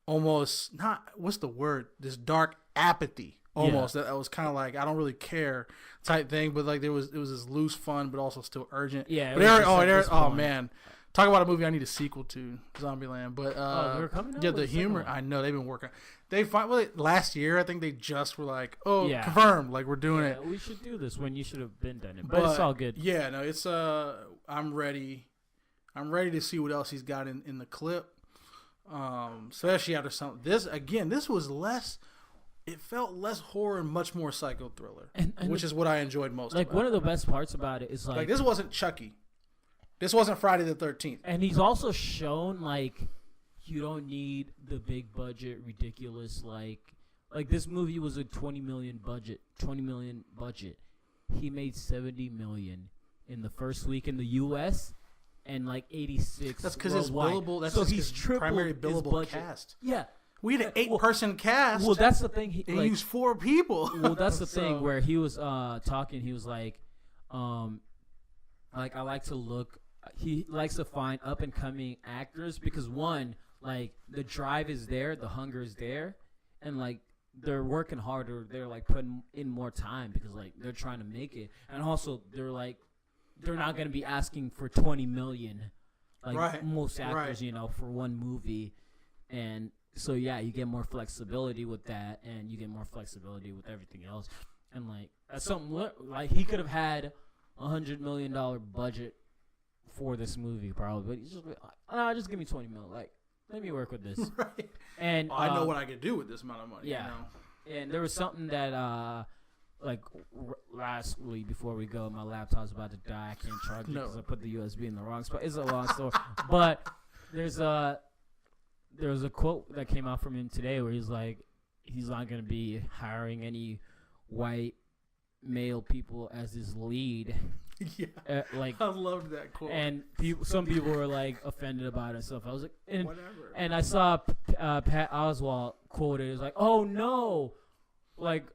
almost, not, what's the word? This dark apathy. Almost that was kind of like I don't really care type thing, but like it was this loose fun, but also still urgent. Yeah. But man, talk about a movie I need a sequel to, Zombieland. But they're coming out yeah, with the humor I know they've been working. They last year I think they just were like, confirmed, like we're doing it. We should do this when you should have been done it, but it's all good. Yeah, no, it's I'm ready. I'm ready to see what else he's got in the clip. Especially after this was less. It felt less horror and much more psycho thriller, which is what I enjoyed most. Like one of the best parts about it is like this wasn't Chucky, this wasn't Friday the 13th, and he's also shown like you don't need the big budget, ridiculous like this movie was a 20 million budget. He made 70 million in the first week in the U.S. and like 86. That's because it's billable. That's so just he's tripled primary billable his budget. cast. Yeah. We had an 8-person cast. Well, that's the thing. He used 4 people. Well, that's the thing where he was talking. He was like I like to look. He likes to find up and coming actors because one, like the drive is there, the hunger is there, and like they're working harder. They're like putting in more time because like they're trying to make it, and also they're not going to be asking for 20 million, like most actors, for one movie, and. So, yeah, you get more flexibility with that, and you get more flexibility with everything else. And, like, that's something, like, he could have had $100 million budget for this movie, probably. But he's just like, just give me 20 million. Like, let me work with this. Right. And I know what I could do with this amount of money. Yeah. And there was something that, lastly, before we go, my laptop's about to die. I can't charge it because I put the USB in the wrong spot. It's a long story. But there was a quote that came out from him today where he's like, he's not going to be hiring any white male people as his lead. Yeah. I loved that quote. And some people were like offended about it and stuff. I was like, whatever. And I saw Pat Oswalt quoted. It was like, oh no, like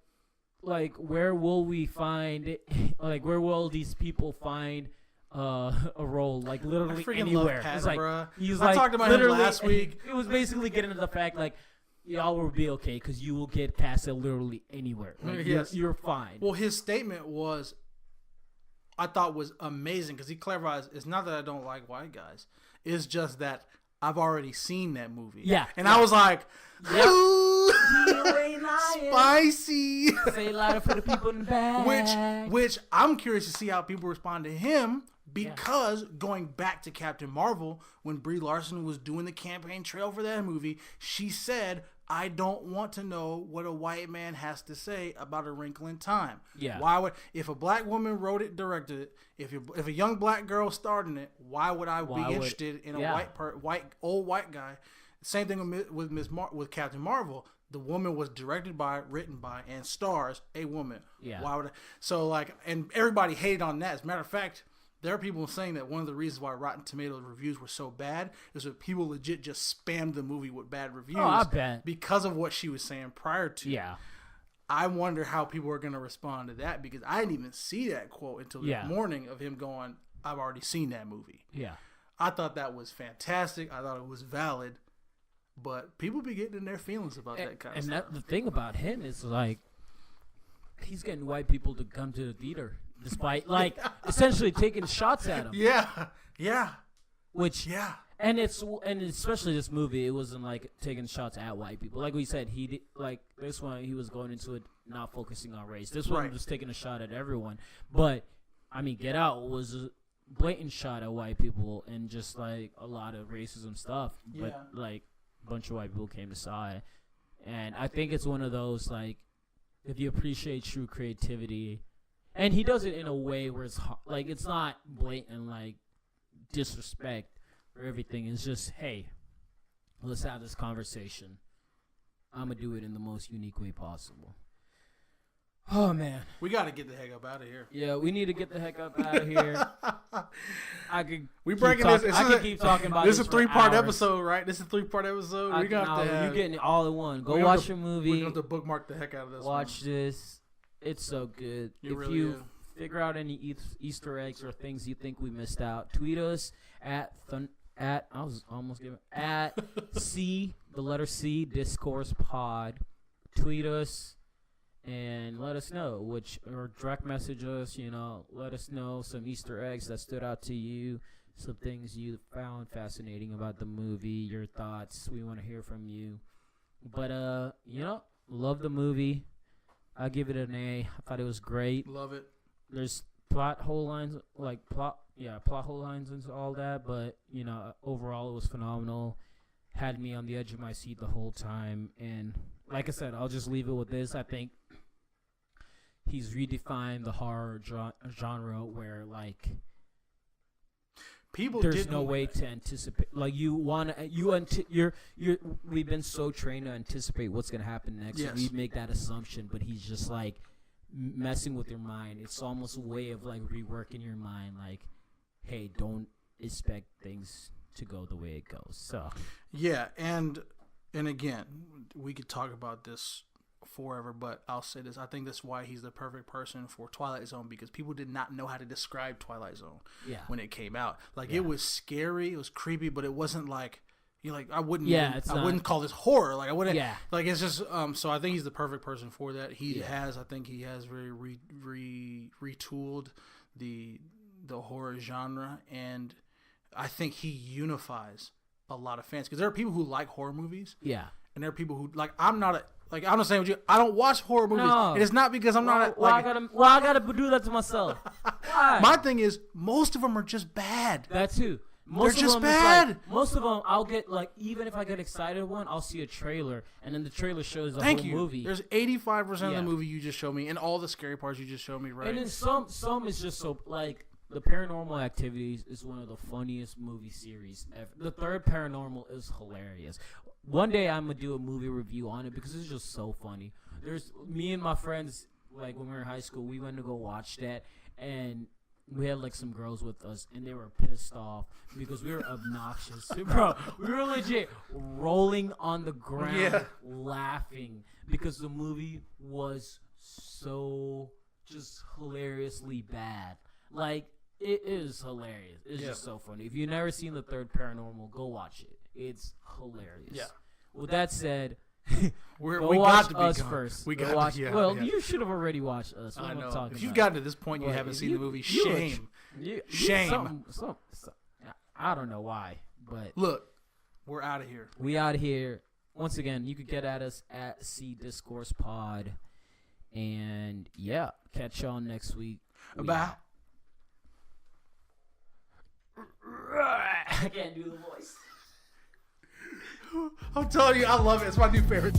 where will we find, like where will these people find a role, like literally anywhere. Pat, it's like bruh. I talked about him last week. It was basically getting to the fact like y'all will be okay because you will get casted literally anywhere. Like, yes, you're fine. Well, his statement was, I thought was amazing because he clarifies. It's not that I don't like white guys. It's just that I've already seen that movie. Yeah, and I was like, you ain't lying. Spicy. Say it louder for the people in the back. Which I'm curious to see how people respond to him. Because going back to Captain Marvel, when Brie Larson was doing the campaign trail for that movie, she said, I don't want to know what a white man has to say about A Wrinkle in Time. Yeah. Why would, if a black woman wrote it, directed it, if a young black girl starred in it, why would I be interested in a old white guy? Same thing with Captain Marvel. The woman was directed by, written by, and stars a woman. Yeah. Why would and everybody hated on that. As a matter of fact, there are people saying that one of the reasons why Rotten Tomatoes reviews were so bad is that people legit just spammed the movie with bad reviews. Oh, I bet. Because of what she was saying prior to. Yeah. I wonder how people are going to respond to that because I didn't even see that quote until the morning of him going, I've already seen that movie. Yeah. I thought that was fantastic. I thought it was valid. But people be getting in their feelings about that kind of stuff. And the thing about him is, like, he's getting white people to come to the theater. Despite, like, essentially taking shots at him. Yeah. And especially this movie, it wasn't like taking shots at white people. Like we said, he did, like this one, he was going into it not focusing on race. This one was taking a shot at everyone. But I mean, Get Out was a blatant shot at white people and just like a lot of racism stuff. But like a bunch of white people came to side, and I think it's one of those like if you appreciate true creativity. And he does it in a way where it's like it's not blatant like disrespect or everything. It's just, hey, let's have this conversation. I'm gonna do it in the most unique way possible. Oh man. We got to get the heck up out of here. Yeah, we need to get the heck up out of here. I could. We breaking this. I could keep talking about this. This is a 3-part hours. episode, right? This is a 3-part episode. We got to. You getting it all in one. Go watch a movie. We're going to bookmark the heck out of this. Watch this. It's so good. It if really you is. figure out any Easter eggs or things you think we missed out, tweet us at I was almost giving at C the letter C Discourse Pod. Tweet us and let us know or direct message us. Let us know some Easter eggs that stood out to you, some things you found fascinating about the movie, your thoughts. We want to hear from you. But love the movie. I give it an A. I thought it was great. Love it. There's plot hole lines and all that, but overall it was phenomenal. Had me on the edge of my seat the whole time, and like I said, I'll just leave it with this. I think he's redefined the horror genre where there's no way to anticipate. We've been so trained to anticipate what's gonna happen next. Yes. We make that assumption, but he's just messing with your mind. It's almost a way of reworking your mind. Hey, don't expect things to go the way it goes. So yeah, and again, we could talk about this forever, but I'll say this: I think that's why he's the perfect person for Twilight Zone, because people did not know how to describe Twilight Zone when it came out. It was scary, it was creepy, but it wasn't I wouldn't call this horror. I wouldn't. Yeah. It's just. So I think he's the perfect person for that. I think he has very retooled the horror genre, and I think he unifies a lot of fans, because there are people who like horror movies. Yeah. And there are people who I'm not the same with you. I don't watch horror movies. No. And it's not because I'm not I gotta do that to myself. Why? My thing is, most of them are just bad. That too. They're just bad. Most of them, I'll get even if I get excited one, I'll see a trailer, and then the trailer shows the Thank whole you. movie. There's 85% of the movie you just showed me, and all the scary parts you just showed me, right? And then some is just so the Paranormal Activities is one of the funniest movie series ever. The third Paranormal is hilarious. One day I'm gonna do a movie review on it because it's just so funny. There's me and my friends, when we were in high school, we went to go watch that, and we had some girls with us, and they were pissed off because we were obnoxious. Bro, we were legit rolling on the ground laughing because the movie was so just hilariously bad. It is hilarious. It's just so funny. If you've never seen the third Paranormal, go watch it. It's hilarious. Yeah. With that said, we watch got to be us gone. first. We go got watch. to, yeah, well, yeah. you should have already watched us. What I am I know. talking If you've about? gotten to this point, you Well, haven't if seen the movie. you- Shame. Shame. I don't know why, but Look, we're out of here. we out here. Once again, you could get at us at C Discourse Pod, and catch y'all next week. About. I can't do the voice. I'm telling you, I love it. It's my new favorite.